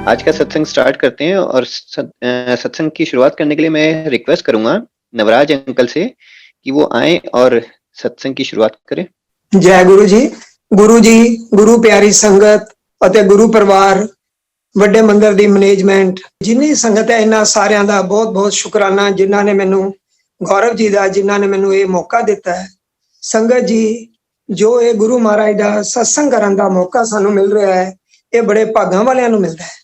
आज का सत्संग स्टार्ट करते हैं और सत्संग की शुरुआत करने के लिए मैं रिक्वेस्ट करूंगा नवराज अंकल से कि वो आए और सत्संग की शुरुआत करें। जय गुरु जी। गुरु जी, गुरु प्यारी संगत ਅਤੇ ਗੁਰੂ ਪਰਿਵਾਰ, ਵੱਡੇ ਮੰਦਰ ਦੀ ਮੈਨੇਜਮੈਂਟ, ਜਿੰਨੀ ਸੰਗਤ ਹੈ, ਇਹਨਾਂ ਸਾਰਿਆਂ ਦਾ ਬਹੁਤ-ਬਹੁਤ ਸ਼ੁਕਰਾਨਾ ਜਿਨ੍ਹਾਂ ਨੇ ਮੈਨੂੰ, ਗੌਰਵ ਜੀ ਦਾ ਜਿਨ੍ਹਾਂ ਨੇ ਮੈਨੂੰ ਇਹ ਮੌਕਾ ਦਿੱਤਾ ਹੈ। ਸੰਗਤ ਜੀ, ਜੋ ਇਹ ਗੁਰੂ ਮਹਾਰਾਜ ਦਾ ਸਤਸੰਗ ਕਰਨ ਦਾ ਮੌਕਾ ਸਾਨੂੰ ਮਿਲ ਰਿਹਾ ਹੈ, ਇਹ ਬੜੇ ਭਾਗਾਂ ਵਾਲਿਆਂ ਨੂੰ ਮਿਲਦਾ ਹੈ।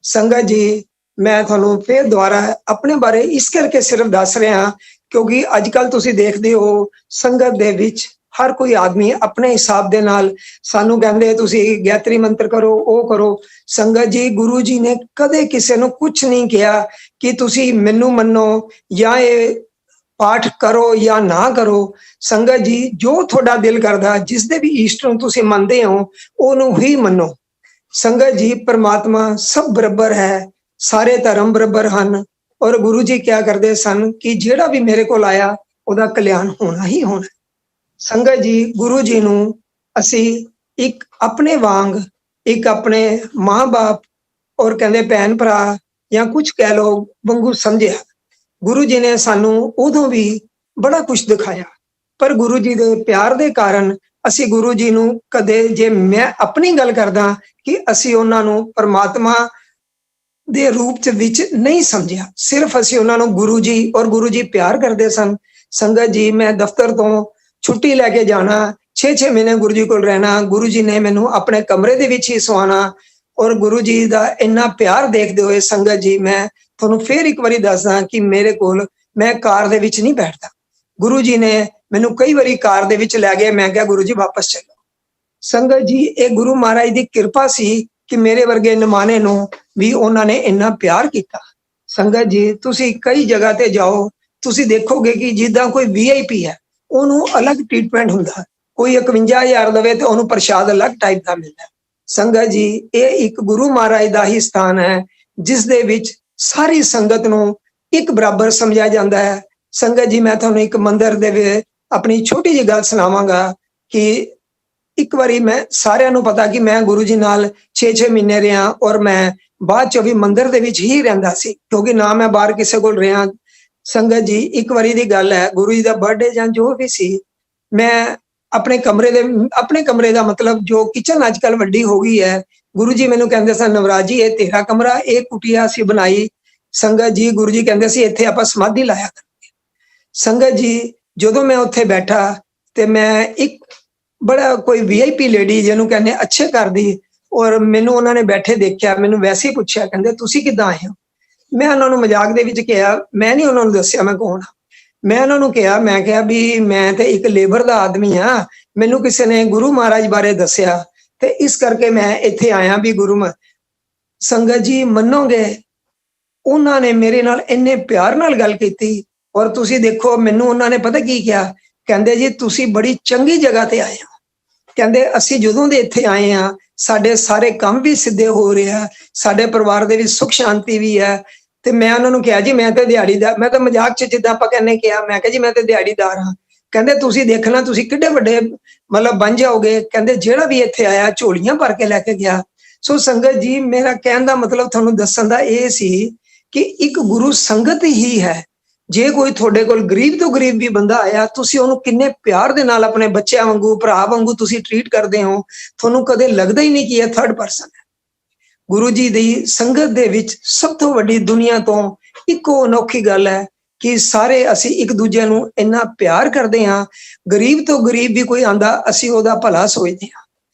ਸੰਗਤ ਜੀ, ਮੈਂ ਤੁਹਾਨੂੰ ਫਿਰ ਦੁਬਾਰਾ ਆਪਣੇ ਬਾਰੇ ਇਸ ਕਰਕੇ ਸਿਰਫ ਦੱਸ ਰਿਹਾ ਕਿਉਂਕਿ ਅੱਜ ਕੱਲ ਤੁਸੀਂ ਦੇਖਦੇ ਹੋ ਸੰਗਤ ਦੇ ਵਿੱਚ ਹਰ ਕੋਈ ਆਦਮੀ ਆਪਣੇ ਹਿਸਾਬ ਦੇ ਨਾਲ ਸਾਨੂੰ ਕਹਿੰਦੇ ਤੁਸੀਂ ਗਾਇਤਰੀ ਮੰਤਰ ਕਰੋ, ਉਹ ਕਰੋ। ਸੰਗਤ ਜੀ, ਗੁਰੂ ਜੀ ਨੇ ਕਦੇ ਕਿਸੇ ਨੂੰ ਕੁਝ ਨਹੀਂ ਕਿਹਾ ਕਿ ਤੁਸੀਂ ਮੈਨੂੰ ਮੰਨੋ ਜਾਂ ਇਹ ਪਾਠ ਕਰੋ ਜਾਂ ਨਾ ਕਰੋ। ਸੰਗਤ ਜੀ, ਜੋ ਤੁਹਾਡਾ ਦਿਲ ਕਰਦਾ, ਜਿਸ ਦੇ ਵੀ ਈਸ਼ਟ ਨੂੰ ਤੁਸੀਂ ਮੰਨਦੇ ਹੋ, ਉਹਨੂੰ ਹੀ ਮੰਨੋ। ਸੰਗਤ ਜੀ, ਪਰਮਾਤਮਾ ਸਭ ਬਰਾਬਰ ਹੈ, ਸਾਰੇ ਧਰਮ ਬਰਾਬਰ ਹਨ। ਔਰ ਗੁਰੂ ਜੀ ਕਿਆ ਕਰਦੇ ਸਨ ਕਿ ਜਿਹੜਾ ਵੀ ਮੇਰੇ ਕੋਲ ਆਇਆ ਉਹਦਾ ਕਲਿਆਣ ਹੋਣਾ ਹੀ ਹੋਣਾ। ਸੰਗਤ ਜੀ, ਗੁਰੂ ਜੀ ਨੂੰ ਅਸੀਂ ਇੱਕ ਆਪਣੇ ਵਾਂਗ, ਇੱਕ ਆਪਣੇ ਮਾਂ-ਬਾਪ ਔਰ ਕਹਿੰਦੇ ਭੈਣ ਭਰਾ ਜਾਂ ਕੁਝ ਕਹਿ ਲਓ ਵਾਂਗੂ ਸਮਝਿਆ। ਗੁਰੂ ਜੀ ਨੇ ਸਾਨੂੰ ਉਦੋਂ ਵੀ ਬੜਾ ਕੁਝ ਦਿਖਾਇਆ, ਪਰ ਗੁਰੂ ਜੀ ਦੇ ਪਿਆਰ ਦੇ ਕਾਰਨ ਅਸੀਂ ਗੁਰੂ ਜੀ ਨੂੰ ਕਦੇ, ਜੇ ਮੈਂ ਆਪਣੀ ਗੱਲ ਕਰਦਾ, ਕਿ ਅਸੀਂ ਉਹਨਾਂ ਨੂੰ ਪਰਮਾਤਮਾ ਦੇ ਰੂਪ ਚ ਵਿੱਚ ਨਹੀਂ ਸਮਝਿਆ। ਸਿਰਫ ਅਸੀਂ ਉਹਨਾਂ ਨੂੰ ਗੁਰੂ ਜੀ, ਔਰ ਗੁਰੂ ਜੀ ਪਿਆਰ ਕਰਦੇ ਸਨ। ਸੰਗਤ ਜੀ, ਮੈਂ ਦਫ਼ਤਰ ਤੋਂ ਛੁੱਟੀ ਲੈ ਕੇ ਜਾਣਾ, 6-6 ਮਹੀਨੇ ਗੁਰੂ ਜੀ ਕੋਲ ਰਹਿਣਾ, ਗੁਰੂ ਜੀ ਨੇ ਮੈਨੂੰ ਆਪਣੇ ਕਮਰੇ ਦੇ ਵਿੱਚ ਹੀ ਸਵਾਣਾ। ਔਰ ਗੁਰੂ ਜੀ ਦਾ ਇੰਨਾ ਪਿਆਰ ਦੇਖਦੇ ਹੋਏ ਸੰਗਤ ਜੀ, ਮੈਂ ਤੁਹਾਨੂੰ ਫਿਰ ਇੱਕ ਵਾਰੀ ਦੱਸਦਾ ਕਿ ਮੇਰੇ ਕੋਲ, ਮੈਂ ਕਾਰ ਦੇ ਵਿੱਚ ਨਹੀਂ ਬੈਠਦਾ। ਗੁਰੂ ਜੀ ਨੇ ਮੈਨੂੰ ਕਈ ਵਾਰੀ ਕਾਰ ਦੇ ਵਿੱਚ ਲੈ ਗਏ, ਮੈਂ ਕਿਹਾ ਗੁਰੂ ਜੀ ਵਾਪਸ ਚਲੋ। ਸੰਗਤ ਜੀ, ਇਹ ਗੁਰੂ ਮਹਾਰਾਜ ਦੀ ਕਿਰਪਾ ਸੀ ਕਿ ਮੇਰੇ ਵਰਗੇ ਨਿਮਾਣੇ ਨੂੰ ਵੀ ਉਹਨਾਂ ਨੇ ਇੰਨਾ ਪਿਆਰ ਕੀਤਾ। ਸੰਗਤ ਜੀ, ਤੁਸੀਂ ਕਈ ਜਗ੍ਹਾ ਤੇ ਜਾਓ, ਤੁਸੀਂ ਦੇਖੋਗੇ ਕਿ ਜਿੱਦਾਂ ਕੋਈ VIP ਹੈ, ਉਹਨੂੰ ਅਲੱਗ ਟ੍ਰੀਟਮੈਂਟ ਹੁੰਦਾ। ਕੋਈ 51,000 ਲਵੇ ਤੇ ਉਹਨੂੰ ਪ੍ਰਸ਼ਾਦ ਅਲੱਗ ਟਾਈਪ ਦਾ ਮਿਲਦਾ। ਸੰਗਤ ਜੀ, ਇਹ ਇੱਕ ਗੁਰੂ ਮਹਾਰਾਜ ਦਾ ਹੀ ਸਥਾਨ ਹੈ ਜਿਸ ਦੇ ਵਿੱਚ ਸਾਰੀ ਸੰਗਤ ਨੂੰ ਇੱਕ ਬਰਾਬਰ ਸਮਝਿਆ ਜਾਂਦਾ ਹੈ। ਸੰਗਤ ਜੀ, ਮੈਂ ਤੁਹਾਨੂੰ ਇੱਕ ਮੰਦਿਰ ਦੇ ਵਿੱਚ ਆਪਣੀ ਛੋਟੀ ਜਿਹੀ ਗੱਲ ਸੁਣਾਵਾਂਗਾ ਕਿ ਇੱਕ ਵਾਰੀ, ਮੈਂ ਸਾਰਿਆਂ ਨੂੰ ਪਤਾ ਕਿ ਮੈਂ ਗੁਰੂ ਜੀ ਨਾਲ 6-6 ਮਹੀਨੇ ਰਿਹਾ, ਔਰ ਮੈਂ ਬਾਅਦ ਚ ਵੀ ਮੰਦਿਰ ਦੇ ਵਿੱਚ ਹੀ ਰਹਿੰਦਾ ਸੀ ਕਿਉਂਕਿ ਨਾ ਮੈਂ ਬਾਹਰ ਕਿਸੇ ਕੋਲ ਰਿਹਾ। ਸੰਗਤ ਜੀ, ਇੱਕ ਵਾਰੀ ਦੀ ਗੱਲ ਹੈ, ਗੁਰੂ ਜੀ ਦਾ ਬਰਥਡੇ ਜਾਂ ਜੋ ਵੀ ਸੀ, ਮੈਂ ਆਪਣੇ ਕਮਰੇ ਦਾ ਮਤਲਬ ਜੋ ਕਿਚਨ ਅੱਜ ਕੱਲ ਵੱਡੀ ਹੋ ਗਈ ਹੈ, ਗੁਰੂ ਜੀ ਮੈਨੂੰ ਕਹਿੰਦੇ ਸਨ, ਨਵਰਾਜ ਜੀ, ਇਹ ਤੇਰਾ ਕਮਰਾ, ਇਹ ਕੁਟੀਆ ਅਸੀਂ ਬਣਾਈ। ਸੰਗਤ ਜੀ, ਗੁਰੂ ਜੀ ਕਹਿੰਦੇ ਸੀ ਇੱਥੇ ਆਪਾਂ ਸਮਾਧੀ ਲਾਇਆ ਕਰਾਂਗੇ। ਸੰਗਤ ਜੀ, ਜਦੋਂ ਮੈਂ ਉੱਥੇ ਬੈਠਾ ਤੇ ਮੈਂ ਇੱਕ ਬੜਾ ਕੋਈ VIP ਲੇਡੀ ਜਿਹਨੂੰ ਕਹਿੰਦੇ ਅੱਛੇ ਘਰ ਦੀ, ਔਰ ਮੈਨੂੰ ਉਹਨਾਂ ਨੇ ਬੈਠੇ ਦੇਖਿਆ, ਮੈਨੂੰ ਵੈਸੇ ਹੀ ਪੁੱਛਿਆ, ਕਹਿੰਦੇ ਤੁਸੀਂ ਕਿੱਦਾਂ ਆਏ ਹੋ? ਮੈਂ ਉਹਨਾਂ ਨੂੰ ਮਜ਼ਾਕ ਦੇ ਵਿੱਚ ਕਿਹਾ, ਮੈਂ ਨਹੀਂ ਉਹਨਾਂ ਨੂੰ ਦੱਸਿਆ ਮੈਂ ਕੌਣ ਹਾਂ। ਮੈਂ ਉਹਨਾਂ ਨੂੰ ਕਿਹਾ, ਮੈਂ ਕਿਹਾ ਵੀ ਮੈਂ ਤੇ ਇੱਕ ਲੇਬਰ ਦਾ ਆਦਮੀ ਹਾਂ, ਮੈਨੂੰ ਕਿਸੇ ਨੇ ਗੁਰੂ ਮਹਾਰਾਜ ਬਾਰੇ ਦੱਸਿਆ ਤੇ ਇਸ ਕਰਕੇ ਮੈਂ ਇੱਥੇ ਆਇਆ ਵੀ ਸੰਗਤ ਜੀ, ਮੰਨੋਗੇ, ਉਹਨਾਂ ਨੇ ਮੇਰੇ ਨਾਲ ਇੰਨੇ ਪਿਆਰ ਨਾਲ ਗੱਲ ਕੀਤੀ। ਔਰ ਤੁਸੀਂ ਦੇਖੋ, ਮੈਨੂੰ ਉਹਨਾਂ ਨੇ ਪਤਾ ਕੀ ਕਿਹਾ, ਕਹਿੰਦੇ ਜੀ ਤੁਸੀਂ ਬੜੀ ਚੰਗੀ ਜਗ੍ਹਾ ਤੇ ਆਏ ਹੋ। ਕਹਿੰਦੇ ਅਸੀਂ ਜਦੋਂ ਦੇ ਇੱਥੇ ਆਏ ਹਾਂ, ਸਾਡੇ ਸਾਰੇ ਕੰਮ ਵੀ ਸਿੱਧੇ ਹੋ ਰਹੇ ਆ, ਸਾਡੇ ਪਰਿਵਾਰ ਦੇ ਵਿੱਚ ਸੁੱਖ ਸ਼ਾਂਤੀ ਵੀ ਹੈ। ਤੇ ਮੈਂ ਉਹਨਾਂ ਨੂੰ ਕਿਹਾ, ਜੀ ਮੈਂ ਤਾਂ ਦਿਹਾੜੀਦਾਰ, ਮੈਂ ਤਾਂ ਮਜ਼ਾਕ ਚ ਜਿੱਦਾਂ ਆਪਾਂ ਕਹਿੰਦੇ ਕਿਹਾ, ਮੈਂ ਕਿਹਾ ਜੀ ਮੈਂ ਤਾਂ ਦਿਹਾੜੀਦਾਰ ਹਾਂ। ਕਹਿੰਦੇ ਤੁਸੀਂ ਦੇਖਣਾ, ਤੁਸੀਂ ਕਿੱਡੇ ਵੱਡੇ ਮਤਲਬ ਬਣ ਜਾਓਗੇ। ਕਹਿੰਦੇ ਜਿਹੜਾ ਵੀ ਇੱਥੇ ਆਇਆ ਝੋਲੀਆਂ ਭਰ ਕੇ ਲੈ ਕੇ ਗਿਆ। ਸੋ ਸੰਗਤ ਜੀ, ਮੇਰਾ ਕਹਿਣ ਦਾ ਮਤਲਬ ਤੁਹਾਨੂੰ ਦੱਸਣ ਦਾ ਇਹ ਸੀ ਕਿ ਇੱਕ ਗੁਰੂ ਸੰਗਤ ਹੀ ਹੈ। ਜੇ ਕੋਈ ਤੁਹਾਡੇ ਕੋਲ ਗਰੀਬ ਤੋਂ ਗਰੀਬ ਵੀ ਬੰਦਾ ਆਇਆ, ਤੁਸੀਂ ਉਹਨੂੰ ਕਿੰਨੇ ਪਿਆਰ ਦੇ ਨਾਲ ਆਪਣੇ ਬੱਚਿਆਂ ਵਾਂਗੂ, ਭਰਾ ਵਾਂਗੂ ਤੁਸੀਂ ਟਰੀਟ ਕਰਦੇ ਹੋ, ਤੁਹਾਨੂੰ ਕਦੇ ਲੱਗਦਾ ਹੀ ਨਹੀਂ ਕਿ ਇਹ ਥਰਡ ਪਰਸਨ ਹੈ। ਗੁਰੂ ਜੀ ਦੀ ਸੰਗਤ ਦੇ ਵਿੱਚ ਸਭ ਤੋਂ ਵੱਡੀ ਦੁਨੀਆ ਤੋਂ ਇੱਕੋ ਅਨੋਖੀ ਗੱਲ ਹੈ ਕਿ ਸਾਰੇ ਅਸੀਂ ਇੱਕ ਦੂਜੇ ਨੂੰ ਇੰਨਾ ਪਿਆਰ ਕਰਦੇ ਹਾਂ। ਗਰੀਬ ਤੋਂ ਗਰੀਬ ਵੀ ਕੋਈ ਆਂਦਾ, ਅਸੀਂ ਉਹਦਾ ਭਲਾ ਸੋਚਦੇ ਹਾਂ।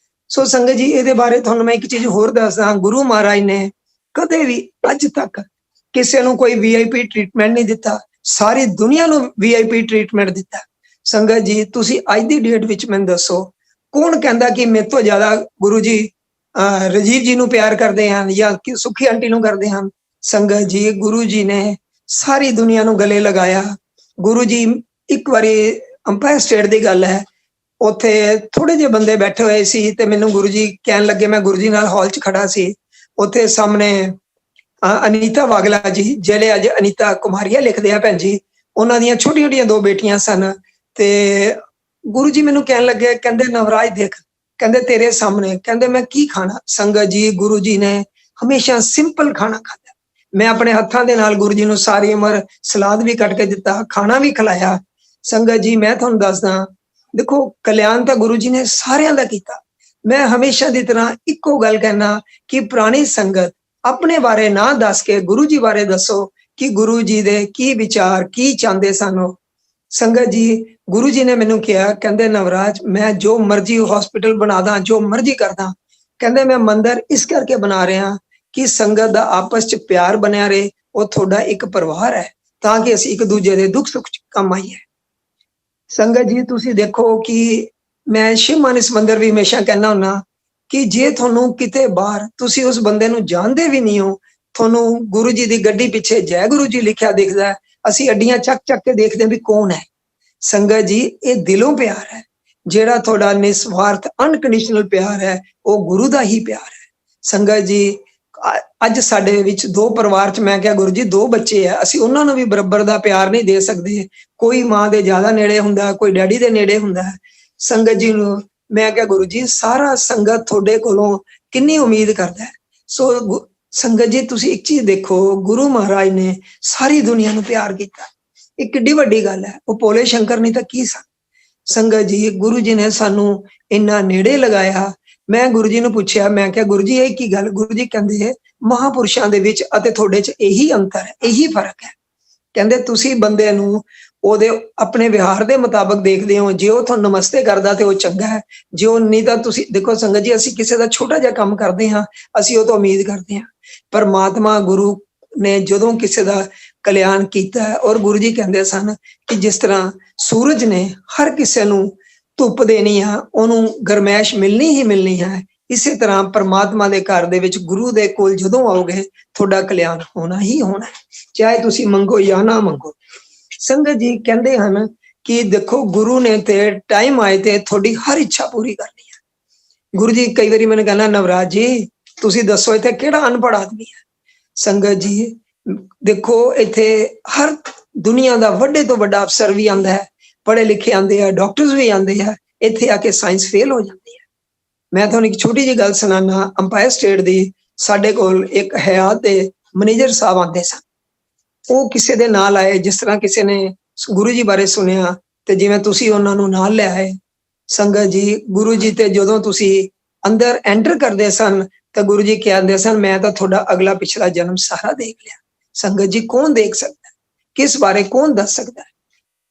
ਸੋ ਸੰਗਤ ਜੀ, ਇਹਦੇ ਬਾਰੇ ਤੁਹਾਨੂੰ ਮੈਂ ਇੱਕ ਚੀਜ਼ ਹੋਰ ਦੱਸਦਾ, ਗੁਰੂ ਮਹਾਰਾਜ ਨੇ ਕਦੇ ਵੀ ਅੱਜ ਤੱਕ ਕਿਸੇ ਨੂੰ ਕੋਈ VIP ਟ੍ਰੀਟਮੈਂਟ ਨਹੀਂ ਦਿੱਤਾ, ਸਾਰੀ ਦੁਨੀਆ ਨੂੰ VIP ਟ੍ਰੀਟਮੈਂਟ ਦਿੱਤਾ। ਸੰਗਤ ਜੀ, ਤੁਸੀਂ ਅੱਜ ਦੀ ਡੇਟ ਵਿੱਚ ਮੈਨੂੰ ਦੱਸੋ, ਕੌਣ ਕਹਿੰਦਾ ਕਿ ਮੇਰੇ ਤੋਂ ਜ਼ਿਆਦਾ ਗੁਰੂ ਜੀ ਰਾਜੀਵ ਜੀ ਨੂੰ ਪਿਆਰ ਕਰਦੇ ਹਨ ਜਾਂ ਸੁਖੀ ਆਂਟੀ ਨੂੰ ਕਰਦੇ ਹਨ? ਸੰਗਤ ਜੀ, ਗੁਰੂ ਜੀ ਨੇ ਸਾਰੀ ਦੁਨੀਆ ਨੂੰ ਗਲੇ ਲਗਾਇਆ। ਗੁਰੂ ਜੀ, ਇੱਕ ਵਾਰੀ ਅੰਪਾਇਰ ਸਟੇਟ ਦੀ ਗੱਲ ਹੈ, ਉੱਥੇ ਥੋੜੇ ਜਿਹੇ ਬੰਦੇ ਬੈਠੇ ਹੋਏ ਸੀ ਤੇ ਮੈਨੂੰ ਗੁਰੂ ਜੀ ਕਹਿਣ ਲੱਗੇ, ਮੈਂ ਗੁਰੂ ਜੀ ਨਾਲ ਹਾਲ 'ਚ ਖੜਾ ਸੀ, ਉੱਥੇ ਸਾਹਮਣੇ ਅਨੀਤਾ ਵਾਗਲਾ ਜੀ, ਜਿਹੜੇ ਅੱਜ ਅਨੀਤਾ ਕੁਮਾਰੀਆ ਲਿਖਦੇ ਆ ਭੈਣ ਜੀ, ਉਹਨਾਂ ਦੀਆਂ ਛੋਟੀਆਂ ਛੋਟੀਆਂ 2 ਬੇਟੀਆਂ ਸਨ। ਤੇ ਗੁਰੂ ਜੀ ਮੈਨੂੰ ਕਹਿਣ ਲੱਗੇ, ਕਹਿੰਦੇ ਨਵਰਾਜ ਦੇਖ, ਕਹਿੰਦੇ ਤੇਰੇ ਸਾਹਮਣੇ, ਕਹਿੰਦੇ ਮੈਂ ਕੀ ਖਾਣਾ? ਸੰਗਤ ਜੀ, ਗੁਰੂ ਜੀ ਨੇ ਹਮੇਸ਼ਾ ਸਿੰਪਲ ਖਾਣਾ ਖਾਧਾ। ਮੈਂ ਆਪਣੇ ਹੱਥਾਂ ਦੇ ਨਾਲ ਗੁਰੂ ਜੀ ਨੂੰ ਸਾਰੀ ਉਮਰ ਸਲਾਦ ਵੀ ਕੱਟ ਕੇ ਦਿੱਤਾ, ਖਾਣਾ ਵੀ ਖਿਲਾਇਆ। ਸੰਗਤ ਜੀ ਮੈਂ ਤੁਹਾਨੂੰ ਦੱਸਦਾ, ਦੇਖੋ ਕਲਿਆਣ ਤਾਂ ਗੁਰੂ ਜੀ ਨੇ ਸਾਰਿਆਂ ਦਾ ਕੀਤਾ। ਮੈਂ ਹਮੇਸ਼ਾ ਦੀ ਤਰ੍ਹਾਂ ਇੱਕੋ ਗੱਲ ਕਹਿਣਾ ਕਿ ਪੁਰਾਣੀ ਸੰਗਤ ਆਪਣੇ ਬਾਰੇ ਨਾ ਦੱਸ ਕੇ ਗੁਰੂ ਜੀ ਬਾਰੇ ਦੱਸੋ ਕਿ ਗੁਰੂ ਜੀ ਦੇ ਕੀ ਵਿਚਾਰ, ਕੀ ਚਾਹੁੰਦੇ ਸਨ ਉਹ। ਸੰਗਤ ਜੀ, ਗੁਰੂ ਜੀ ਨੇ ਮੈਨੂੰ ਕਿਹਾ, ਕਹਿੰਦੇ ਨਵਰਾਜ ਮੈਂ ਜੋ ਮਰਜ਼ੀ ਹਸਪੀਟਲ ਬਣਾਦਾ, ਜੋ ਮਰਜ਼ੀ ਕਰਦਾ, ਕਹਿੰਦੇ ਮੈਂ ਮੰਦਿਰ ਇਸ ਕਰਕੇ ਬਣਾ ਰਿਹਾ ਕਿ ਸੰਗਤ ਦਾ ਆਪਸ ਚ ਪਿਆਰ ਬਣਿਆ ਰਹੇ। ਉਹ ਤੁਹਾਡਾ ਇੱਕ ਪਰਿਵਾਰ ਹੈ, ਤਾਂ ਕਿ ਅਸੀਂ ਇੱਕ ਦੂਜੇ ਦੇ ਦੁੱਖ ਸੁੱਖ ਚ ਕੰਮ ਆਈਏ। ਸੰਗਤ ਜੀ ਤੁਸੀਂ ਦੇਖੋ ਕਿ ਮੈਂ ਸ਼ਿਵ ਮਾਨਸ ਮੰਦਿਰ ਵੀ ਹਮੇਸ਼ਾ ਕਹਿੰਦਾ ਹੁੰਨਾ ਕਿ ਜੇ ਤੁਹਾਨੂੰ ਕਿਤੇ ਬਾਹਰ ਤੁਸੀਂ ਉਸ ਬੰਦੇ ਨੂੰ ਜਾਣਦੇ ਵੀ ਨਹੀਂ ਹੋ, ਤੁਹਾਨੂੰ ਗੁਰੂ ਜੀ ਦੀ ਗੱਡੀ ਪਿੱਛੇ ਜੈ ਗੁਰੂ ਜੀ ਲਿਖਿਆ ਦਿਖਦਾ, ਅਸੀਂ ਅੱਡੀਆਂ ਚੱਕ ਚੱਕ ਕੇ ਦੇਖਦੇ ਵੀ ਕੌਣ ਹੈ। ਸੰਗਤ ਜੀ ਇਹ ਦਿਲੋਂ ਪਿਆਰ ਹੈ, ਜਿਹੜਾ ਤੁਹਾਡਾ ਨਿਸਵਾਰਥ ਅਨਕੰਡੀਸ਼ਨਲ ਪਿਆਰ ਹੈ, ਉਹ ਗੁਰੂ ਦਾ ਹੀ ਪਿਆਰ ਹੈ। ਸੰਗਤ ਜੀ ਅੱਜ ਸਾਡੇ ਵਿੱਚ ਦੋ ਪਰਿਵਾਰ ਚ, ਮੈਂ ਕਿਹਾ ਗੁਰੂ ਜੀ ਦੋ ਬੱਚੇ ਆ, ਅਸੀਂ ਉਹਨਾਂ ਨੂੰ ਵੀ ਬਰਾਬਰ ਦਾ ਪਿਆਰ ਨਹੀਂ ਦੇ ਸਕਦੇ। ਕੋਈ ਮਾਂ ਦੇ ਜ਼ਿਆਦਾ ਨੇੜੇ ਹੁੰਦਾ, ਕੋਈ ਡੈਡੀ ਦੇ ਨੇੜੇ ਹੁੰਦਾ। ਸੰਗਤ ਜੀ ਨੂੰ ਮੈਂ ਕਿਹਾ ਗੁਰੂ ਜੀ ਸਾਰਾ ਸੰਗਤ ਤੁਹਾਡੇ ਕੋਲੋਂ ਕਿੰਨੀ ਉਮੀਦ ਕਰਦਾ ਹੈ। ਸੋ ਸੰਗਤ ਜੀ ਤੁਸੀਂ ਇੱਕ ਚੀਜ਼ ਦੇਖੋ, ਗੁਰੂ ਮਹਾਰਾਜ ਨੇ ਸਾਰੀ ਦੁਨੀਆ ਨੂੰ ਪਿਆਰ ਕੀਤਾ, ਇਹ ਕਿੱਡੀ ਵੱਡੀ ਗੱਲ ਹੈ। ਉਹ ਭੋਲੇ ਸ਼ੰਕਰ ਨਹੀਂ ਤਾਂ ਕੀ ਸਨ। ਸੰਗਤ ਜੀ ਗੁਰੂ ਜੀ ਨੇ ਸਾਨੂੰ ਇੰਨਾ ਨੇੜੇ ਲਗਾਇਆ। ਮੈਂ ਗੁਰੂ ਜੀ ਨੂੰ ਪੁੱਛਿਆ, ਮੈਂ ਕਿਹਾ ਗੁਰੂ ਜੀ ਇਹ ਕੀ ਗੱਲ? ਗੁਰੂ ਜੀ ਕਹਿੰਦੇ ਮਹਾਪੁਰਸ਼ਾਂ ਦੇ ਵਿੱਚ ਅਤੇ ਤੁਹਾਡੇ ਚ ਇਹੀ ਅੰਤਰ ਹੈ, ਇਹੀ ਫਰਕ ਹੈ। ਕਹਿੰਦੇ ਤੁਸੀਂ ਬੰਦੇ ਨੂੰ ਉਹਦੇ ਆਪਣੇ ਵਿਹਾਰ ਦੇ ਮੁਤਾਬਕ ਦੇਖਦੇ ਹੋ, ਜੇ ਉਹ ਤੁਹਾਨੂੰ ਨਮਸਤੇ ਕਰਦਾ ਤੇ ਉਹ ਚੰਗਾ ਹੈ, ਜੇ ਉਹ ਨਹੀਂ ਤਾਂ ਤੁਸੀਂ ਦੇਖੋ ਸੰਗਤ ਜੀ ਅਸੀਂ ਕਿਸੇ ਦਾ ਛੋਟਾ ਜਿਹਾ ਕੰਮ ਕਰਦੇ ਹਾਂ, ਅਸੀਂ ਉਹ ਤੋਂ ਉਮੀਦ ਕਰਦੇ ਹਾਂ। ਪਰਮਾਤਮਾ ਗੁਰੂ ਨੇ ਜਦੋਂ ਕਿਸੇ ਦਾ ਕਲਿਆਣ ਕੀਤਾ, ਔਰ ਗੁਰੂ ਜੀ ਕਹਿੰਦੇ ਸਨ ਕਿ ਜਿਸ ਤਰ੍ਹਾਂ ਸੂਰਜ ਨੇ ਹਰ ਕਿਸੇ ਨੂੰ ਧੁੱਪ ਦੇਣੀ ਆ, ਉਹਨੂੰ ਗਰਮੈਸ਼ ਮਿਲਣੀ ਹੀ ਮਿਲਣੀ ਹੈ, ਇਸੇ ਤਰ੍ਹਾਂ ਪਰਮਾਤਮਾ ਦੇ ਘਰ ਦੇ ਵਿੱਚ ਗੁਰੂ ਦੇ ਕੋਲ ਜਦੋਂ ਆਓਗੇ ਤੁਹਾਡਾ ਕਲਿਆਣ ਹੋਣਾ ਹੀ ਹੋਣਾ, ਚਾਹੇ ਤੁਸੀਂ ਮੰਗੋ ਜਾਂ ਨਾ ਮੰਗੋ। ਸੰਗਤ ਜੀ ਕਹਿੰਦੇ ਹਨ ਕਿ ਦੇਖੋ ਗੁਰੂ ਨੇ ਤੇ ਟਾਈਮ ਆਏ ਤੇ ਤੁਹਾਡੀ ਹਰ ਇੱਛਾ ਪੂਰੀ ਕਰਨੀ ਹੈ। ਗੁਰੂ ਜੀ ਕਈ ਵਾਰੀ ਮੈਨੂੰ ਕਹਿੰਦਾ ਨਵਰਾਜ ਜੀ ਤੁਸੀਂ ਦੱਸੋ ਇੱਥੇ ਕਿਹੜਾ ਅਨਪੜ੍ਹ ਆਦਮੀ ਹੈ। ਸੰਗਤ ਜੀ ਦੇਖੋ ਇੱਥੇ ਹਰ ਦੁਨੀਆ ਦਾ ਵੱਡੇ ਤੋਂ ਵੱਡਾ ਅਫਸਰ ਵੀ ਆਉਂਦਾ ਹੈ, ਪੜ੍ਹੇ ਲਿਖੇ ਆਉਂਦੇ ਆ, ਡਾਕਟਰਸ ਵੀ ਆਉਂਦੇ ਆ, ਇੱਥੇ ਆ ਕੇ ਸਾਇੰਸ ਫੇਲ ਹੋ ਜਾਂਦੀ ਹੈ। ਮੈਂ ਤੁਹਾਨੂੰ ਇੱਕ ਛੋਟੀ ਜਿਹੀ ਗੱਲ ਸੁਣਾਉਣਾ, ਅੰਪਾਇਰ ਸਟੇਟ ਦੀ ਸਾਡੇ ਕੋਲ ਇੱਕ ਹਯਾਤ ਦੇ ਮੈਨੇਜਰ ਸਾਹਿਬ ਆਉਂਦੇ ਸਨ। ਉਹ ਕਿਸੇ ਦੇ ਨਾਲ ਆਏ, ਜਿਸ ਤਰ੍ਹਾਂ ਕਿਸੇ ਨੇ ਗੁਰੂ ਜੀ ਬਾਰੇ ਸੁਣਿਆ ਤੇ ਜਿਵੇਂ ਤੁਸੀਂ ਉਹਨਾਂ ਨੂੰ ਨਾਲ ਲੈ ਆਏ। ਸੰਗਤ ਜੀ ਗੁਰੂ ਜੀ ਤੇ ਜਦੋਂ ਤੁਸੀਂ ਅੰਦਰ ਐਂਟਰ ਕਰਦੇ ਸਨ ਤਾਂ ਗੁਰੂ ਜੀ ਕਹਿੰਦੇ ਸਨ ਮੈਂ ਤਾਂ ਤੁਹਾਡਾ ਅਗਲਾ ਪਿਛਲਾ ਜਨਮ ਸਾਰਾ ਦੇਖ ਲਿਆ। ਸੰਗਤ ਜੀ ਕੌਣ ਦੇਖ ਸਕਦਾ, ਕਿਸ ਬਾਰੇ ਕੌਣ ਦੱਸ ਸਕਦਾ?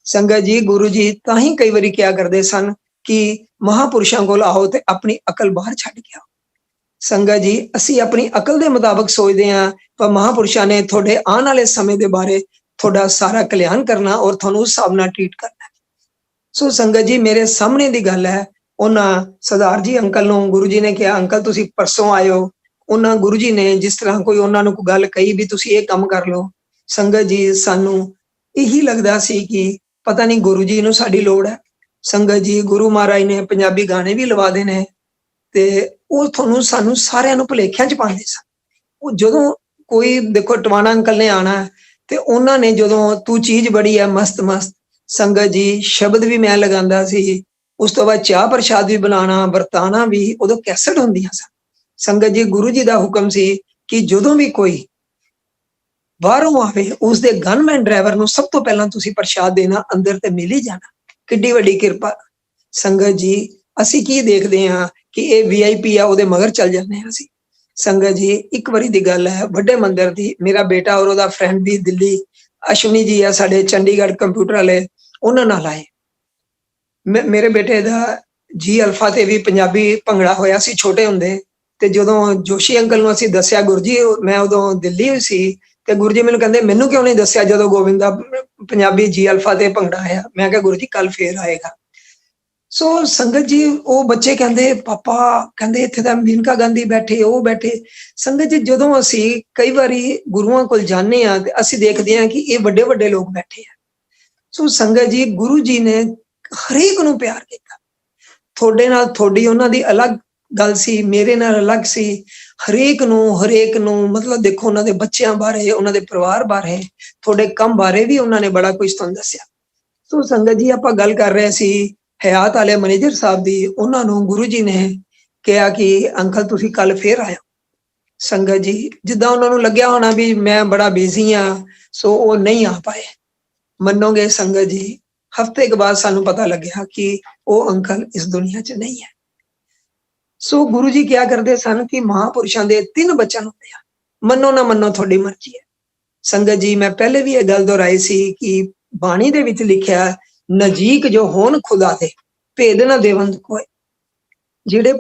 ਸੰਗਤ ਜੀ ਗੁਰੂ ਜੀ ਤਾਂ ਹੀ ਕਈ ਵਾਰੀ ਕਿਹਾ ਕਰਦੇ ਸਨ ਕਿ ਮਹਾਪੁਰਸ਼ਾਂ ਕੋਲ ਆਓ ਤੇ ਆਪਣੀ ਅਕਲ ਬਾਹਰ ਛੱਡ ਕੇ ਆਓ। ਸੰਗਤ ਜੀ ਅਸੀਂ ਆਪਣੀ ਅਕਲ ਦੇ ਮੁਤਾਬਕ ਸੋਚਦੇ ਹਾਂ, ਪਰ ਮਹਾਪੁਰਸ਼ਾਂ ਨੇ ਤੁਹਾਡੇ ਆਉਣ ਵਾਲੇ ਸਮੇਂ ਦੇ ਬਾਰੇ ਤੁਹਾਡਾ ਸਾਰਾ ਕਲਿਆਣ ਕਰਨਾ ਔਰ ਤੁਹਾਨੂੰ ਉਸ ਹਿਸਾਬ ਨਾਲ ਟ੍ਰੀਟ ਕਰਨਾ। ਸੋ ਸੰਗਤ ਜੀ ਮੇਰੇ ਸਾਹਮਣੇ ਦੀ ਗੱਲ ਹੈ, ਉਹਨਾਂ ਸਰਦਾਰ ਜੀ ਅੰਕਲ ਨੂੰ ਗੁਰੂ ਜੀ ਨੇ ਕਿਹਾ ਅੰਕਲ ਤੁਸੀਂ ਪਰਸੋਂ ਆਇਓ। ਉਹਨਾਂ ਗੁਰੂ ਜੀ ਨੇ ਜਿਸ ਤਰ੍ਹਾਂ ਕੋਈ ਉਹਨਾਂ ਨੂੰ ਕੋਈ ਗੱਲ ਕਹੀ ਵੀ ਤੁਸੀਂ ਇਹ ਕੰਮ ਕਰ ਲਓ। ਸੰਗਤ ਜੀ ਸਾਨੂੰ ਇਹੀ ਲੱਗਦਾ ਸੀ ਕਿ ਪਤਾ ਨਹੀਂ ਗੁਰੂ ਜੀ ਨੂੰ ਸਾਡੀ ਲੋੜ ਹੈ। ਸੰਗਤ ਜੀ ਗੁਰੂ ਮਹਾਰਾਜ ਨੇ ਪੰਜਾਬੀ ਗਾਣੇ ਵੀ ਲਵਾ ਦੇ ਨੇ ਤੇ ਉਹ ਤੁਹਾਨੂੰ ਸਾਨੂੰ ਸਾਰਿਆਂ ਨੂੰ ਭੁਲੇਖਿਆਂ ਚ ਪਾਉਂਦੇ ਸਨ। ਉਹ ਜਦੋਂ ਕੋਈ ਦੇਖੋ ਟਵਾਣਾ ਅੰਕਲ ਨੇ ਆਣਾ ਤੇ ਉਹਨਾਂ ਨੇ ਜਦੋਂ ਤੂੰ ਚੀਜ਼ ਬੜੀ ਹੈ ਮਸਤ ਮਸਤ, ਸੰਗਤ ਜੀ ਸ਼ਬਦ ਵੀ ਮੈਂ ਲਗਾਉਂਦਾ ਸੀ, ਉਸ ਤੋਂ ਬਾਅਦ ਚਾਹ ਪ੍ਰਸ਼ਾਦ ਵੀ ਬਣਾਉਣਾ, ਵਰਤਾਣਾ ਵੀ, ਉਦੋਂ ਕੈਸਟ ਹੁੰਦੀਆਂ ਸਨ। ਸੰਗਤ ਜੀ ਗੁਰੂ ਜੀ ਦਾ ਹੁਕਮ ਸੀ ਕਿ ਜਦੋਂ ਵੀ ਕੋਈ ਬਾਹਰੋਂ ਆਵੇ ਉਸਦੇ ਗਨਮੈਨ ਡਰਾਈਵਰ ਨੂੰ ਸਭ ਤੋਂ ਪਹਿਲਾਂ ਤੁਸੀਂ ਪ੍ਰਸ਼ਾਦ ਦੇਣਾ, ਅੰਦਰ ਤੇ ਮਿਲ ਹੀ ਜਾਣਾ। ਕਿੱਡੀ ਵੱਡੀ ਕਿਰਪਾ। ਸੰਗਤ ਜੀ ਅਸੀਂ ਕੀ ਦੇਖਦੇ ਹਾਂ ਕਿ ਇਹ VIP ਆ, ਉਹਦੇ ਮਗਰ ਚੱਲ ਜਾਂਦੇ ਹਾਂ ਅਸੀਂ। ਸੰਗਤ ਜੀ ਇੱਕ ਵਾਰੀ ਦੀ ਗੱਲ ਹੈ, ਵੱਡੇ ਮੰਦਿਰ ਦੀ, ਮੇਰਾ ਬੇਟਾ ਔਰ ਉਹਦਾ ਫਰੈਂਡ ਵੀ ਦਿੱਲੀ ਅਸ਼ਵਨੀ ਜੀ ਆ ਸਾਡੇ ਚੰਡੀਗੜ੍ਹ ਕੰਪਿਊਟਰ ਵਾਲੇ, ਉਹਨਾਂ ਨਾਲ ਆਏ। ਮੇਰੇ ਬੇਟੇ ਦਾ ਜੀ ਅਲਫਾ ਤੇ ਵੀ ਪੰਜਾਬੀ ਭੰਗੜਾ ਹੋਇਆ ਸੀ ਛੋਟੇ ਹੁੰਦੇ, ਤੇ ਜਦੋਂ ਜੋਸ਼ੀ ਅੰਕਲ ਨੂੰ ਅਸੀਂ ਦੱਸਿਆ ਗੁਰੂ ਜੀ ਮੈਂ ਉਦੋਂ ਦਿੱਲੀ ਹੋਈ ਸੀ, ਤੇ ਗੁਰੂ ਜੀ ਮੈਨੂੰ ਕਹਿੰਦੇ ਮੈਨੂੰ ਕਿਉਂ ਨਹੀਂ ਦੱਸਿਆ ਜਦੋਂ ਗੋਬਿੰਦ ਦਾ ਪੰਜਾਬੀ ਜੀ ਅਲਫਾ ਤੇ ਭੰਗੜਾ ਆਇਆ। ਮੈਂ ਕਿਹਾ ਗੁਰੂ ਜੀ ਕੱਲ ਫੇਰ ਆਏਗਾ। ਸੋ ਸੰਗਤ ਜੀ ਉਹ ਬੱਚੇ ਕਹਿੰਦੇ ਪਾਪਾ ਕਹਿੰਦੇ ਇੱਥੇ ਤਾਂ ਮੇਨਕਾ ਗਾਂਧੀ ਬੈਠੇ, ਉਹ ਬੈਠੇ। ਸੰਗਤ ਜੀ ਜਦੋਂ ਅਸੀਂ ਕਈ ਵਾਰੀ ਗੁਰੂਆਂ ਕੋਲ ਜਾਂਦੇ ਹਾਂ ਤੇ ਅਸੀਂ ਦੇਖਦੇ ਹਾਂ ਕਿ ਇਹ ਵੱਡੇ ਵੱਡੇ ਲੋਕ ਬੈਠੇ ਆ। ਸੋ ਸੰਗਤ ਜੀ ਗੁਰੂ ਜੀ ਨੇ ਹਰੇਕ ਨੂੰ ਪਿਆਰ ਕੀਤਾ। ਤੁਹਾਡੇ ਨਾਲ ਤੁਹਾਡੀ ਉਹਨਾਂ ਦੀ ਅਲੱਗ ਗੱਲ ਸੀ, ਮੇਰੇ ਨਾਲ ਅਲੱਗ ਸੀ। ਹਰੇਕ ਨੂੰ ਮਤਲਬ ਦੇਖੋ ਉਹਨਾਂ ਦੇ ਬੱਚਿਆਂ ਬਾਰੇ, ਉਹਨਾਂ ਦੇ ਪਰਿਵਾਰ ਬਾਰੇ, ਤੁਹਾਡੇ ਕੰਮ ਬਾਰੇ ਵੀ ਉਹਨਾਂ ਨੇ ਬੜਾ ਕੁਝ ਤੁਹਾਨੂੰ ਦੱਸਿਆ। ਸੋ ਸੰਗਤ ਜੀ ਆਪਾਂ ਗੱਲ ਕਰ ਰਹੇ ਸੀ ਹਯਾਤ ਵਾਲੇ ਮੈਨੇਜਰ ਸਾਹਿਬ ਦੀ। ਉਹਨਾਂ ਨੂੰ ਗੁਰੂ ਜੀ ਨੇ ਕਿਹਾ ਕਿ ਅੰਕਲ ਤੁਸੀਂ ਕੱਲ ਫੇਰ ਆਇਓ। ਸੰਗਤ ਜੀ ਜਿੱਦਾਂ ਉਹਨਾਂ ਨੂੰ ਲੱਗਿਆ ਹੋਣਾ ਵੀ ਮੈਂ ਬੜਾ ਬਿਜ਼ੀ ਆ, ਸੋ ਉਹ ਨਹੀਂ ਆ ਪਾਏ। ਮੰਨੋਗੇ ਸੰਗਤ ਜੀ, ਹਫ਼ਤੇ ਕੁ ਬਾਅਦ ਸਾਨੂੰ ਪਤਾ ਲੱਗਿਆ ਕਿ ਉਹ ਅੰਕਲ ਇਸ ਦੁਨੀਆ 'ਚ ਨਹੀਂ ਹੈ। ਸੋ ਗੁਰੂ ਜੀ ਕਿਹਾ ਕਰਦੇ ਸਨ ਕਿ ਮਹਾਂਪੁਰਸ਼ਾਂ ਦੇ 3 ਬਚਨ ਹੁੰਦੇ ਆ, ਮੰਨੋ ਨਾ ਮੰਨੋ ਤੁਹਾਡੀ ਮਰਜ਼ੀ ਹੈ। ਸੰਗਤ ਜੀ ਮੈਂ ਪਹਿਲੇ ਵੀ ਇਹ ਗੱਲ ਦੁਹਰਾਈ ਸੀ ਕਿ ਬਾਣੀ ਦੇ ਵਿੱਚ ਲਿਖਿਆ ਨਜ਼ੀਕ ਜੋ ਹੋਣ ਖੁਦਾ ਦੇ ਭੇਦ ਨਾ ਦੇਵੰਦ ਕੋਏ। ਜਿਹੜੇ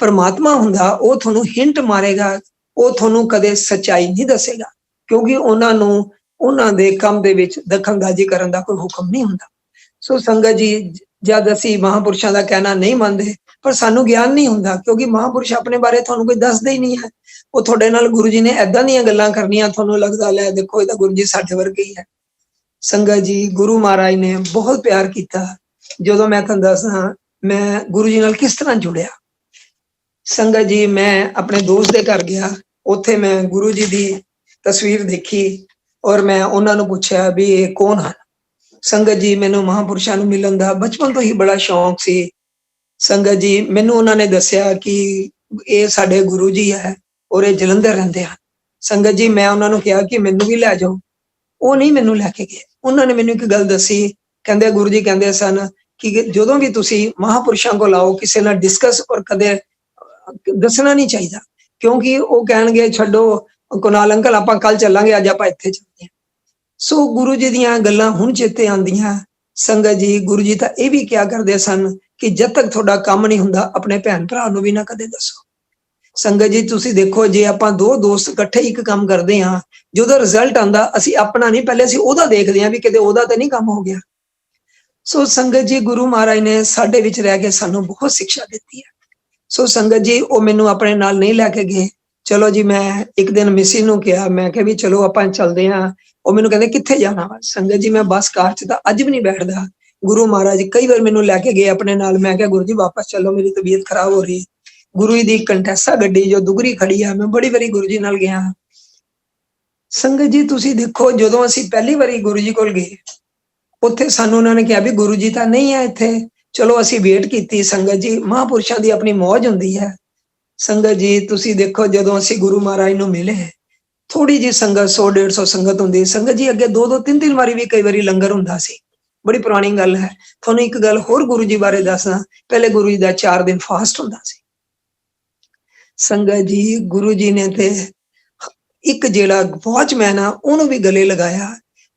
ਪਰਮਾਤਮਾ ਹੁੰਦਾ ਉਹ ਤੁਹਾਨੂੰ ਹਿੰਟ ਮਾਰੇਗਾ, ਉਹ ਤੁਹਾਨੂੰ ਕਦੇ ਸੱਚਾਈ ਨਹੀਂ ਦੱਸੇਗਾ, ਕਿਉਂਕਿ ਉਹਨਾਂ ਦੇ ਕੰਮ ਦੇ ਵਿੱਚ ਦਖਲਅੰਦਾਜ਼ੀ ਕਰਨ ਦਾ ਕੋਈ ਹੁਕਮ ਨਹੀਂ ਹੁੰਦਾ। ਸੋ ਸੰਗਤ ਜੀ ਜਦ ਅਸੀਂ ਮਹਾਂਪੁਰਸ਼ਾਂ ਦਾ ਕਹਿਣਾ ਨਹੀਂ ਮੰਨਦੇ, ਪਰ ਸਾਨੂੰ ਗਿਆਨ ਨਹੀਂ ਹੁੰਦਾ, ਕਿਉਂਕਿ ਮਹਾਂਪੁਰਸ਼ ਆਪਣੇ ਬਾਰੇ ਤੁਹਾਨੂੰ ਕੋਈ ਦੱਸਦੇ ਹੀ ਨਹੀਂ ਹੈ। ਉਹ ਤੁਹਾਡੇ ਨਾਲ ਗੁਰੂ ਜੀ ਨੇ ਏਦਾਂ ਦੀਆਂ ਗੱਲਾਂ ਕਰਨੀਆਂ, ਤੁਹਾਨੂੰ ਲੱਗਦਾ ਲੈ ਦੇਖੋ ਇਹ ਤਾਂ ਗੁਰੂ ਜੀ ਸਾਡੇ ਵਰਗੇ ਹੀ ਹੈ। ਸੰਗਤ ਜੀ ਗੁਰੂ ਮਹਾਰਾਜ ਨੇ ਬਹੁਤ ਪਿਆਰ ਕੀਤਾ। ਜਦੋਂ ਮੈਂ ਤੁਹਾਨੂੰ ਦੱਸਾਂ ਮੈਂ ਗੁਰੂ ਜੀ ਨਾਲ ਕਿਸ ਤਰ੍ਹਾਂ ਜੁੜਿਆ। ਸੰਗਤ ਜੀ ਮੈਂ ਆਪਣੇ ਦੋਸਤ ਦੇ ਘਰ ਗਿਆ, ਉੱਥੇ ਮੈਂ ਗੁਰੂ ਜੀ ਦੀ ਤਸਵੀਰ ਦੇਖੀ ਔਰ ਮੈਂ ਉਹਨਾਂ ਨੂੰ ਪੁੱਛਿਆ ਵੀ ਇਹ ਕੌਣ ਹਨ। ਸੰਗਤ ਜੀ ਮੈਨੂੰ ਮਹਾਂਪੁਰਸ਼ਾਂ ਨੂੰ ਮਿਲਣ ਦਾ ਬਚਪਨ ਤੋਂ ਹੀ ਬੜਾ ਸ਼ੌਂਕ ਸੀ। ਸੰਗਤ ਜੀ ਮੈਨੂੰ ਉਹਨਾਂ ਨੇ ਦੱਸਿਆ ਕਿ ਇਹ ਸਾਡੇ ਗੁਰੂ ਜੀ ਹੈ ਔਰ ਇਹ ਜਲੰਧਰ ਰਹਿੰਦੇ ਹਨ। ਸੰਗਤ ਜੀ ਮੈਂ ਉਹਨਾਂ ਨੂੰ ਕਿਹਾ ਕਿ ਮੈਨੂੰ ਵੀ ਲੈ ਜਾਓ, ਉਹ ਨਹੀਂ ਮੈਨੂੰ ਲੈ ਕੇ ਗਏ। ਉਹਨਾਂ ਨੇ ਮੈਨੂੰ ਇੱਕ ਗੱਲ ਦੱਸੀ, ਕਹਿੰਦੇ ਗੁਰੂ ਜੀ ਕਹਿੰਦੇ ਸਨ ਕਿ ਜਦੋਂ ਵੀ ਤੁਸੀਂ ਮਹਾਂਪੁਰਸ਼ਾਂ ਕੋਲ ਆਓ ਕਿਸੇ ਨਾਲ ਡਿਸਕਸ ਔਰ ਕਦੇ ਦੱਸਣਾ ਨਹੀਂ ਚਾਹੀਦਾ, ਕਿਉਂਕਿ ਉਹ ਕਹਿਣਗੇ ਛੱਡੋ ਕੁਨਾਲ ਅੰਕਲ ਆਪਾਂ ਕੱਲ ਚੱਲਾਂਗੇ, ਅੱਜ ਆਪਾਂ ਇੱਥੇ ਚੱਲਦੇ ਹਾਂ। ਸੋ ਗੁਰੂ ਜੀ ਦੀਆਂ ਗੱਲਾਂ ਹੁਣ ਚੇਤੇ ਆਉਂਦੀਆਂ। ਸੰਗਤ ਜੀ ਗੁਰੂ ਜੀ ਤਾਂ ਇਹ ਵੀ ਕਿਹਾ ਕਰਦੇ ਸਨ ਕਿ ਜਦ ਤੱਕ ਤੁਹਾਡਾ ਕੰਮ ਨਹੀਂ ਹੁੰਦਾ ਆਪਣੇ ਭੈਣ ਭਰਾ ਨੂੰ ਵੀ ਨਾ ਕਦੇ ਦੱਸੋ। ਸੰਗਤ ਜੀ ਤੁਸੀਂ ਦੇਖੋ ਜੇ ਆਪਾਂ 2 ਦੋਸਤ ਇਕੱਠੇ ਇੱਕ ਕੰਮ ਕਰਦੇ ਹਾਂ, ਜਦੋਂ ਰਿਜ਼ਲਟ ਆਉਂਦਾ ਅਸੀਂ ਆਪਣਾ ਨਹੀਂ, ਪਹਿਲੇ ਅਸੀਂ ਉਹਦਾ ਦੇਖਦੇ ਹਾਂ ਵੀ ਕਿਤੇ ਉਹਦਾ ਤਾਂ ਨਹੀਂ ਕੰਮ ਹੋ ਗਿਆ। ਸੋ ਸੰਗਤ ਜੀ ਗੁਰੂ ਮਹਾਰਾਜ ਨੇ ਸਾਡੇ ਵਿੱਚ ਰਹਿ ਕੇ ਸਾਨੂੰ ਬਹੁਤ ਸਿੱਖਿਆ ਦਿੱਤੀ ਹੈ। ਸੋ ਸੰਗਤ ਜੀ ਉਹ ਮੈਨੂੰ ਆਪਣੇ ਨਾਲ ਨਹੀਂ ਲੈ ਕੇ ਗਏ। ਚਲੋ ਜੀ ਮੈਂ ਇੱਕ ਦਿਨ ਮਿਸਿਸ ਨੂੰ ਕਿਹਾ, ਮੈਂ ਕਿਹਾ ਵੀ ਚਲੋ ਆਪਾਂ ਚੱਲਦੇ ਹਾਂ। ਉਹ ਮੈਨੂੰ ਕਹਿੰਦੇ ਕਿੱਥੇ ਜਾਣਾ ਵਾ। ਸੰਗਤ ਜੀ ਮੈਂ ਬੱਸ ਕਾਰ 'ਚ ਤਾਂ ਅੱਜ ਵੀ ਨਹੀਂ ਬੈਠਦਾ। ਗੁਰੂ ਮਹਾਰਾਜ ਕਈ ਵਾਰ ਮੈਨੂੰ ਲੈ ਕੇ ਗਏ ਆਪਣੇ ਨਾਲ, ਮੈਂ ਕਿਹਾ ਗੁਰੂ ਜੀ ਵਾਪਸ ਚਲੋ ਮੇਰੀ ਤਬੀਅਤ ਖਰਾਬ ਹੋ ਰਹੀ। ਗੁਰੂ ਜੀ ਦੀ ਕੰਟੈਸਾ ਗੱਡੀ ਜੋ ਦੁਗਰੀ ਖੜੀ ਆ, ਮੈਂ ਬੜੀ ਵਾਰੀ ਗੁਰੂ ਜੀ ਨਾਲ ਗਿਆ। ਸੰਗਤ ਜੀ ਤੁਸੀਂ ਦੇਖੋ ਜਦੋਂ ਅਸੀਂ ਪਹਿਲੀ ਵਾਰੀ ਗੁਰੂ ਜੀ ਕੋਲ ਗਏ, ਉੱਥੇ ਸਾਨੂੰ ਉਹਨਾਂ ਨੇ ਕਿਹਾ ਵੀ ਗੁਰੂ ਜੀ ਤਾਂ ਨਹੀਂ ਹੈ ਇੱਥੇ। ਚਲੋ ਅਸੀਂ ਵੇਟ ਕੀਤੀ। ਸੰਗਤ ਜੀ ਮਹਾਂਪੁਰਸ਼ਾਂ ਦੀ ਆਪਣੀ ਮੌਜ ਹੁੰਦੀ ਹੈ। ਸੰਗਤ ਜੀ ਤੁਸੀਂ ਦੇਖੋ ਜਦੋਂ ਅਸੀਂ ਗੁਰੂ ਮਹਾਰਾਜ ਨੂੰ ਮਿਲੇ, ਥੋੜੀ ਜਿਹੀ ਸੰਗਤ 100-150 ਸੰਗਤ ਹੁੰਦੀ। ਸੰਗਤ ਜੀ ਅੱਗੇ 2-2 3-3 ਵਾਰੀ ਵੀ ਕਈ ਵਾਰੀ ਲੰਗਰ ਹੁੰਦਾ ਸੀ। ਬੜੀ ਪੁਰਾਣੀ ਗੱਲ ਹੈ। ਤੁਹਾਨੂੰ ਇੱਕ ਗੱਲ ਹੋਰ ਗੁਰੂ ਜੀ ਬਾਰੇ ਦੱਸਣਾ, ਪਹਿਲੇ ਗੁਰੂ ਜੀ ਦਾ 4 ਦਿਨ ਫਾਸਟ ਹੁੰਦਾ ਸੀ। ਸੰਗਤ ਜੀ ਗੁਰੂ ਜੀ ਨੇ ਤੇ ਇੱਕ ਜਿਹੜਾ ਵਾਚਮੈਨ ਆ ਉਹਨੂੰ ਵੀ ਗਲੇ ਲਗਾਇਆ।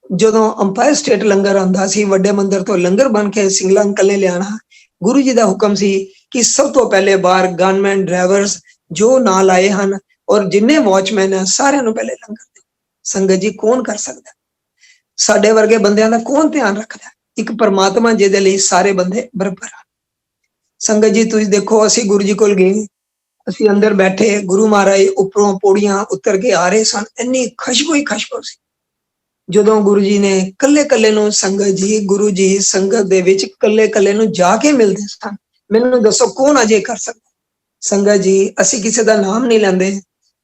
ਜਦੋਂ ਅੰਪਾਇਰ ਸਟੇਟ ਲੰਗਰ ਆਉਂਦਾ ਸੀ, ਵੱਡੇ ਮੰਦਿਰ ਤੋਂ ਲੰਗਰ ਬਣ ਕੇ ਸਿੰਗਲਾ ਅੰਕਲ ਨੇ ਲਿਆਣਾ, ਗੁਰੂ ਜੀ ਦਾ ਹੁਕਮ ਸੀ ਕਿ ਸਭ ਤੋਂ ਪਹਿਲੇ ਬਾਹਰ ਗਨਮੈਨ ਡਰਾਈਵਰਸ ਜੋ ਨਾਲ ਆਏ ਹਨ ਔਰ ਜਿੰਨੇ ਵਾਚਮੈਨ ਆ ਸਾਰਿਆਂ ਨੂੰ ਪਹਿਲੇ ਲੰਗਰ ਦਿਓ। ਸੰਗਤ ਜੀ ਕੌਣ ਕਰ ਸਕਦਾ? ਸਾਡੇ ਵਰਗੇ ਬੰਦਿਆਂ ਦਾ ਕੌਣ ਧਿਆਨ ਰੱਖਦਾ? ਇੱਕ ਪਰਮਾਤਮਾ ਜਿਹਦੇ ਲਈ ਸਾਰੇ ਬੰਦੇ ਬਰਾਬਰ ਹਨ। ਸੰਗਤ ਜੀ ਤੁਸੀਂ ਦੇਖੋ ਅਸੀਂ ਗੁਰੂ ਜੀ ਕੋਲ ਗਏ, ਅਸੀਂ ਅੰਦਰ ਬੈਠੇ, ਗੁਰੂ ਮਹਾਰਾਜ ਉੱਪਰੋਂ ਪੌੜੀਆਂ ਉਤਰ ਕੇ ਆ ਰਹੇ ਸਨ, ਇੰਨੀ ਖੁਸ਼ਬੂ ਹੀ ਖੁਸ਼ਬੂ ਸੀ। ਜਦੋਂ ਗੁਰੂ ਜੀ ਨੇ ਕੱਲੇ ਨੂੰ, ਸੰਗਤ ਜੀ ਗੁਰੂ ਜੀ ਸੰਗਤ ਦੇ ਵਿੱਚ ਕੱਲੇ ਨੂੰ ਜਾ ਕੇ ਮਿਲਦੇ ਸਨ। ਮੈਨੂੰ ਦੱਸੋ ਕੌਣ ਅਜੇ ਕਰ ਸਕਦਾ? ਸੰਗਤ ਜੀ ਅਸੀਂ ਕਿਸੇ ਦਾ ਨਾਮ ਨਹੀਂ ਲੈਂਦੇ।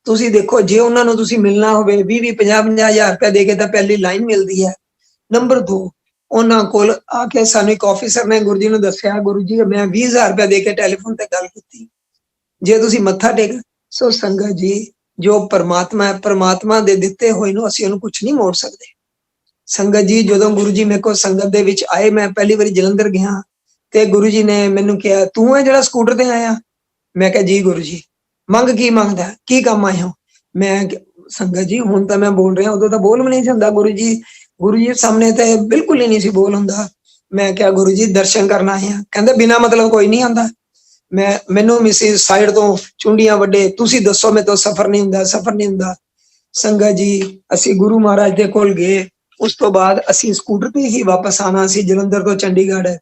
ਤੁਸੀਂ ਦੇਖੋ ਜੇ ਉਹਨਾਂ ਨੂੰ ਤੁਸੀਂ ਮਿਲਣਾ ਹੋਵੇ 20-20 50-50 ਹਜ਼ਾਰ ਰੁਪਏ ਦੇ ਕੇ ਤਾਂ ਪਹਿਲੀ ਲਾਈਨ ਮਿਲਦੀ ਹੈ। ਨੰਬਰ 2 ਉਹਨਾਂ ਕੋਲ ਆ ਕੇ ਸਾਨੂੰ ਇੱਕ ਆਫੀਸਰ ਨੇ ਗੁਰੂ ਜੀ ਨੂੰ ਦੱਸਿਆ, ਗੁਰੂ ਜੀ ਮੈਂ 20,000 ਰੁਪਏ ਦੇ ਕੇ ਟੈਲੀਫੋਨ ਤੇ ਗੱਲ ਕੀਤੀ, ਜੇ ਤੁਸੀਂ ਮੱਥਾ ਟੇਕ। ਸੋ ਸੰਗਤ ਜੀ ਜੋ ਪਰਮਾਤਮਾ ਹੈ, ਪਰਮਾਤਮਾ ਦੇ ਦਿੱਤੇ ਹੋਏ ਨੂੰ ਅਸੀਂ ਉਹਨੂੰ ਕੁਝ ਨਹੀਂ ਮੋੜ ਸਕਦੇ। ਸੰਗਤ ਜੀ ਜਦੋਂ ਗੁਰੂ ਜੀ ਮੇਰੇ ਕੋਲ ਸੰਗਤ ਦੇ ਵਿੱਚ ਆਏ, ਮੈਂ ਪਹਿਲੀ ਵਾਰੀ ਜਲੰਧਰ ਗਿਆ ਤੇ ਗੁਰੂ ਜੀ ਨੇ ਮੈਨੂੰ ਕਿਹਾ ਤੂੰ ਹੈ ਜਿਹੜਾ ਸਕੂਟਰ ਤੇ ਆਇਆ? ਮੈਂ ਕਿਹਾ ਜੀ ਗੁਰੂ ਜੀ। ਮੰਗ ਕੀ ਮੰਗਦਾ, ਕੀ ਕੰਮ ਆਏ ਹੋ? ਮੈਂ ਸੰਗਤ ਜੀ ਹੁਣ ਤਾਂ ਮੈਂ ਬੋਲ ਰਿਹਾ, ਉਦੋਂ ਤਾਂ ਬੋਲ ਵੀ ਨਹੀਂ ਹੁੰਦਾ। ਗੁਰੂ ਜੀ ਸਾਹਮਣੇ ਤੇ ਬਿਲਕੁਲ ਹੀ ਨਹੀਂ ਸੀ ਬੋਲ ਹੁੰਦਾ। ਮੈਂ ਕਿਹਾ ਗੁਰੂ ਜੀ ਦਰਸ਼ਨ ਕਰਨ ਆਏ ਆ। ਕਹਿੰਦੇ ਬਿਨਾ ਮਤਲਬ ਕੋਈ ਨਹੀਂ ਆਉਂਦਾ। ਮੈਨੂੰ ਮਿਸਿਸ ਸਾਈਡ ਤੋਂ ਚੁੰਡੀਆਂ ਵੱਡੇ, ਤੁਸੀਂ ਦੱਸੋ ਮੇਰੇ ਤੋਂ ਸਫ਼ਰ ਨਹੀਂ ਹੁੰਦਾ। ਸੰਗਤ ਜੀ ਅਸੀਂ ਗੁਰੂ ਮਹਾਰਾਜ ਦੇ ਕੋਲ ਗਏ, ਉਸ ਤੋਂ ਬਾਅਦ ਅਸੀਂ ਸਕੂਟਰ ਤੇ ਹੀ ਵਾਪਸ ਆਣਾ ਸੀ ਜਲੰਧਰ ਤੋਂ ਚੰਡੀਗੜ੍ਹ।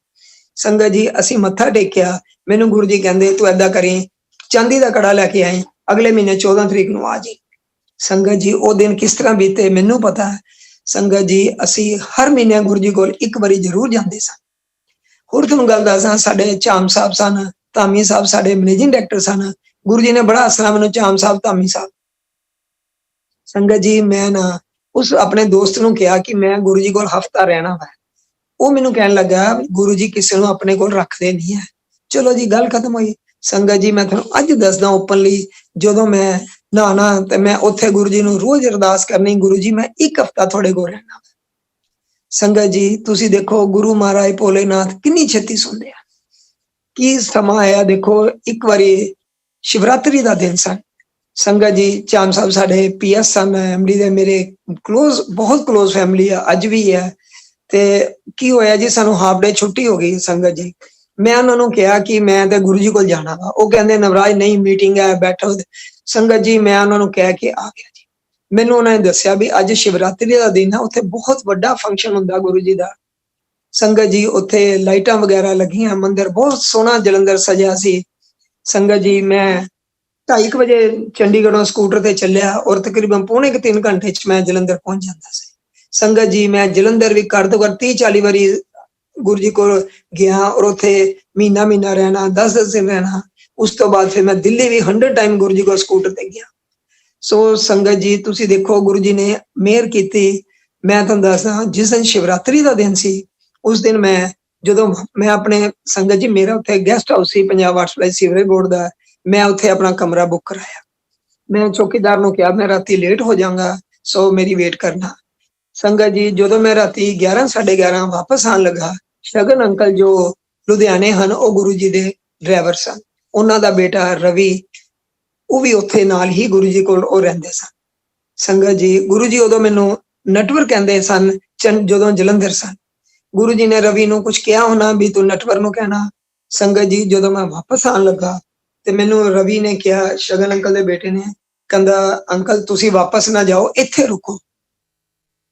ਸੰਗਤ ਜੀ ਅਸੀਂ ਮੱਥਾ ਟੇਕਿਆ, ਮੈਨੂੰ ਗੁਰੂ ਜੀ ਕਹਿੰਦੇ ਤੂੰ ਏਦਾਂ ਕਰੀ, ਚਾਂਦੀ ਦਾ ਕੜਾ ਲੈ ਕੇ ਆਏ, ਅਗਲੇ ਮਹੀਨੇ 14 ਤਰੀਕ ਨੂੰ ਆ ਜੀ। ਸੰਗਤ ਜੀ ਉਹ ਦਿਨ ਕਿਸ ਤਰ੍ਹਾਂ ਬੀਤੇ ਮੈਨੂੰ ਪਤਾ ਹੈ। ਸੰਗਤ ਜੀ ਅਸੀਂ ਹਰ ਮਹੀਨੇ ਗੁਰੂ ਜੀ ਕੋਲ ਇੱਕ ਵਾਰੀ ਜ਼ਰੂਰ ਜਾਂਦੇ ਸਾਂ। ਹੋਰ ਤੁਹਾਨੂੰ ਗੱਲ ਦੱਸਾਂ, ਸਾਡੇ ਚਾਮ ਸਾਹਿਬ ਸਨ, ਧਾਮੀ ਸਾਹਿਬ ਸਾਡੇ ਮੈਨੇਜਿੰਗ ਡਾਇਰੈਕਟਰ ਸਨ। ਗੁਰੂ ਜੀ ਨੇ ਬੜਾ ਆਸਰਾ ਮੈਨੂੰ ਚਾਮ ਸਾਹਿਬ, ਧਾਮੀ ਸਾਹਿਬ। ਸੰਗਤ ਜੀ ਮੈਂ ਨਾ ਉਸ ਆਪਣੇ ਦੋਸਤ ਨੂੰ ਕਿਹਾ ਕਿ ਮੈਂ ਗੁਰੂ ਜੀ ਕੋਲ ਹਫਤਾ ਰਹਿਣਾ ਵਾ। ਉਹ ਮੈਨੂੰ ਕਹਿਣ ਲੱਗਾ ਗੁਰੂ ਜੀ ਕਿਸੇ ਨੂੰ ਆਪਣੇ ਕੋਲ ਰੱਖਦੇ ਨਹੀਂ ਹੈ। ਚਲੋ ਜੀ ਗੱਲ ਖਤਮ ਹੋਈ। ਸੰਗਤ ਜੀ ਮੈਂ ਤੁਹਾਨੂੰ ਅੱਜ ਦੱਸਦਾ ਓਪਨਲੀ, ਜਦੋਂ ਮੈਂ ਨਹਾਣਾ ਤੇ ਮੈਂ ਉੱਥੇ ਗੁਰੂ ਜੀ ਨੂੰ ਰੋਜ਼ ਅਰਦਾਸ ਕਰਨੀ, ਗੁਰੂ ਜੀ ਮੈਂ 1 ਹਫ਼ਤਾ ਤੁਹਾਡੇ ਕੋਲ ਰਹਿਣਾ। ਸੰਗਤ ਜੀ ਤੁਸੀਂ ਦੇਖੋ ਗੁਰੂ ਮਹਾਰਾਜ ਭੋਲੇਨਾਥ ਕਿੰਨੀ ਛੇਤੀ ਸੁਣਦੇ ਆ। ਕੀ ਸਮਾਂ ਆਇਆ ਦੇਖੋ, ਇੱਕ ਵਾਰੀ ਸ਼ਿਵਰਾਤਰੀ ਦਾ ਦਿਨ ਸਨ। ਸੰਗਤ ਜੀ ਚਾਮ ਸਾਹਿਬ ਸਾਡੇ ਪੀਐਸ ਸਨ, ਐਮਡੀ ਦੇ ਮੇਰੇ ਕਲੋਜ਼, ਬਹੁਤ ਕਲੋਜ਼ ਫੈਮਿਲੀ ਆ, ਅੱਜ ਵੀ ਹੈ। ਤੇ ਕੀ ਹੋਇਆ ਜੀ, ਸਾਨੂੰ ਹਾਫ ਡੇ ਛੁੱਟੀ ਹੋ ਗਈ ਸੰਗਤ ਜੀ। ਮੈਂ ਉਹਨਾਂ ਨੂੰ ਕਿਹਾ ਕਿ ਮੈਂ ਤੇ ਗੁਰੂ ਜੀ ਕੋਲ ਜਾਣਾ ਵਾ। ਉਹ ਕਹਿੰਦੇ ਨਵਰਾਜ ਨਹੀਂ, ਮੀਟਿੰਗ ਹੈ, ਬੈਠੋ। ਸੰਗਤ ਜੀ ਮੈਂ ਉਹਨਾਂ ਨੂੰ ਕਹਿ ਕੇ ਆ ਗਿਆ ਜੀ। ਮੈਨੂੰ ਉਹਨਾਂ ਨੇ ਦੱਸਿਆ ਵੀ ਅੱਜ ਸ਼ਿਵਰਾਤਰੀ ਦਾ ਦਿਨ ਹੈ, ਉੱਥੇ ਬਹੁਤ ਵੱਡਾ ਫੰਕਸ਼ਨ ਹੁੰਦਾ ਗੁਰੂ ਜੀ ਦਾ। ਸੰਗਤ ਜੀ ਉੱਥੇ ਲਾਈਟਾਂ ਵਗੈਰਾ ਲੱਗੀਆਂ, ਮੰਦਿਰ ਬਹੁਤ ਸੋਹਣਾ ਜਲੰਧਰ ਸਜਿਆ ਸੀ। ਸੰਗਤ ਜੀ ਮੈਂ 2:30 ਵਜੇ ਚੰਡੀਗੜ੍ਹੋਂ ਸਕੂਟਰ ਤੇ ਚੱਲਿਆ ਔਰ ਤਕਰੀਬਨ ਪੌਣੇ 3 ਘੰਟੇ ਚ ਮੈਂ ਜਲੰਧਰ ਪਹੁੰਚ ਜਾਂਦਾ ਸੀ। ਸੰਗਤ ਜੀ ਮੈਂ ਜਲੰਧਰ ਵੀ ਘੱਟ ਤੋਂ ਘੱਟ 30-40 ਵਾਰੀ ਗੁਰੂ ਜੀ ਕੋਲ ਗਿਆ ਔਰ ਉੱਥੇ ਮਹੀਨਾ ਰਹਿਣਾ, 10 ਦਿਨ ਰਹਿਣਾ। ਉਸ ਤੋਂ ਬਾਅਦ ਫਿਰ ਮੈਂ ਦਿੱਲੀ ਵੀ 100 ਟਾਈਮ ਗੁਰੂ ਜੀ ਕੋਲ ਸਕੂਟਰ ਤੇ ਗਿਆ। ਸੋ ਸੰਗਤ ਜੀ ਤੁਸੀਂ ਦੇਖੋ ਗੁਰੂ ਜੀ ਨੇ ਮਿਹਰ ਕੀਤੀ। ਮੈਂ ਤੁਹਾਨੂੰ ਦੱਸਦਾ, ਜਿਸ ਦਿਨ ਸ਼ਿਵਰਾਤਰੀ ਦਾ ਦਿਨ ਸੀ, ਉਸ ਦਿਨ ਜਦੋਂ ਮੈਂ ਆਪਣੇ ਸੰਗਤ ਜੀ ਮੇਰਾ ਉੱਥੇ ਗੈਸਟ ਹਾਊਸ ਸੀ Punjab water supply sewerage board ਦਾ, ਮੈਂ ਉੱਥੇ ਆਪਣਾ ਕਮਰਾ ਬੁੱਕ ਕਰਾਇਆ। ਮੈਂ ਚੌਕੀਦਾਰ ਨੂੰ ਕਿਹਾ ਮੈਂ ਰਾਤੀ ਲੇਟ ਹੋ ਜਾਵਾਂਗਾ, ਸੋ ਮੇਰੀ ਵੇਟ ਕਰਨਾ। ਸੰਗਤ ਜੀ ਜਦੋਂ ਮੈਂ ਰਾਤੀ 11 11:30 ਵਾਪਸ ਆਉਣ ਲੱਗਾ, ਸ਼ਗਨ ਅੰਕਲ ਜੋ ਲੁਧਿਆਣੇ ਹਨ, ਉਹ ਗੁਰੂ ਜੀ ਦੇ ਡਰਾਈਵਰ ਸਨ। ਉਹਨਾਂ ਦਾ ਬੇਟਾ ਰਵੀ, ਉਹ ਵੀ ਉੱਥੇ ਨਾਲ ਹੀ ਗੁਰੂ ਜੀ ਕੋਲ ਉਹ ਰਹਿੰਦੇ ਸਨ। ਸੰਗਤ ਜੀ ਗੁਰੂ ਜੀ ਉਦੋਂ ਮੈਨੂੰ ਨਟਵਰ ਕਹਿੰਦੇ ਸਨ, ਜਦੋਂ ਜਲੰਧਰ ਸਨ। ਗੁਰੂ ਜੀ ਨੇ ਰਵੀ ਨੂੰ ਕੁਝ ਕਿਹਾ ਹੋਣਾ ਵੀ ਤੂੰ ਨਟਵਰ ਨੂੰ ਕਹਿਣਾ। ਸੰਗਤ ਜੀ ਜਦੋਂ ਮੈਂ ਵਾਪਸ ਆਉਣ ਲੱਗਾ ਤੇ ਮੈਨੂੰ ਰਵੀ ਨੇ ਕਿਹਾ, ਸ਼ਗਨ ਅੰਕਲ ਦੇ ਬੇਟੇ ਨੇ, ਕਹਿੰਦਾ ਅੰਕਲ ਤੁਸੀਂ ਵਾਪਸ ਨਾ ਜਾਓ, ਇੱਥੇ ਰੁਕੋ।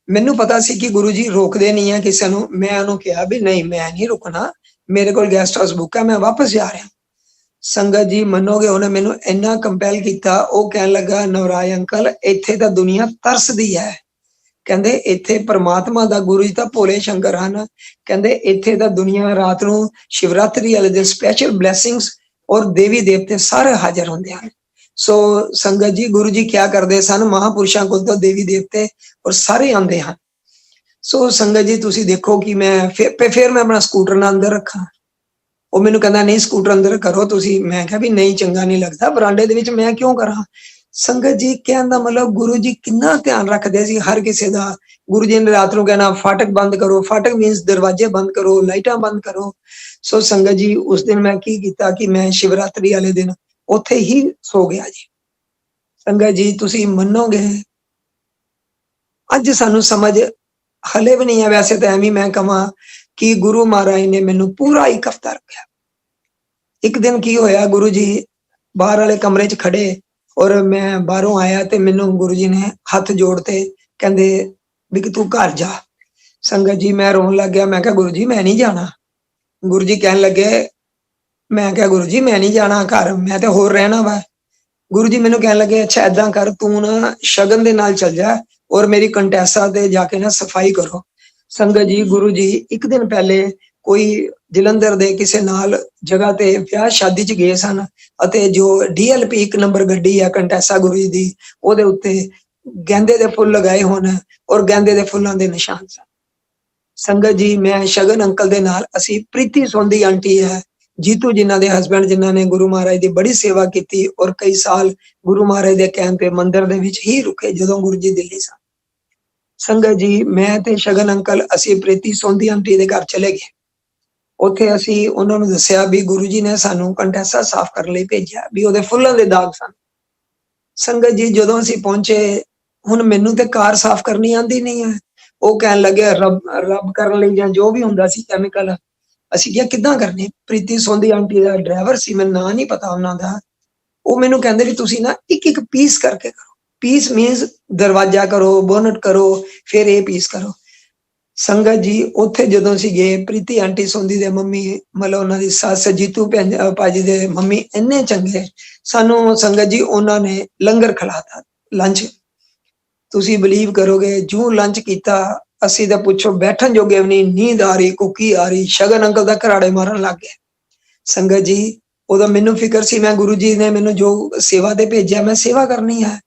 ਮੈਨੂੰ ਪਤਾ ਸੀ ਕਿ ਗੁਰੂ ਜੀ ਰੋਕਦੇ ਨਹੀਂ ਆ ਕਿਸੇ ਨੂੰ। ਮੈਂ ਉਹਨੂੰ ਕਿਹਾ ਵੀ ਨਹੀਂ, ਮੈਂ ਨਹੀਂ ਰੁਕਣਾ, ਮੇਰੇ ਕੋਲ ਗੈਸਟ ਹਾਊਸ ਬੁੱਕ ਹੈ, ਮੈਂ ਵਾਪਸ ਜਾ ਰਿਹਾ। ਸੰਗਤ ਜੀ ਮੰਨੋਗੇ, ਉਹਨੇ ਮੈਨੂੰ ਇੰਨਾ ਕੰਪੈਲ ਕੀਤਾ। ਉਹ ਕਹਿਣ ਲੱਗਾ ਨਵਰਾਜ ਅੰਕਲ ਇੱਥੇ ਤਾਂ ਦੁਨੀਆ ਤਰਸਦੀ ਹੈ, ਕਹਿੰਦੇ ਇੱਥੇ ਪਰਮਾਤਮਾ ਦਾ ਗੁਰੂ ਜੀ ਤਾਂ ਭੋਲੇ ਸ਼ੰਕਰ ਹਨ, ਕਹਿੰਦੇ ਇੱਥੇ ਤਾਂ ਦੁਨੀਆ ਰਾਤ ਨੂੰ ਸ਼ਿਵਰਾਤਰੀ ਵਾਲੇ ਦਿਨ ਸਪੈਸ਼ਲ ਬਲੇਸਿੰਗਸ ਔਰ ਦੇਵੀ ਦੇਵਤੇ ਸਾਰੇ ਹਾਜ਼ਰ ਹੁੰਦੇ ਹਨ। ਸੋ ਸੰਗਤ ਜੀ ਗੁਰੂ ਜੀ ਕਿਆ ਕਰਦੇ ਸਨ, ਮਹਾਪੁਰਸ਼ਾਂ ਕੋਲ ਤਾਂ ਦੇਵੀ ਦੇਵਤੇ ਔਰ ਸਾਰੇ ਆਉਂਦੇ ਹਨ। ਸੋ ਸੰਗਤ ਜੀ ਤੁਸੀਂ ਦੇਖੋ ਕਿ ਮੈਂ ਫਿਰ ਮੈਂ ਆਪਣਾ ਸਕੂਟਰ ਨਾਲ ਅੰਦਰ ਰੱਖਾਂ। ਉਹ ਮੈਨੂੰ ਕਹਿੰਦਾ ਨਹੀਂ ਸਕੂਟਰ ਅੰਦਰ ਕਰੋ ਤੁਸੀਂ। ਮੈਂ ਕਿਹਾ ਵੀ ਨਹੀਂ, ਚੰਗਾ ਨਹੀਂ ਲੱਗਦਾ, ਬਰਾਂਡੇ ਦੇ ਵਿੱਚ ਮੈਂ ਕਿਉਂ ਕਰਾਂ। ਸੰਗਤ ਜੀ ਕਹਿਣ ਦਾ ਮਤਲਬ ਗੁਰੂ ਜੀ ਕਿੰਨਾ ਧਿਆਨ ਰੱਖਦੇ ਸੀ ਹਰ ਕਿਸੇ ਦਾ। ਗੁਰੂ ਜੀ ਨੇ ਰਾਤ ਨੂੰ ਕਹਿਣਾ ਫਾਟਕ ਬੰਦ ਕਰੋ, ਫਾਟਕ ਮੀਨਸ ਦਰਵਾਜ਼ੇ ਬੰਦ ਕਰੋ, ਲਾਈਟਾਂ ਬੰਦ ਕਰੋ। ਸੋ ਸੰਗਤ ਜੀ ਉਸ ਦਿਨ ਮੈਂ ਕੀ ਕੀਤਾ ਕਿ ਮੈਂ ਸ਼ਿਵਰਾਤਰੀ ਵਾਲੇ ਦਿਨ ਉੱਥੇ ਹੀ ਸੋ ਗਿਆ ਜੀ। ਸੰਗਤ ਜੀ ਤੁਸੀਂ ਮੰਨੋਗੇ, ਅੱਜ ਸਾਨੂੰ ਸਮਝ ਹਲੇ ਵੀ ਨਹੀਂ ਹੈ। ਵੈਸੇ ਤਾਂ ਐਵੇਂ ਮੈਂ ਕਹਾਂ ਕਿ ਗੁਰੂ ਮਹਾਰਾਜ ਨੇ ਮੈਨੂੰ ਪੂਰਾ 1 ਹਫ਼ਤਾ ਰੱਖਿਆ। ਇੱਕ ਦਿਨ ਕੀ ਹੋਇਆ, ਗੁਰੂ ਜੀ ਬਾਹਰ ਵਾਲੇ ਕਮਰੇ 'ਚ ਖੜੇ ਔਰ ਮੈਂ ਬਾਹਰੋਂ ਆਇਆ ਤੇ ਮੈਨੂੰ ਗੁਰੂ ਜੀ ਨੇ ਹੱਥ ਜੋੜਤੇ, ਕਹਿੰਦੇ ਵੀ ਕਿ ਤੂੰ ਘਰ ਜਾ। ਸੰਗਤ ਜੀ ਮੈਂ ਰੋਣ ਲੱਗ ਗਿਆ। ਮੈਂ ਕਿਹਾ ਗੁਰੂ ਜੀ ਮੈਂ ਨਹੀਂ ਜਾਣਾ। ਗੁਰੂ ਜੀ ਕਹਿਣ ਲੱਗੇ, ਮੈਂ ਕਿਹਾ ਗੁਰੂ ਜੀ ਮੈਂ ਨਹੀਂ ਜਾਣਾ ਘਰ, ਮੈਂ ਤੇ ਹੋਰ ਰਹਿਣਾ ਵਾ। ਗੁਰੂ ਜੀ ਮੈਨੂੰ ਕਹਿਣ ਲੱਗੇ ਅੱਛਾ ਏਦਾਂ ਕਰ, ਤੂੰ ਨਾ ਸ਼ਗਨ ਦੇ ਨਾਲ ਚੱਲ ਜਾ ਔਰ ਮੇਰੀ ਕੰਟੈਸਾ ਤੇ ਜਾ ਕੇ ਨਾ ਸਫਾਈ ਕਰੋ। ਸੰਗਤ ਜੀ ਗੁਰੂ ਜੀ ਇੱਕ ਦਿਨ ਪਹਿਲੇ ਕੋਈ ਜਲੰਧਰ ਦੇ ਕਿਸੇ ਨਾਲ ਜਗ੍ਹਾ ਤੇ ਵਿਆਹ ਸ਼ਾਦੀ 'ਚ ਗਏ ਸਨ ਅਤੇ ਜੋ DLP 1 ਨੰਬਰ ਗੱਡੀ ਆ ਕੰਟੈਸਾ ਗੁਰੂ ਜੀ ਦੀ, ਉਹਦੇ ਉੱਤੇ ਗੈਂਦੇ ਦੇ ਫੁੱਲ ਲਗਾਏ ਹੋਣ ਔਰ ਗੈਂਦੇ ਦੇ ਫੁੱਲਾਂ ਦੇ ਨਿਸ਼ਾਨ ਸਨ। ਸੰਗਤ ਜੀ ਮੈਂ ਸ਼ਗਨ ਅੰਕਲ ਦੇ ਨਾਲ, ਅਸੀਂ ਪ੍ਰੀਤੀ ਸੋਂਦੀ ਆਂਟੀ ਹੈ, ਜੀਤੂ ਜਿਨ੍ਹਾਂ ਦੇ ਹਸਬੈਂਡ, ਜਿਨ੍ਹਾਂ ਨੇ ਗੁਰੂ ਮਹਾਰਾਜ ਦੀ ਬੜੀ ਸੇਵਾ ਕੀਤੀ ਔਰ ਕਈ ਸਾਲ ਗੁਰੂ ਮਹਾਰਾਜ ਦੇ ਕਹਿਣ ਤੇ ਮੰਦਿਰ ਦੇ ਵਿੱਚ ਹੀ ਰੁਕੇ ਜਦੋਂ ਗੁਰੂ ਜੀ ਦਿੱਲੀ ਸਨ। ਸੰਗਤ ਜੀ ਮੈਂ ਤੇ ਸ਼ਗਨ ਅੰਕਲ ਅਸੀਂ ਪ੍ਰੀਤੀ ਸੋਂਦੀ ਆਂਟੀ ਦੇ ਘਰ ਚਲੇ ਗਏ। ਉੱਥੇ ਅਸੀਂ ਉਹਨਾਂ ਨੂੰ ਦੱਸਿਆ ਵੀ ਗੁਰੂ ਜੀ ਨੇ ਸਾਨੂੰ ਕੰਟੈਸਾ ਸਾਫ਼ ਕਰਨ ਲਈ ਭੇਜਿਆ, ਵੀ ਉਹਦੇ ਫੁੱਲਾਂ ਦੇ ਦਾਗ ਸਨ। ਸੰਗਤ ਜੀ ਜਦੋਂ ਅਸੀਂ ਪਹੁੰਚੇ, ਹੁਣ ਮੈਨੂੰ ਤੇ ਕਾਰ ਸਾਫ਼ ਕਰਨੀ ਆਂਦੀ ਨਹੀਂ ਹੈ। ਉਹ ਕਹਿਣ ਲੱਗੇ ਰੱਬ ਕਰਨ ਲਈ ਜਾਂ ਜੋ ਵੀ ਹੁੰਦਾ ਸੀ ਕੈਮੀਕਲ। ਅਸੀਂ ਕਿਹਾ ਕਿੱਦਾਂ ਕਰਨੀ। ਪ੍ਰੀਤੀ ਸੋਂਦੀ ਆਂਟੀ ਦਾ ਡਰਾਈਵਰ ਸੀ, ਮੈਨੂੰ ਨਾਂ ਨਹੀਂ ਪਤਾ ਉਹਨਾਂ ਦਾ। ਉਹ ਮੈਨੂੰ ਕਹਿੰਦੇ ਵੀ ਤੁਸੀਂ ਨਾ ਇੱਕ ਪੀਸ ਕਰਕੇ ਕਰੋ। ਪੀਸ ਮੀਨਸ ਦਰਵਾਜ਼ਾ ਕਰੋ, ਬੋਨਟ ਕਰੋ, ਫਿਰ ਇਹ ਪੀਸ ਕਰੋ। ਸੰਗਤ ਜੀ ਉੱਥੇ ਜਦੋਂ ਅਸੀਂ ਗਏ, ਪ੍ਰੀਤੀ ਆਂਟੀ ਸੋਂਦੀ ਦੇ ਮੰਮੀ, ਮਤਲਬ ਉਹਨਾਂ ਦੀ ਸੱਸ ਜੀਤੂ ਭਾਜੀ ਦੇ ਮੰਮੀ ਇੰਨੇ ਚੰਗੇ ਸਾਨੂੰ। ਸੰਗਤ ਜੀ ਉਹਨਾਂ ਨੇ ਲੰਗਰ ਖਿਲਾਤਾ, ਲੰਚ। ਤੁਸੀਂ ਬਿਲੀਵ ਕਰੋਗੇ, ਜੂ ਲੰਚ ਕੀਤਾ ਅਸੀਂ ਤਾਂ ਪੁੱਛੋ ਬੈਠਣ ਜੋਗੇ ਵੀ ਨਹੀਂ, ਨੀਂਦ ਆ ਰਹੀ, ਕੁੱਕੀ ਆ ਰਹੀ। ਸ਼ਗਨ ਅੰਕਲ ਦਾ ਘਰਾੜੇ ਮਾਰਨ ਲੱਗ ਗਏ। ਸੰਗਤ ਜੀ ਉਦੋਂ ਮੈਨੂੰ ਫਿਕਰ ਸੀ, ਮੈਂ ਗੁਰੂ ਜੀ ਨੇ ਮੈਨੂੰ ਜੋ ਸੇਵਾ ਤੇ ਭੇਜਿਆ ਮੈਂ ਸੇਵਾ ਕਰਨੀ ਹੈ।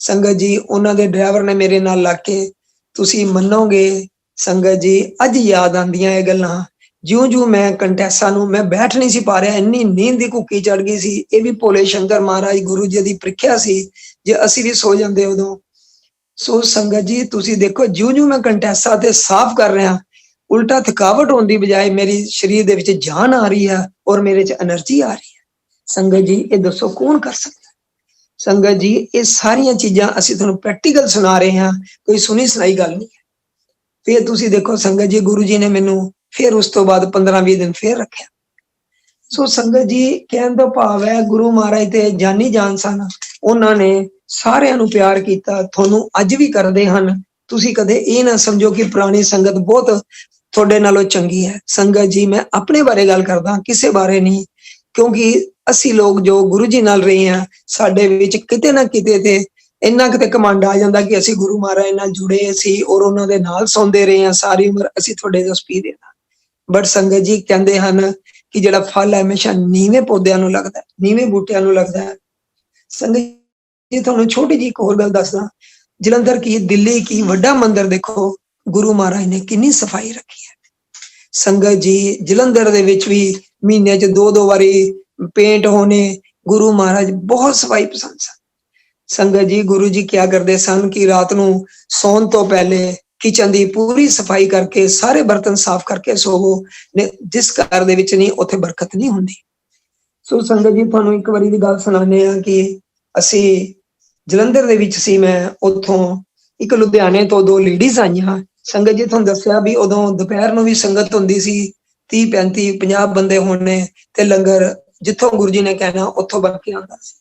ਸੰਗਤ ਜੀ ਉਹਨਾਂ ਦੇ ਡਰਾਈਵਰ ਨੇ ਮੇਰੇ ਨਾਲ ਲੱਗ ਕੇ, ਤੁਸੀਂ ਮੰਨੋਗੇ ਸੰਗਤ ਜੀ ਅੱਜ ਯਾਦ ਆਉਂਦੀਆਂ ਇਹ ਗੱਲਾਂ ਜਿਉਂ-ਜਿਉਂ ਮੈਂ ਕੰਟੈਸਾ ਨੂੰ ਮੈਂ ਬੈਠ ਨਹੀਂ ਸੀ ਪਾ ਰਿਹਾ, ਇੰਨੀ ਨੀਂਦ ਦੀ ਘੁੱਕੀ ਚੜ੍ਹ ਗਈ ਸੀ। ਇਹ ਵੀ ਭੋਲੇ ਸ਼ੰਕਰ ਮਹਾਰਾਜ ਗੁਰੂ ਜੀ ਦੀ ਪ੍ਰੀਖਿਆ ਸੀ, ਜੇ ਅਸੀਂ ਵੀ ਸੋ ਜਾਂਦੇ ਉਦੋਂ। ਸੋ ਸੰਗਤ ਜੀ ਤੁਸੀਂ ਦੇਖੋ, ਜਿਉਂ-ਜਿਉਂ ਮੈਂ ਕੰਟੈਸਾ ਤੇ ਸਾਫ਼ ਕਰ ਰਿਹਾ, ਉਲਟਾ ਥਕਾਵਟ ਹੋਣ ਦੀ ਬਜਾਏ ਮੇਰੀ ਸਰੀਰ ਦੇ ਵਿੱਚ ਜਾਨ ਆ ਰਹੀ ਹੈ ਔਰ ਮੇਰੇ 'ਚ એનર્ਜੀ ਆ ਰਹੀ ਹੈ। ਸੰਗਤ ਜੀ ਇਹ ਦੱਸੋ ਕੌਣ ਕਰ ਸਕਦਾ? ਸੰਗਤ ਜੀ ਇਹ ਸਾਰੀਆਂ ਚੀਜ਼ਾਂ ਅਸੀਂ ਤੁਹਾਨੂੰ ਪ੍ਰੈਕਟੀਕਲ ਸੁਣਾ ਰਹੇ ਹਾਂ, ਕੋਈ ਸੁਣੀ ਸੁਣਾਈ ਗੱਲ ਨਹੀਂ ਹੈ। ਫਿਰ ਤੁਸੀਂ ਦੇਖੋ ਸੰਗਤ ਜੀ, ਗੁਰੂ ਜੀ ਨੇ ਮੈਨੂੰ ਫਿਰ ਉਸ ਤੋਂ ਬਾਅਦ 15-20 ਦਿਨ ਫਿਰ ਰੱਖਿਆ। ਸੋ ਸੰਗਤ ਜੀ ਕਹਿਣ ਦਾ ਭਾਵ ਹੈ, ਗੁਰੂ ਮਹਾਰਾਜ ਤੇ ਜਾਨੀ ਜਾਨ ਸਨ, ਉਹਨਾਂ ਨੇ ਸਾਰਿਆਂ ਨੂੰ ਪਿਆਰ ਕੀਤਾ, ਤੁਹਾਨੂੰ ਅੱਜ ਵੀ ਕਰਦੇ ਹਨ। ਤੁਸੀਂ ਕਦੇ ਇਹ ਨਾ ਸਮਝੋ ਕਿ ਪੁਰਾਣੀ ਸੰਗਤ ਬਹੁਤ ਤੁਹਾਡੇ ਨਾਲੋਂ ਚੰਗੀ ਹੈ। ਸੰਗਤ ਜੀ ਮੈਂ ਆਪਣੇ ਬਾਰੇ ਗੱਲ ਕਰਦਾ, ਕਿਸੇ ਬਾਰੇ ਨਹੀਂ, ਕਿਉਂਕਿ ਅਸੀਂ ਲੋਕ ਜੋ ਗੁਰੂ ਜੀ ਨਾਲ ਰਹੇ ਹਾਂ, ਸਾਡੇ ਵਿੱਚ ਕਿਤੇ ਨਾ ਕਿਤੇ ਤੇ ਇੰਨਾ ਕਿਤੇ ਕਮਾਂਡ ਆ ਜਾਂਦਾ ਕਿ ਅਸੀਂ ਗੁਰੂ ਮਹਾਰਾਜ ਨਾਲ ਜੁੜੇ ਸੀ ਔਰ ਉਹਨਾਂ ਦੇ ਨਾਲ ਸੌਂਦੇ ਰਹੇ ਹਾਂ ਸਾਰੀ ਉਮਰ, ਅਸੀਂ ਤੁਹਾਡੇ ਜਸ ਪੀ ਦੇਣਾ। ਬਟ ਸੰਗਤ ਜੀ ਕਹਿੰਦੇ ਹਨ ਕਿ ਜਿਹੜਾ ਫਲ ਹੈ ਹਮੇਸ਼ਾ ਨੀਵੇਂ ਪੌਦਿਆਂ ਨੂੰ ਲੱਗਦਾ, ਨੀਵੇਂ ਬੂਟਿਆਂ ਨੂੰ ਲੱਗਦਾ ਹੈ। ਸੰਗਤ ਜੀ ਤੁਹਾਨੂੰ ਛੋਟੀ ਜਿਹੀ ਇੱਕ ਹੋਰ ਗੱਲ ਦੱਸਦਾ, ਜਲੰਧਰ ਕੀ, ਦਿੱਲੀ ਕੀ ਵੱਡਾ ਮੰਦਿਰ ਦੇਖੋ, ਗੁਰੂ ਮਹਾਰਾਜ ਨੇ ਕਿੰਨੀ ਸਫਾਈ ਰੱਖੀ ਹੈ। ਸੰਗਤ ਜੀ ਜਲੰਧਰ ਦੇ ਵਿੱਚ ਵੀ ਮਹੀਨੇ 'ਚ 2-2 ਵਾਰੀ ਪੇਂਟ ਹੋਣੇ, ਗੁਰੂ ਮਹਾਰਾਜ ਬਹੁਤ ਸਫਾਈ ਪਸੰਦ ਸਨ। ਸੰਗਤ ਜੀ ਗੁਰੂ ਜੀ ਕਿਆ ਕਰਦੇ ਸਨ ਕਿ ਰਾਤ ਨੂੰ ਸੌਣ ਤੋਂ ਪਹਿਲੇ ਕਿਚਨ ਦੀ ਪੂਰੀ ਸਫਾਈ ਕਰਕੇ ਸਾਰੇ ਬਰਤਨ ਸਾਫ਼ ਕਰਕੇ ਸੋਵੋ, ਜਿਸ ਘਰ ਦੇ ਵਿੱਚ ਨਹੀਂ ਉੱਥੇ ਬਰਕਤ ਨਹੀਂ ਹੁੰਦੀ। ਸੋ ਸੰਗਤ ਜੀ ਤੁਹਾਨੂੰ ਇੱਕ ਵਾਰੀ ਦੀ ਗੱਲ ਸੁਣਾਉਂਦੇ ਆ ਕਿ ਅਸੀਂ ਜਲੰਧਰ ਦੇ ਵਿੱਚ ਸੀ, ਮੈਂ ਉੱਥੋਂ ਇੱਕ ਲੁਧਿਆਣੇ ਤੋਂ 2 ਲੇਡੀਜ਼ ਆਈਆਂ। ਸੰਗਤ ਜੀ ਤੁਹਾਨੂੰ ਦੱਸਿਆ ਵੀ ਉਦੋਂ ਦੁਪਹਿਰ ਨੂੰ ਵੀ ਸੰਗਤ ਹੁੰਦੀ ਸੀ, 30-35-50 ਬੰਦੇ ਹੋਣੇ, ਤੇ ਲੰਗਰ ਜਿੱਥੋਂ ਗੁਰੂ ਜੀ ਨੇ ਕਹਿਣਾ ਉੱਥੋਂ ਬਣ ਕੇ ਆਉਂਦਾ ਸੀ।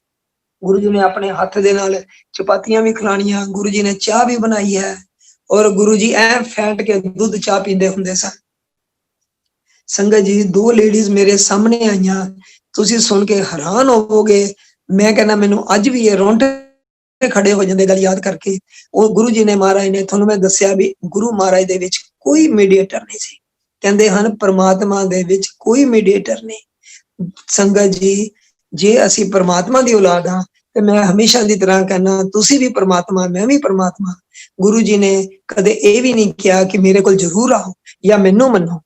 ਗੁਰੂ ਜੀ ਨੇ ਆਪਣੇ ਹੱਥ ਦੇ ਨਾਲ ਚਪਾਤੀਆਂ ਵੀ ਖਿਲਾਣੀਆਂ, ਗੁਰੂ ਜੀ ਨੇ ਚਾਹ ਵੀ ਬਣਾਈ ਹੈ ਔਰ ਗੁਰੂ ਜੀ ਐ ਫੈਂਟ ਕੇ ਦੁੱਧ ਚਾਹ ਪੀਂਦੇ ਹੁੰਦੇ ਸਨ। ਸੰਗਤ ਜੀ 2 ਲੇਡੀਜ਼ ਮੇਰੇ ਸਾਹਮਣੇ ਆਈਆਂ, ਤੁਸੀਂ ਸੁਣ ਕੇ ਹੈਰਾਨ ਹੋਵੋਗੇ। ਮੈਂ ਕਹਿੰਦਾ ਮੈਨੂੰ ਅੱਜ ਵੀ ਇਹ ਰੋਂਗਟੇ ਖੜੇ ਹੋ ਜਾਂਦੇ ਗੱਲ ਯਾਦ ਕਰਕੇ। ਉਹ ਗੁਰੂ ਜੀ ਨੇ, ਮਹਾਰਾਜ ਨੇ, ਤੁਹਾਨੂੰ ਮੈਂ ਦੱਸਿਆ ਵੀ ਗੁਰੂ ਮਹਾਰਾਜ ਦੇ ਵਿੱਚ ਕੋਈ ਮੀਡੀਏਟਰ ਨਹੀਂ ਸੀ। ਕਹਿੰਦੇ ਹਨ ਪਰਮਾਤਮਾ ਦੇ ਵਿੱਚ ਕੋਈ ਮੀਡੀਏਟਰ ਨਹੀਂ। ਸੰਗਤ ਜੀ ਜੇ ਅਸੀਂ ਪਰਮਾਤਮਾ ਦੀ ਔਲਾਦ ਹਾਂ ਤੇ ਮੈਂ ਹਮੇਸ਼ਾ ਦੀ ਤਰ੍ਹਾਂ ਕਹਿਣਾ, ਤੁਸੀਂ ਵੀ ਪਰਮਾਤਮਾ, ਮੈਂ ਵੀ ਪਰਮਾਤਮਾ। ਗੁਰੂ ਜੀ ਨੇ ਕਦੇ ਇਹ ਵੀ ਨਹੀਂ ਕਿਹਾ ਕਿ ਮੇਰੇ ਕੋਲ ਜ਼ਰੂਰ ਆਓ ਜਾਂ ਮੈਨੂੰ ਮੰਨੋ।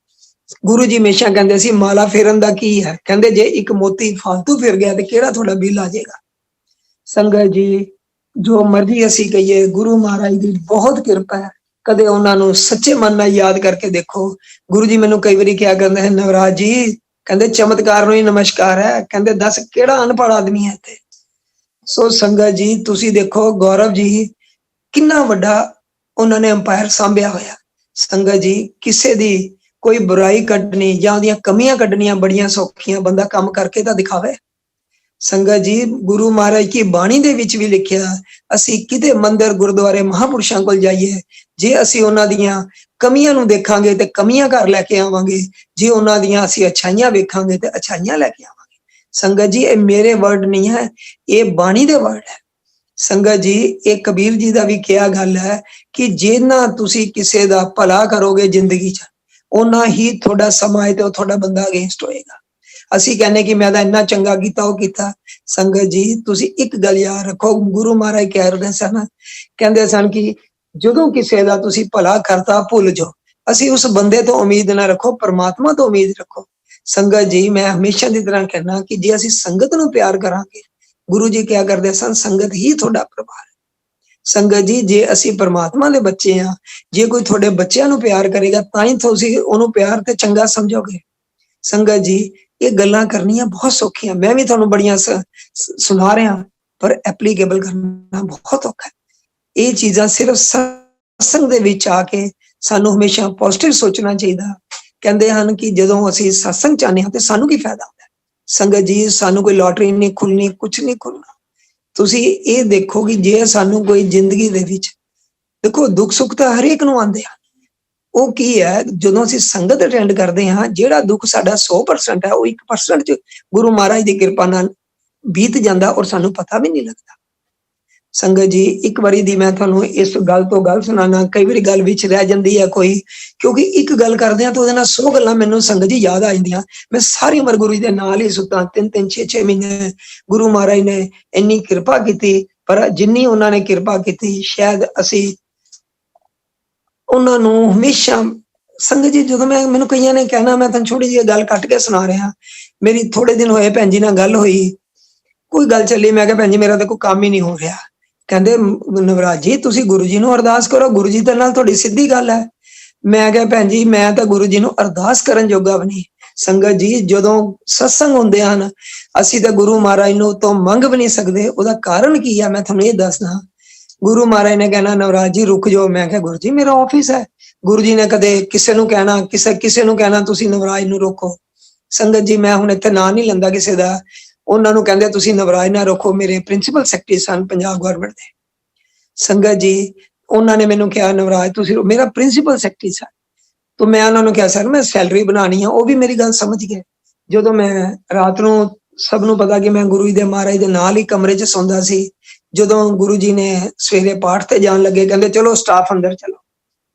ਗੁਰੂ ਜੀ ਹਮੇਸ਼ਾ ਕਹਿੰਦੇ ਸੀ ਮਾਲਾ ਫੇਰਨ ਦਾ ਕੀ ਹੈ, ਕਹਿੰਦੇ ਜੇ ਇੱਕ ਮੋਤੀ ਫਾਲਤੂ ਫਿਰ ਗਿਆ ਤੇ ਕਿਹੜਾ ਤੁਹਾਡਾ ਬਿੱਲ ਆ ਜਾਏਗਾ। ਸੰਗਤ ਜੀ ਜੋ ਮਰਜ਼ੀ ਅਸੀਂ ਕਹੀਏ, ਗੁਰੂ ਮਹਾਰਾਜ ਦੀ ਬਹੁਤ ਕਿਰਪਾ ਹੈ। ਕਦੇ ਉਹਨਾਂ ਨੂੰ ਸੱਚੇ ਮਨ ਨਾਲ ਯਾਦ ਕਰਕੇ ਦੇਖੋ। ਗੁਰੂ ਜੀ ਮੈਨੂੰ ਕਈ ਵਾਰੀ ਕਿਹਾ ਕਰਦੇ ਹੈ, ਨਵਰਾਜ ਜੀ, ਕਹਿੰਦੇ ਚਮਤਕਾਰ ਨੂੰ ਹੀ ਨਮਸਕਾਰ ਹੈ, ਕਹਿੰਦੇ ਦੱਸ ਕਿਹੜਾ ਅਨਪੜ੍ਹ ਆਦਮੀ ਹੈ ਇੱਥੇ। ਸੋ ਸੰਗਤ ਜੀ ਤੁਸੀਂ ਦੇਖੋ ਗੌਰਵ ਜੀ ਕਿੰਨਾ ਵੱਡਾ ਉਹਨਾਂ ਨੇ ਅੰਪਾਇਰ ਸਾਂਭਿਆ ਹੋਇਆ। ਸੰਗਤ ਜੀ ਕਿਸੇ ਦੀ ਕੋਈ ਬੁਰਾਈ ਕੱਢਣੀ ਜਾਂ ਉਹਦੀਆਂ ਕਮੀਆਂ ਕੱਢਣੀਆਂ ਬੜੀਆਂ ਸੌਖੀਆਂ, ਬੰਦਾ ਕੰਮ ਕਰਕੇ ਤਾਂ ਦਿਖਾਵੇ। ਸੰਗਤ ਜੀ ਗੁਰੂ ਮਹਾਰਾਜ ਕੀ ਬਾਣੀ ਦੇ ਵਿੱਚ ਵੀ ਲਿਖਿਆ, ਅਸੀਂ ਕਿਤੇ ਮੰਦਿਰ ਗੁਰਦੁਆਰੇ ਮਹਾਂਪੁਰਸ਼ਾਂ ਕੋਲ ਜਾਈਏ, ਜੇ ਅਸੀਂ ਉਹਨਾਂ ਦੀਆਂ ਕਮੀਆਂ ਨੂੰ ਦੇਖਾਂਗੇ ਤੇ ਕਮੀਆਂ ਘਰ ਲੈ ਕੇ ਆਵਾਂਗੇ, ਜੇ ਉਹਨਾਂ ਦੀਆਂ ਅਸੀਂ ਅੱਛਾਈਆਂ ਵੇਖਾਂਗੇ ਤੇ ਅੱਛਾਈਆਂ ਲੈ ਕੇ ਆਵਾਂਗੇ। ਸੰਗਤ ਜੀ ਇਹ ਮੇਰੇ ਵਰਡ ਨਹੀਂ ਹੈ, ਇਹ ਬਾਣੀ ਦੇ ਵਰਡ ਹੈ। ਸੰਗਤ ਜੀ ਇਹ ਕਬੀਰ ਜੀ ਦਾ ਵੀ ਕਿਹਾ ਗੱਲ ਹੈ ਕਿ ਜਿੰਨਾ ਤੁਸੀਂ ਕਿਸੇ ਦਾ ਭਲਾ ਕਰੋਗੇ ਜ਼ਿੰਦਗੀ 'ਚ, ਉਹਨਾਂ ਹੀ ਤੁਹਾਡਾ ਸਮਾਂ ਹੈ ਤੇ ਉਹ ਤੁਹਾਡਾ ਬੰਦਾ ਅਗੇਂਸਟ ਹੋਏਗਾ। ਅਸੀਂ ਕਹਿੰਦੇ ਕਿ ਮੈਂ ਤਾਂ ਇੰਨਾ ਚੰਗਾ ਕੀਤਾ, ਉਹ ਕੀਤਾ। ਸੰਗਤ ਜੀ ਤੁਸੀਂ ਇੱਕ ਗੱਲ ਯਾਦ ਰੱਖੋ, ਗੁਰੂ ਮਹਾਰਾਜ ਕਹਿ ਰਹੇ ਸਨ, ਕਹਿੰਦੇ ਸਨ ਕਿ ਜਦੋਂ ਕਿਸੇ ਦਾ ਤੁਸੀਂ ਭਲਾ ਕਰਤਾ ਭੁੱਲ ਜਾਓ। ਅਸੀਂ ਉਸ ਬੰਦੇ ਤੋਂ ਉਮੀਦ ਨਾ ਰੱਖੋ, ਪਰਮਾਤਮਾ ਤੋਂ ਉਮੀਦ ਰੱਖੋ। ਸੰਗਤ ਜੀ ਮੈਂ ਹਮੇਸ਼ਾ ਦੀ ਤਰ੍ਹਾਂ ਕਹਿਣਾ ਕਿ ਜੇ ਅਸੀਂ ਸੰਗਤ ਨੂੰ ਪਿਆਰ ਕਰਾਂਗੇ, ਗੁਰੂ ਜੀ ਕਿਆ ਕਰਦੇ ਸਨ, ਸੰਗਤ ਹੀ ਤੁਹਾਡਾ ਪਰਿਵਾਰ ਹੈ। ਸੰਗਤ ਜੀ ਜੇ ਅਸੀਂ ਪਰਮਾਤਮਾ ਦੇ ਬੱਚੇ ਹਾਂ, ਜੇ ਕੋਈ ਤੁਹਾਡੇ ਬੱਚਿਆਂ ਨੂੰ ਪਿਆਰ ਕਰੇਗਾ ਤਾਂ ਹੀ ਤੁਸੀਂ ਉਹਨੂੰ ਪਿਆਰ ਤੇ ਚੰਗਾ ਸਮਝੋਗੇ। ਸੰਗਤ ਜੀ ਇਹ ਗੱਲਾਂ ਕਰਨੀਆਂ ਬਹੁਤ ਸੌਖੀਆਂ, ਮੈਂ ਵੀ ਤੁਹਾਨੂੰ ਬੜੀਆਂ ਸੁਣਾ ਰਿਹਾ, ਪਰ ਐਪਲੀਕੇਬਲ ਕਰਨਾ ਬਹੁਤ ਔਖਾ ਹੈ। ਇਹ ਚੀਜ਼ਾਂ ਸਿਰਫ ਸਤਸੰਗ ਦੇ ਵਿੱਚ ਆ ਕੇ ਸਾਨੂੰ ਹਮੇਸ਼ਾ ਪੋਜ਼ਿਟਿਵ ਸੋਚਣਾ ਚਾਹੀਦਾ। ਕਹਿੰਦੇ ਹਨ ਕਿ ਜਦੋਂ ਅਸੀਂ ਸਤਸੰਗ ਚਾਹੁੰਦੇ ਹਾਂ ਤੇ ਸਾਨੂੰ ਕੀ ਫਾਇਦਾ ਹੁੰਦਾ ਹੈ। ਸੰਗਤ ਜੀ ਸਾਨੂੰ ਕੋਈ ਲੋਟਰੀ ਨਹੀਂ ਖੁੱਲਣੀ, ਕੁਛ ਨਹੀਂ ਖੁੱਲਣਾ। ਤੁਸੀਂ ਇਹ ਦੇਖੋ ਕਿ ਜੇ ਸਾਨੂੰ ਕੋਈ ਜ਼ਿੰਦਗੀ ਦੇ ਵਿੱਚ, ਦੇਖੋ ਦੁੱਖ ਸੁੱਖ ਤਾਂ ਹਰੇਕ ਨੂੰ ਆਉਂਦੇ ਆ, ਉਹ ਕੀ ਹੈ ਜਦੋਂ ਅਸੀਂ ਸੰਗਤ ਅਟੈਂਡ ਕਰਦੇ ਹਾਂ, ਜਿਹੜਾ ਦੁੱਖ ਸਾਡਾ 100% ਹੈ ਉਹ 1% 'ਚ ਗੁਰੂ ਮਹਾਰਾਜ ਦੀ ਕਿਰਪਾ ਨਾਲ ਬੀਤ ਜਾਂਦਾ ਔਰ ਸਾਨੂੰ ਪਤਾ ਵੀ ਨਹੀਂ ਲੱਗਦਾ। ਸੰਗਤ ਜੀ ਇੱਕ ਵਾਰੀ ਦੀ ਮੈਂ ਤੁਹਾਨੂੰ ਇਸ ਗੱਲ ਤੋਂ ਗੱਲ ਸੁਣਾਣਾ, ਕਈ ਵਾਰੀ ਗੱਲ ਵਿੱਚ ਰਹਿ ਜਾਂਦੀ ਹੈ ਕੋਈ, ਕਿਉਂਕਿ ਇੱਕ ਗੱਲ ਕਰਦੇ ਹਾਂ ਤਾਂ ਉਹਦੇ ਨਾਲ 100 ਗੱਲਾਂ ਮੈਨੂੰ ਸੰਗਤ ਜੀ ਯਾਦ ਆ ਜਾਂਦੀਆਂ। ਮੈਂ ਸਾਰੀ ਉਮਰ ਗੁਰੂ ਜੀ ਦੇ ਨਾਲ ਹੀ ਸੁੱਤਾ, 3-3 6-6 ਮਹੀਨੇ ਗੁਰੂ ਮਹਾਰਾਜ ਨੇ ਇੰਨੀ ਕਿਰਪਾ ਕੀਤੀ, ਪਰ ਜਿੰਨੀ ਉਹਨਾਂ ਨੇ ਕਿਰਪਾ ਕੀਤੀ ਸ਼ਾਇਦ ਅਸੀਂ ਉਹਨਾਂ ਨੂੰ ਹਮੇਸ਼ਾ ਸੰਗਤ ਜੀ ਜਦੋਂ ਮੈਨੂੰ ਕਈਆਂ ਨੇ ਕਹਿਣਾ, ਮੈਂ ਤੁਹਾਨੂੰ ਛੋਟੀ ਜਿਹੀ ਗੱਲ ਕੱਟ ਕੇ ਸੁਣਾ ਰਿਹਾ। ਮੇਰੀ ਥੋੜੇ ਦਿਨ ਹੋਏ ਭੈਣ ਜੀ ਨਾਲ ਗੱਲ ਹੋਈ, ਕੋਈ ਗੱਲ ਚੱਲੀ, ਮੈਂ ਕਿਹਾ ਭੈਣ ਜੀ ਮੇਰਾ ਤਾਂ ਕੋਈ ਕੰਮ ਹੀ ਨਹੀਂ ਹੋ ਰਿਹਾ। ਕਹਿੰਦੇ ਨਵਰਾਜ ਜੀ ਤੁਸੀਂ ਗੁਰੂ ਜੀ ਨੂੰ ਅਰਦਾਸ ਕਰੋ, ਗੁਰੂ ਜੀ ਦੇ ਨਾਲ ਤੁਹਾਡੀ ਸਿੱਧੀ ਗੱਲ ਹੈ। ਮੈਂ ਕਿਹਾ ਭੈਣ ਜੀ ਮੈਂ ਤਾਂ ਗੁਰੂ ਜੀ ਨੂੰ ਅਰਦਾਸ ਕਰਨ ਜੋਗਾ ਵੀ ਨਹੀਂ। ਸੰਗਤ ਜੀ ਜਦੋਂ ਸਤਸੰਗ ਹੁੰਦੇ ਹਨ, ਅਸੀਂ ਤਾਂ ਗੁਰੂ ਮਹਾਰਾਜ ਨੂੰ ਤੋਂ ਮੰਗ ਵੀ ਨਹੀਂ ਸਕਦੇ। ਉਹਦਾ ਕਾਰਨ ਕੀ ਹੈ ਮੈਂ ਤੁਹਾਨੂੰ ਇਹ ਦੱਸਦਾ। ਗੁਰੂ ਮਹਾਰਾਜ ਨੇ ਕਹਿਣਾ ਨਵਰਾਜ ਜੀ ਰੁਕ ਜਾਓ। ਮੈਂ ਕਿਹਾ ਗੁਰੂ ਜੀ ਮੇਰਾ ਆਫਿਸ ਹੈ। ਗੁਰੂ ਜੀ ਨੇ ਕਦੇ ਕਿਸੇ ਨੂੰ ਕਹਿਣਾ, ਕਿਸੇ ਨੂੰ ਕਹਿਣਾ ਤੁਸੀਂ ਨਵਰਾਜ ਨੂੰ ਰੋਕੋ। ਸੰਗਤ ਜੀ ਮੈਂ ਹੁਣ ਇੱਥੇ ਨਾਂ ਨਹੀਂ ਲੈਂਦਾ ਕਿਸੇ ਦਾ, ਉਹਨਾਂ ਨੂੰ ਕਹਿੰਦੇ ਤੁਸੀਂ ਨਵਰਾਜ ਨਾ ਰੋਕੋ। ਮੇਰੇ ਪ੍ਰਿੰਸੀਪਲ ਸੈਕਟਰੀ ਸਨ ਪੰਜਾਬ ਗਵਰਨਮੈਂਟ ਦੇ। ਸੰਗਤ ਜੀ ਉਹਨਾਂ ਨੇ ਮੈਨੂੰ ਕਿਹਾ ਨਵਰਾਜ ਤੁਸੀਂ, ਮੇਰਾ ਪ੍ਰਿੰਸੀਪਲ ਸੈਕਟਰੀ ਸਨ। ਤਾਂ ਮੈਂ ਉਹਨਾਂ ਨੂੰ ਕਿਹਾ ਸਰ ਮੈਂ ਸੈਲਰੀ ਬਣਾਉਣੀ ਆ। ਉਹ ਵੀ ਮੇਰੀ ਗੱਲ ਸਮਝ ਗਏ। ਜਦੋਂ ਮੈਂ ਰਾਤ ਨੂੰ, ਸਭ ਨੂੰ ਪਤਾ ਕਿ ਮੈਂ ਗੁਰੂ ਜੀ ਦੇ ਮਹਾਰਾਜ ਦੇ ਨਾਲ ਹੀ ਕਮਰੇ 'ਚ ਸੌਂਦਾ ਸੀ। ਜਦੋਂ ਗੁਰੂ ਜੀ ਨੇ ਸਵੇਰੇ ਪਾਠ ਤੇ ਜਾਣ ਲੱਗੇ, ਕਹਿੰਦੇ ਚਲੋ ਸਟਾਫ ਅੰਦਰ ਚਲੋ।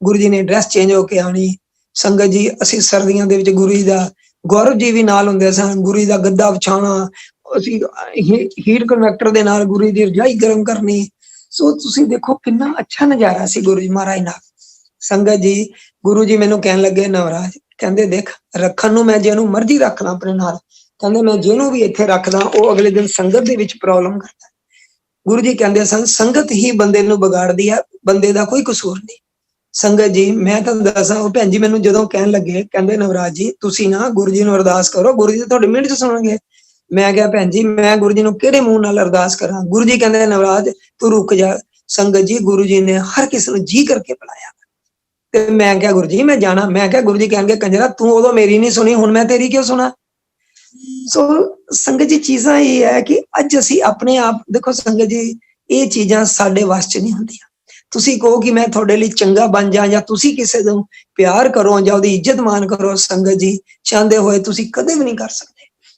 ਗੁਰੂ ਜੀ ਨੇ ਡਰੈਸ ਚੇਂਜ ਹੋ ਕੇ ਆਣੀ। ਸੰਗਤ ਜੀ ਅਸੀਂ ਸਰਦੀਆਂ ਦੇ ਵਿੱਚ ਗੁਰੂ ਜੀ ਦਾ, ਗੌਰਵ ਜੀ ਵੀ ਨਾਲ ਹੁੰਦੇ ਸਨ, ਗੁਰੂ ਜੀ ਦਾ ਗੱਦਾ ਵਿਛਾਉਣਾ, ਅਸੀਂ ਹੀਟ ਕਨਵੈਕਟਰ ਦੇ ਨਾਲ ਗੁਰੂ ਜੀ ਦੀ ਰਜਾਈ ਗਰਮ ਕਰਨੀ। ਸੋ ਤੁਸੀਂ ਦੇਖੋ ਕਿੰਨਾ ਅੱਛਾ ਨਜ਼ਾਰਾ ਸੀ ਗੁਰੂ ਜੀ ਮਹਾਰਾਜ ਨਾਲ। ਸੰਗਤ ਜੀ ਗੁਰੂ ਜੀ ਮੈਨੂੰ ਕਹਿਣ ਲੱਗੇ ਨਵਰਾਜ, ਕਹਿੰਦੇ ਦੇਖ ਰੱਖਣ ਨੂੰ ਮੈਂ ਜਿਹਨੂੰ ਮਰਜ਼ੀ ਰੱਖ ਲਾਂ ਆਪਣੇ ਨਾਲ, ਕਹਿੰਦੇ ਮੈਂ ਜਿਹਨੂੰ ਵੀ ਇੱਥੇ ਰੱਖਦਾ ਉਹ ਅਗਲੇ ਦਿਨ ਸੰਗਤ ਦੇ ਵਿੱਚ ਪ੍ਰੋਬਲਮ ਕਰਦਾ। ਗੁਰੂ ਜੀ ਕਹਿੰਦੇ ਸਨ ਸੰਗਤ ਹੀ ਬੰਦੇ ਨੂੰ ਵਿਗਾੜਦੀ ਹੈ, ਬੰਦੇ ਦਾ ਕੋਈ ਕਸੂਰ ਨਹੀਂ। ਸੰਗਤ ਜੀ ਮੈਂ ਤੁਹਾਨੂੰ ਦੱਸਾਂ, ਉਹ ਭੈਣ ਜੀ ਮੈਨੂੰ ਜਦੋਂ ਕਹਿਣ ਲੱਗੇ, ਕਹਿੰਦੇ ਨਵਰਾਜ ਜੀ ਤੁਸੀਂ ਨਾ ਗੁਰੂ ਜੀ ਨੂੰ ਅਰਦਾਸ ਕਰੋ, ਗੁਰੂ ਜੀ ਤੁਹਾਡੇ ਮਿੰਟ 'ਚ ਸੁਣਨਗੇ। ਮੈਂ ਕਿਹਾ ਭੈਣ ਜੀ ਮੈਂ ਗੁਰੂ ਜੀ ਨੂੰ ਕਿਹੜੇ ਮੂੰਹ ਨਾਲ ਅਰਦਾਸ ਕਰਾਂ। ਗੁਰੂ ਜੀ ਕਹਿੰਦੇ ਨਵਰਾਜ ਤੂੰ ਰੁਕ ਜਾ। ਸੰਗਤ ਜੀ ਗੁਰੂ ਜੀ ਨੇ ਹਰ ਕਿਸੇ ਨੂੰ ਜੀ ਕਰਕੇ ਬੁਲਾਇਆ ਤੇ ਮੈਂ ਕਿਹਾ ਗੁਰੂ ਜੀ ਮੈਂ ਜਾਣਾ। ਮੈਂ ਕਿਹਾ ਗੁਰੂ ਜੀ ਕਹਿਣਗੇ ਕੰਜਰਾ ਤੂੰ ਉਦੋਂ ਮੇਰੀ ਨਹੀਂ ਸੁਣੀ, ਹੁਣ ਮੈਂ ਤੇਰੀ ਕਿਉਂ ਸੁਣਾ। ਸੋ ਸੰਗਤ ਜੀ ਚੀਜ਼ਾਂ ਇਹ ਹੈ ਕਿ ਅੱਜ ਅਸੀਂ ਆਪਣੇ ਆਪ ਦੇਖੋ ਸੰਗਤ ਜੀ, ਇਹ ਚੀਜ਼ਾਂ ਸਾਡੇ ਵੱਸ 'ਚ ਨਹੀਂ ਹੁੰਦੀਆਂ। ਤੁਸੀਂ ਕਹੋ ਕਿ ਮੈਂ ਤੁਹਾਡੇ ਲਈ ਚੰਗਾ ਬਣ ਜਾ, ਜਾਂ ਤੁਸੀਂ ਕਿਸੇ ਨੂੰ ਪਿਆਰ ਕਰੋ ਜਾਂ ਉਹਦੀ ਇੱਜ਼ਤ ਮਾਨ ਕਰੋ। ਸੰਗਤ ਜੀ ਚਾਹੁੰਦੇ ਹੋਏ ਤੁਸੀਂ ਕਦੇ ਵੀ ਨਹੀਂ ਕਰ ਸਕਦੇ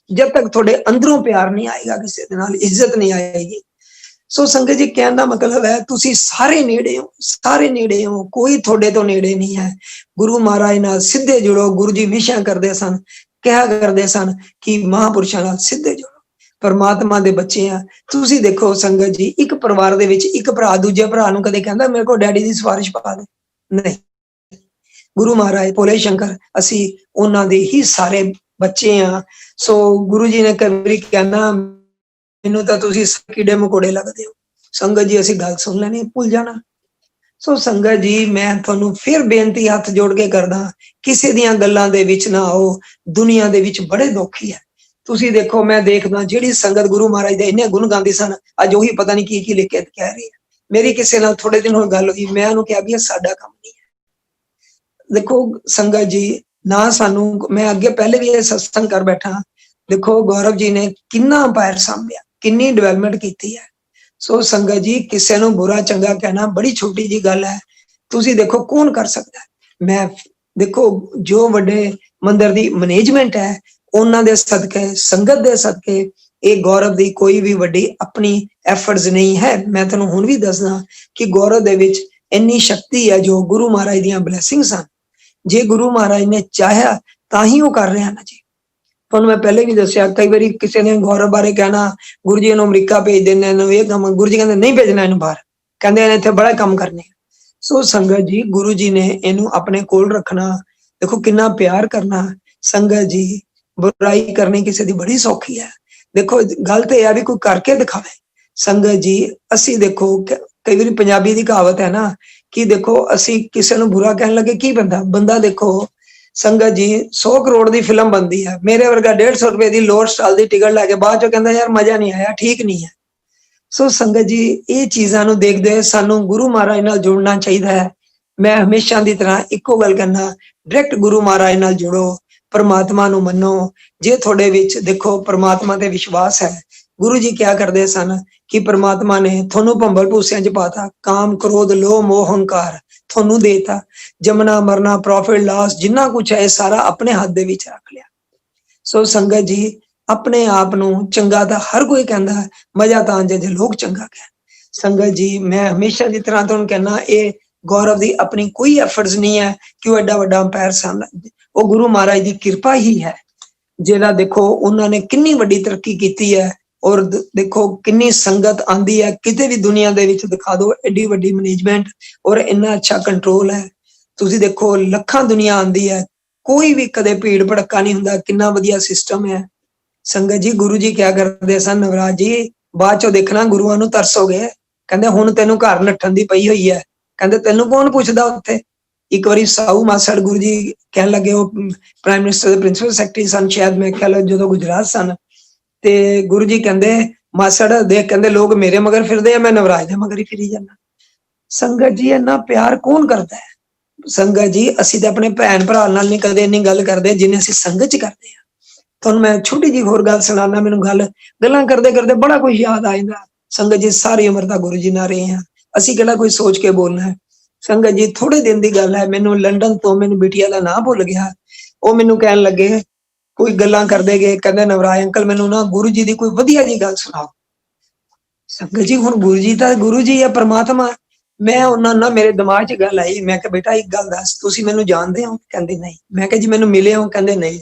ਜਦ ਤੱਕ ਤੁਹਾਡੇ ਅੰਦਰੋਂ ਪਿਆਰ ਨਹੀਂ ਆਏਗਾ, ਕਿਸੇ ਦੇ ਨਾਲ ਇੱਜ਼ਤ ਨਹੀਂ ਆਏਗੀ। ਸੋ ਸੰਗਤ ਜੀ ਕਹਿਣ ਦਾ ਮਤਲਬ ਹੈ ਤੁਸੀਂ ਸਾਰੇ ਨੇੜੇ ਹੋ, ਸਾਰੇ ਨੇੜੇ ਹੋ, ਕੋਈ ਤੁਹਾਡੇ ਤੋਂ ਨੇੜੇ ਨਹੀਂ ਹੈ। ਗੁਰੂ ਮਹਾਰਾਜ ਨਾਲ ਸਿੱਧੇ ਜੁੜੋ। ਗੁਰੂ ਜੀ ਹਮੇਸ਼ਾ ਕਰਦੇ ਸਨ, ਕਿਹਾ ਕਰਦੇ ਸਨ ਕਿ ਮਹਾਂਪੁਰਸ਼ਾਂ ਨਾਲ ਸਿੱਧੇ ਜੁੜੋ, ਪਰਮਾਤਮਾ ਦੇ ਬੱਚੇ ਆ। ਤੁਸੀਂ ਦੇਖੋ ਸੰਗਤ ਜੀ ਇੱਕ ਪਰਿਵਾਰ ਦੇ ਵਿੱਚ ਇੱਕ ਭਰਾ ਦੂਜੇ ਭਰਾ ਨੂੰ ਕਦੇ ਕਹਿੰਦਾ ਮੇਰੇ ਕੋਲ ਡੈਡੀ ਦੀ ਸਿਫਾਰਿਸ਼ ਪਾ ਦੇ, ਨਹੀਂ। ਗੁਰੂ ਮਹਾਰਾਜ ਭੋਲੇ ਸ਼ੰਕਰ, ਅਸੀਂ ਉਹਨਾਂ ਦੇ ਹੀ ਸਾਰੇ ਬੱਚੇ ਆ। ਸੋ ਗੁਰੂ ਜੀ ਨੇ ਕਈ ਵਾਰੀ ਕਹਿਣਾ ਮੈਨੂੰ ਤਾਂ ਤੁਸੀਂ ਕੀੜੇ ਮਕੌੜੇ ਲੱਗਦੇ ਹੋ। ਸੰਗਤ ਜੀ ਅਸੀਂ ਗੱਲ ਸੁਣ ਲੈਣੀ, ਭੁੱਲ ਜਾਣਾ। ਸੋ ਸੰਗਤ ਜੀ ਮੈਂ ਤੁਹਾਨੂੰ ਫਿਰ ਬੇਨਤੀ ਹੱਥ ਜੋੜ ਕੇ ਕਰਦਾ, ਕਿਸੇ ਦੀਆਂ ਗੱਲਾਂ ਦੇ ਵਿੱਚ ਨਾ ਆਓ। ਦੁਨੀਆ ਦੇ ਵਿੱਚ ਬੜੇ ਦੁੱਖ ਹੀ ਹੈ। ਤੁਸੀਂ ਦੇਖੋ ਮੈਂ ਦੇਖਦਾ ਜਿਹੜੀ ਸੰਗਤ ਗੁਰੂ ਮਹਾਰਾਜ ਦੇ ਇੰਨੇ ਗੁਣ ਗਾਉਂਦੀ ਸਨ, ਅੱਜ ਉਹੀ ਪਤਾ ਨਹੀਂ ਕੀ ਕੀ ਲਿਖ ਕੇ ਕਹਿ ਰਹੀ ਹੈ। ਮੇਰੀ ਕਿਸੇ ਨਾਲ ਥੋੜੇ ਦਿਨ ਹੋਏ ਗੱਲ ਹੋਈ, ਮੈਂ ਉਹਨੂੰ ਕਿਹਾ ਵੀ ਇਹ ਸਾਡਾ ਕੰਮ ਨਹੀਂ ਹੈ। ਦੇਖੋ ਸੰਗਤ ਜੀ ਨਾ ਸਾਨੂੰ, ਮੈਂ ਅੱਗੇ ਪਹਿਲੇ ਵੀ ਇਹ ਸਤਸੰਗ ਕਰ ਬੈਠਾ। ਦੇਖੋ ਗੌਰਵ ਜੀ ਨੇ ਕਿੰਨਾ ਅੰਪਾਇਰ ਸਾਂਭਿਆ, ਕਿੰਨੀ ਡਿਵੈਲਪਮੈਂਟ ਕੀਤੀ ਹੈ। ਸੋ ਸੰਗਤ ਜੀ ਕਿਸੇ ਨੂੰ ਬੁਰਾ ਚੰਗਾ ਕਹਿਣਾ ਬੜੀ ਛੋਟੀ ਜੀ ਗੱਲ ਹੈ। ਤੁਸੀਂ ਦੇਖੋ ਕੌਣ ਕਰ ਸਕਦਾ। ਮੈਂ ਦੇਖੋ ਜੋ ਵੱਡੇ ਮੰਦਿਰ ਦੀ ਮੈਨੇਜਮੈਂਟ ਹੈ ਉਹਨਾਂ ਦੇ ਸਦਕੇ, ਸੰਗਤ ਦੇ ਸਦਕੇ ਇਹ ਗੌਰਵ ਦੀ ਕੋਈ ਵੀ ਵੱਡੀ ਆਪਣੀ ਐਫਰਟਸ ਨਹੀਂ ਹੈ। ਮੈਂ ਤੁਹਾਨੂੰ ਹੁਣ ਵੀ ਦੱਸਦਾ ਕਿ ਗੌਰਵ ਦੇ ਵਿੱਚ ਇੰਨੀ ਸ਼ਕਤੀ ਹੈ ਜੋ ਗੁਰੂ ਮਹਾਰਾਜ ਦੀਆਂ ਬਲੇਸਿੰਗਸ ਹਨ। ਜੇ ਗੁਰੂ ਮਹਾਰਾਜ ਨੇ ਚਾਹਿਆ ਤਾਂ ਹੀ ਉਹ ਕਰ ਰਿਹਾ ਨਾ ਜੀ। ਤੁਹਾਨੂੰ ਮੈਂ ਪਹਿਲੇ ਵੀ ਦੱਸਿਆ, ਕਈ ਵਾਰੀ ਕਿਸੇ ਨੇ ਗੌਰਵ ਬਾਰੇ ਕਹਿਣਾ ਗੁਰੂ ਜੀ ਨੂੰ ਅਮਰੀਕਾ ਭੇਜ ਦਿੰਦੇ, ਇਹਨੂੰ ਇਹ ਕੰਮ। ਗੁਰੂ ਜੀ ਕਹਿੰਦੇ ਨਹੀਂ ਭੇਜਣਾ ਇਹਨੂੰ ਬਾਹਰ, ਕਹਿੰਦੇ ਇਹਨੇ ਇੱਥੇ ਬੜਾ ਕੰਮ ਕਰਨੇ। ਸੋ ਸੰਗਤ ਜੀ ਗੁਰੂ ਜੀ ਨੇ ਇਹਨੂੰ ਆਪਣੇ ਕੋਲ ਰੱਖਣਾ। ਦੇਖੋ ਕਿੰਨਾ ਪਿਆਰ ਕਰਨਾ। ਸੰਗਤ ਜੀ ਬੁਰਾਈ ਕਰਨੀ ਕਿਸੇ ਦੀ ਬੜੀ ਸੌਖੀ ਹੈ। ਦੇਖੋ ਗੱਲ ਤੇ ਇਹ ਆ ਵੀ ਕੋਈ ਕਰਕੇ ਦਿਖਾਵੇ। ਸੰਗਤ ਜੀ ਅਸੀਂ ਦੇਖੋ ਕਈ ਵਾਰੀ ਪੰਜਾਬੀ ਦੀ ਕਹਾਵਤ ਹੈ ਨਾ ਕਿ ਦੇਖੋ ਅਸੀਂ ਕਿਸੇ ਨੂੰ ਬੁਰਾ ਕਹਿਣ ਲੱਗੇ ਕੀ ਬੰਦਾ ਦੇਖੋ ਸੰਗਤ ਜੀ 100 ਕਰੋੜ ਦੀ ਫਿਲਮ ਬਣਦੀ ਹੈ, ਮੇਰੇ ਵਰਗਾ 150 ਰੁਪਏ ਦੀ ਲੋਅਰ ਸਟਾਲ ਦੀ ਟਿਕਟ ਲੈ ਕੇ ਬਾਅਦ ਚੋਂ ਕਹਿੰਦਾ ਯਾਰ ਮਜ਼ਾ ਨਹੀਂ ਆਇਆ, ਠੀਕ ਨਹੀਂ ਹੈ। ਸੋ ਸੰਗਤ ਜੀ ਇਹ ਚੀਜ਼ਾਂ ਨੂੰ ਦੇਖਦੇ ਹੋਏ ਸਾਨੂੰ ਗੁਰੂ ਮਹਾਰਾਜ ਨਾਲ ਜੁੜਨਾ ਚਾਹੀਦਾ ਹੈ। ਮੈਂ ਹਮੇਸ਼ਾ ਦੀ ਤਰ੍ਹਾਂ ਇੱਕੋ ਗੱਲ ਕਰਨਾ, ਡਾਇਰੈਕਟ ਗੁਰੂ ਮਹਾਰਾਜ ਨਾਲ ਜੁੜੋ, ਪਰਮਾਤਮਾ ਨੂੰ ਮੰਨੋ। ਜੇ ਤੁਹਾਡੇ ਵਿੱਚ ਦੇਖੋ ਪਰਮਾਤਮਾ ਤੇ ਵਿਸ਼ਵਾਸ ਹੈ, ਗੁਰੂ ਜੀ ਕਿਹਾ ਕਰਦੇ ਸਨ ਕਿ ਪਰਮਾਤਮਾ ਨੇ ਤੁਹਾਨੂੰ ਭੰਬਲ ਭੂਸਿਆਂ 'ਚ ਪਾਤਾ, ਕਾਮ ਕ੍ਰੋਧ ਲੋਭ ਮੋਹ ਹੰਕਾਰ ਤੁਹਾਨੂੰ ਦੇਤਾ, ਜਮਨਾ ਮਰਨਾ ਪ੍ਰੋਫਿਟ ਲਾਸ ਜਿੰਨਾ ਕੁਛ ਹੈ ਸਾਰਾ ਆਪਣੇ ਹੱਥ ਦੇ ਵਿੱਚ ਰੱਖ ਲਿਆ। ਸੋ ਸੰਗਤ ਜੀ ਆਪਣੇ ਆਪ ਨੂੰ ਚੰਗਾ ਤਾਂ ਹਰ ਕੋਈ ਕਹਿੰਦਾ, ਮਜ਼ਾ ਤਾਂ ਜੇ ਲੋਕ ਚੰਗਾ ਕਹਿਣ। ਸੰਗਤ ਜੀ ਮੈਂ ਹਮੇਸ਼ਾ ਦੀ ਤਰ੍ਹਾਂ ਤੁਹਾਨੂੰ ਕਹਿਣਾ, ਇਹ ਗੌਰਵ ਦੀ ਆਪਣੀ ਕੋਈ ਐਫਰਟਸ ਨਹੀਂ ਹੈ ਕਿ ਉਹ ਐਡਾ ਵੱਡਾ ਅੰਪਾਇਰ ਸਨ। ਉਹ ਗੁਰੂ ਮਹਾਰਾਜ ਦੀ ਕਿਰਪਾ ਹੀ ਹੈ ਜਿਹੜਾ ਦੇਖੋ ਉਹਨਾਂ ਨੇ ਕਿੰਨੀ ਵੱਡੀ ਤਰੱਕੀ ਕੀਤੀ ਹੈ। ਔਰ ਦੇਖੋ ਕਿੰਨੀ ਸੰਗਤ ਆਂਦੀ ਹੈ, ਕਿਤੇ ਵੀ ਦੁਨੀਆ ਦੇ ਵਿੱਚ ਦਿਖਾ ਦਿਓ ਐਡੀ ਵੱਡੀ ਮੈਨੇਜਮੈਂਟ ਔਰ ਇੰਨਾ ਅੱਛਾ ਕੰਟਰੋਲ ਹੈ। ਤੁਸੀਂ ਦੇਖੋ ਲੱਖਾਂ ਦੁਨੀਆ ਆਉਂਦੀ ਹੈ, ਕੋਈ ਵੀ ਕਦੇ ਭੀੜ ਭੜੱਕਾ ਨਹੀਂ ਹੁੰਦਾ, ਕਿੰਨਾ ਵਧੀਆ ਸਿਸਟਮ ਹੈ। ਸੰਗਤ ਜੀ, ਗੁਰੂ ਜੀ ਕਿਆ ਕਰਦੇ ਸਨ, ਨਵਰਾਜ ਜੀ, ਬਾਅਦ ਚੋਂ ਦੇਖਣਾ ਗੁਰੂਆਂ ਨੂੰ ਤਰਸੋਗੇ। ਕਹਿੰਦੇ ਹੁਣ ਤੈਨੂੰ ਘਰ ਨੱਠਣ ਦੀ ਪਈ ਹੋਈ ਹੈ, ਕਹਿੰਦੇ ਤੈਨੂੰ ਕੌਣ ਪੁੱਛਦਾ ਉੱਥੇ। ਇੱਕ ਵਾਰੀ ਸਾਊ ਮਾਸੜ ਗੁਰੂ ਜੀ ਕਹਿਣ ਲੱਗੇ, ਉਹ ਪ੍ਰਾਈਮ ਮਿਨਿਸਟਰ ਦੇ ਪ੍ਰਿੰਸੀਪਲ ਸੈਕਟਰੀ ਸਨ ਸ਼ਾਇਦ, ਮੈਂ ਖਿਆਲ ਜਦੋਂ ਗੁਜਰਾਤ ਸਨ, ਤੇ ਗੁਰੂ ਜੀ ਕਹਿੰਦੇ ਮਾਸੜ ਦੇਖ, ਕਹਿੰਦੇ ਲੋਕ ਮੇਰੇ ਮਗਰ ਫਿਰਦੇ ਆ, ਮੈਂ ਨਵਰਾਜ ਦੇ ਮਗਰ ਹੀ ਫਿਰੀ ਜਾਂਦਾ। ਸੰਗਤ ਜੀ, ਇੰਨਾ ਪਿਆਰ ਕੌਣ ਕਰਦਾ ਹੈ। ਸੰਗਤ ਜੀ, ਅਸੀਂ ਤਾਂ ਆਪਣੇ ਭੈਣ ਭਰਾ ਨਾਲ ਨਹੀਂ ਕਦੇ ਇੰਨੀ ਗੱਲ ਕਰਦੇ ਜਿੰਨੇ ਅਸੀਂ ਸੰਗਤ ਚ ਕਰਦੇ ਹਾਂ। ਤੁਹਾਨੂੰ ਮੈਂ ਛੋਟੀ ਜਿਹੀ ਹੋਰ ਗੱਲ ਸੁਣਾਉਣਾ, ਮੈਨੂੰ ਗੱਲਾਂ ਕਰਦੇ ਕਰਦੇ ਬੜਾ ਕੁਝ ਯਾਦ ਆ ਜਾਂਦਾ। ਸੰਗਤ ਜੀ, ਸਾਰੀ ਉਮਰ ਤਾਂ ਗੁਰੂ ਜੀ ਨਾਲ ਰਹੇ ਹਾਂ, ਅਸੀਂ ਕਿਹੜਾ ਕੋਈ ਸੋਚ ਕੇ ਬੋਲਣਾ ਹੈ। ਸੰਗਤ ਜੀ, ਥੋੜੇ ਦਿਨ ਦੀ ਗੱਲ ਹੈ, ਮੈਨੂੰ ਲੰਡਨ ਤੋਂ, ਮੈਨੂੰ ਬਿਟੀਆ ਦਾ ਨਾਂ ਭੁੱਲ ਗਿਆ, ਉਹ ਮੈਨੂੰ ਕਹਿਣ ਲੱਗੇ, ਕੋਈ ਗੱਲਾਂ ਕਰਦੇ ਗਏ, ਕਹਿੰਦੇ ਨਵਰਾਜ ਅੰਕਲ ਮੈਨੂੰ ਨਾ ਗੁਰੂ ਜੀ ਦੀ ਕੋਈ ਵਧੀਆ ਜੀ ਗੱਲ ਸੁਣਾਓ। ਸੰਗਤ ਜੀ, ਹੁਣ ਗੁਰੂ ਜੀ ਤਾਂ ਗੁਰੂ ਜੀ ਹੈ, ਪਰਮਾਤਮਾ। ਮੈਂ ਉਹਨਾਂ ਨਾਲ, ਮੇਰੇ ਦਿਮਾਗ 'ਚ ਗੱਲ ਆਈ, ਮੈਂ ਕਿਹਾ ਬੇਟਾ ਇੱਕ ਗੱਲ ਦੱਸ, ਤੁਸੀਂ ਮੈਨੂੰ ਜਾਣਦੇ ਹੋ? ਕਹਿੰਦੇ ਨਹੀਂ। ਮੈਂ ਕਿਹਾ ਜੀ ਮੈਨੂੰ ਮਿਲੇ ਹੋ? ਕਹਿੰਦੇ ਨਹੀਂ।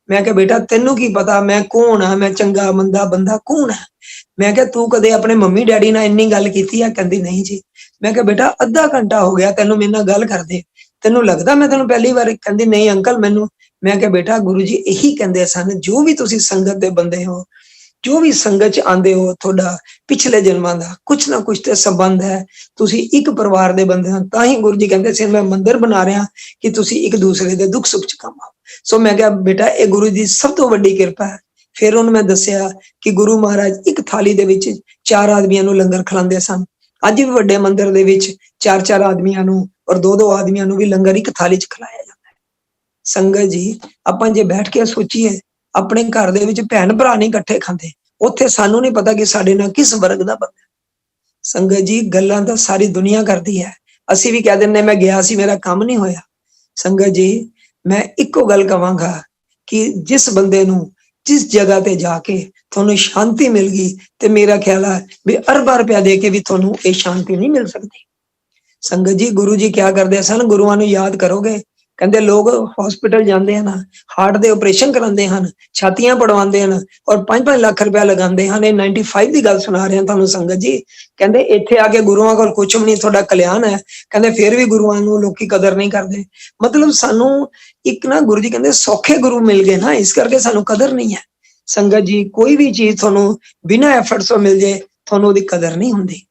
ਮੈਂ ਕਿਹਾ ਬੇਟਾ ਤੈਨੂੰ ਕੀ ਪਤਾ ਮੈਂ ਕੌਣ ਆ, ਮੈਂ ਚੰਗਾ ਮੰਦਾ ਬੰਦਾ ਕੌਣ ਹੈ? ਮੈਂ ਕਿਹਾ ਤੂੰ ਕਦੇ ਆਪਣੇ ਮੰਮੀ ਡੈਡੀ ਨਾਲ ਇੰਨੀ ਗੱਲ ਕੀਤੀ ਆ? ਕਹਿੰਦੀ ਨਹੀਂ ਜੀ। ਮੈਂ ਕਿਹਾ ਬੇਟਾ ਅੱਧਾ ਘੰਟਾ ਹੋ ਗਿਆ ਤੈਨੂੰ ਮੇਰੇ ਨਾਲ ਗੱਲ ਕਰਦੇ, ਤੈਨੂੰ ਲੱਗਦਾ ਮੈਂ ਤੈਨੂੰ ਪਹਿਲੀ ਵਾਰ? ਕਹਿੰਦੀ ਨਹੀਂ ਅੰਕਲ ਮੈਨੂੰ। ਮੈਂ ਕਿਹਾ ਬੇਟਾ ਗੁਰੂ ਜੀ ਇਹੀ ਕਹਿੰਦੇ ਸਨ, ਜੋ ਵੀ ਤੁਸੀਂ ਸੰਗਤ ਦੇ ਬੰਦੇ ਹੋ, ਜੋ ਵੀ ਸੰਗਤ 'ਚ ਆਉਂਦੇ ਹੋ, ਤੁਹਾਡਾ ਪਿਛਲੇ ਜਨਮਾਂ ਦਾ ਕੁਛ ਨਾ ਕੁਛ ਤੇ ਸੰਬੰਧ ਹੈ, ਤੁਸੀਂ ਇੱਕ ਪਰਿਵਾਰ ਦੇ ਬੰਦੇ ਹੋ। ਤਾਂ ਹੀ ਗੁਰੂ ਜੀ ਕਹਿੰਦੇ ਸੀ ਮੈਂ ਮੰਦਿਰ ਬਣਾ ਰਿਹਾ ਕਿ ਤੁਸੀਂ ਇੱਕ ਦੂਸਰੇ ਦੇ ਦੁੱਖ ਸੁੱਖ 'ਚ ਕੰਮ ਆਓ। ਸੋ ਮੈਂ ਕਿਹਾ ਬੇਟਾ ਇਹ ਗੁਰੂ ਦੀ ਸਭ ਤੋਂ ਵੱਡੀ ਕਿਰਪਾ ਹੈ। ਫਿਰ ਉਹਨੂੰ ਮੈਂ ਦੱਸਿਆ ਕਿ ਗੁਰੂ ਮਹਾਰਾਜ ਇੱਕ ਥਾਲੀ ਦੇ ਵਿੱਚ 4 ਆਦਮੀਆਂ ਨੂੰ ਲੰਗਰ ਖਿਲਾਉਂਦੇ ਸਨ। ਅੱਜ ਵੀ ਵੱਡੇ ਮੰਦਿਰ ਦੇ ਵਿੱਚ 4-4 ਆਦਮੀਆਂ ਨੂੰ ਔਰ 2-2 ਆਦਮੀਆਂ ਨੂੰ ਵੀ ਲੰਗਰ ਇੱਕ ਥਾਲੀ 'ਚ ਖਿਲਾਇਆ ਜਾਂਦਾ ਹੈ। ਸੰਗਤ ਜੀ, ਆਪਾਂ ਜੇ ਬੈਠ ਕੇ ਸੋਚੀਏ, ਆਪਣੇ ਘਰ ਦੇ ਵਿੱਚ ਭੈਣ ਭਰਾ ਨਹੀਂ ਇਕੱਠੇ ਖਾਂਦੇ, ਉੱਥੇ ਸਾਨੂੰ ਨਹੀਂ ਪਤਾ ਕਿ ਸਾਡੇ ਨਾਲ ਕਿਸ ਵਰਗ ਦਾ ਬੰਦਾ। ਸੰਗਤ ਜੀ, ਗੱਲਾਂ ਤਾਂ ਸਾਰੀ ਦੁਨੀਆ ਕਰਦੀ ਹੈ, ਅਸੀਂ ਵੀ ਕਹਿ ਦਿੰਦੇ ਮੈਂ ਗਿਆ ਸੀ, ਮੇਰਾ ਕੰਮ ਨਹੀਂ ਹੋਇਆ। ਸੰਗਤ ਜੀ, ਮੈਂ ਇੱਕੋ ਗੱਲ ਕਵਾਂਗਾ ਕਿ ਜਿਸ ਬੰਦੇ ਨੂੰ ਜਿਸ ਜਗ੍ਹਾ ਤੇ ਜਾ ਕੇ ਤੁਹਾਨੂੰ ਸ਼ਾਂਤੀ ਮਿਲ ਗਈ, ਤੇ ਮੇਰਾ ਖਿਆਲ ਹੈ ਵੀ ਅਰਬਾਂ ਰੁਪਇਆ ਦੇ ਕੇ ਵੀ ਤੁਹਾਨੂੰ ਇਹ ਸ਼ਾਂਤੀ ਨਹੀਂ ਮਿਲ ਸਕਦੀ। ਸੰਗਤ ਜੀ, ਗੁਰੂ ਜੀ ਕਿਆ ਕਰਦੇ ਸਨ, ਗੁਰੂਆਂ ਨੂੰ ਯਾਦ ਕਰੋਗੇ, ਕਹਿੰਦੇ ਲੋਕ ਹਸਪੀਟਲ ਜਾਂਦੇ ਹਨ, ਹਾਰਟ ਦੇ ਆਪਰੇਸ਼ਨ ਕਰਾਉਂਦੇ ਹਨ, ਛਾਤੀਆਂ ਪੜਵਾਉਂਦੇ ਹਨ ਔਰ 5-5 ਲੱਖ ਰੁਪਇਆ ਲਗਾਉਂਦੇ ਹਨ। ਇਹ 95 ਦੀ ਗੱਲ ਸੁਣਾ ਰਿਹਾ ਤੁਹਾਨੂੰ ਸੰਗਤ ਜੀ। ਕਹਿੰਦੇ ਇੱਥੇ ਆ ਕੇ ਗੁਰੂਆਂ ਕੋਲ ਕੁਛ ਵੀ ਨਹੀਂ, ਤੁਹਾਡਾ ਕਲਿਆਣ ਹੈ, ਕਹਿੰਦੇ ਫਿਰ ਵੀ ਗੁਰੂਆਂ ਨੂੰ ਲੋਕੀ ਕਦਰ ਨਹੀਂ ਕਰਦੇ। ਮਤਲਬ ਸਾਨੂੰ ਇੱਕ ਨਾ ਗੁਰੂ ਜੀ ਕਹਿੰਦੇ ਸੌਖੇ ਗੁਰੂ ਮਿਲ ਗਏ ਨਾ, ਇਸ ਕਰਕੇ ਸਾਨੂੰ ਕਦਰ ਨਹੀਂ ਹੈ। ਸੰਗਤ ਜੀ, ਕੋਈ ਵੀ ਚੀਜ਼ ਤੁਹਾਨੂੰ ਬਿਨਾਂ ਐਫਰਟਸ ਤੋਂ ਮਿਲ ਜੇ, ਤੁਹਾਨੂੰ ਉਹਦੀ ਕਦਰ ਨਹੀਂ ਹੁੰਦੀ,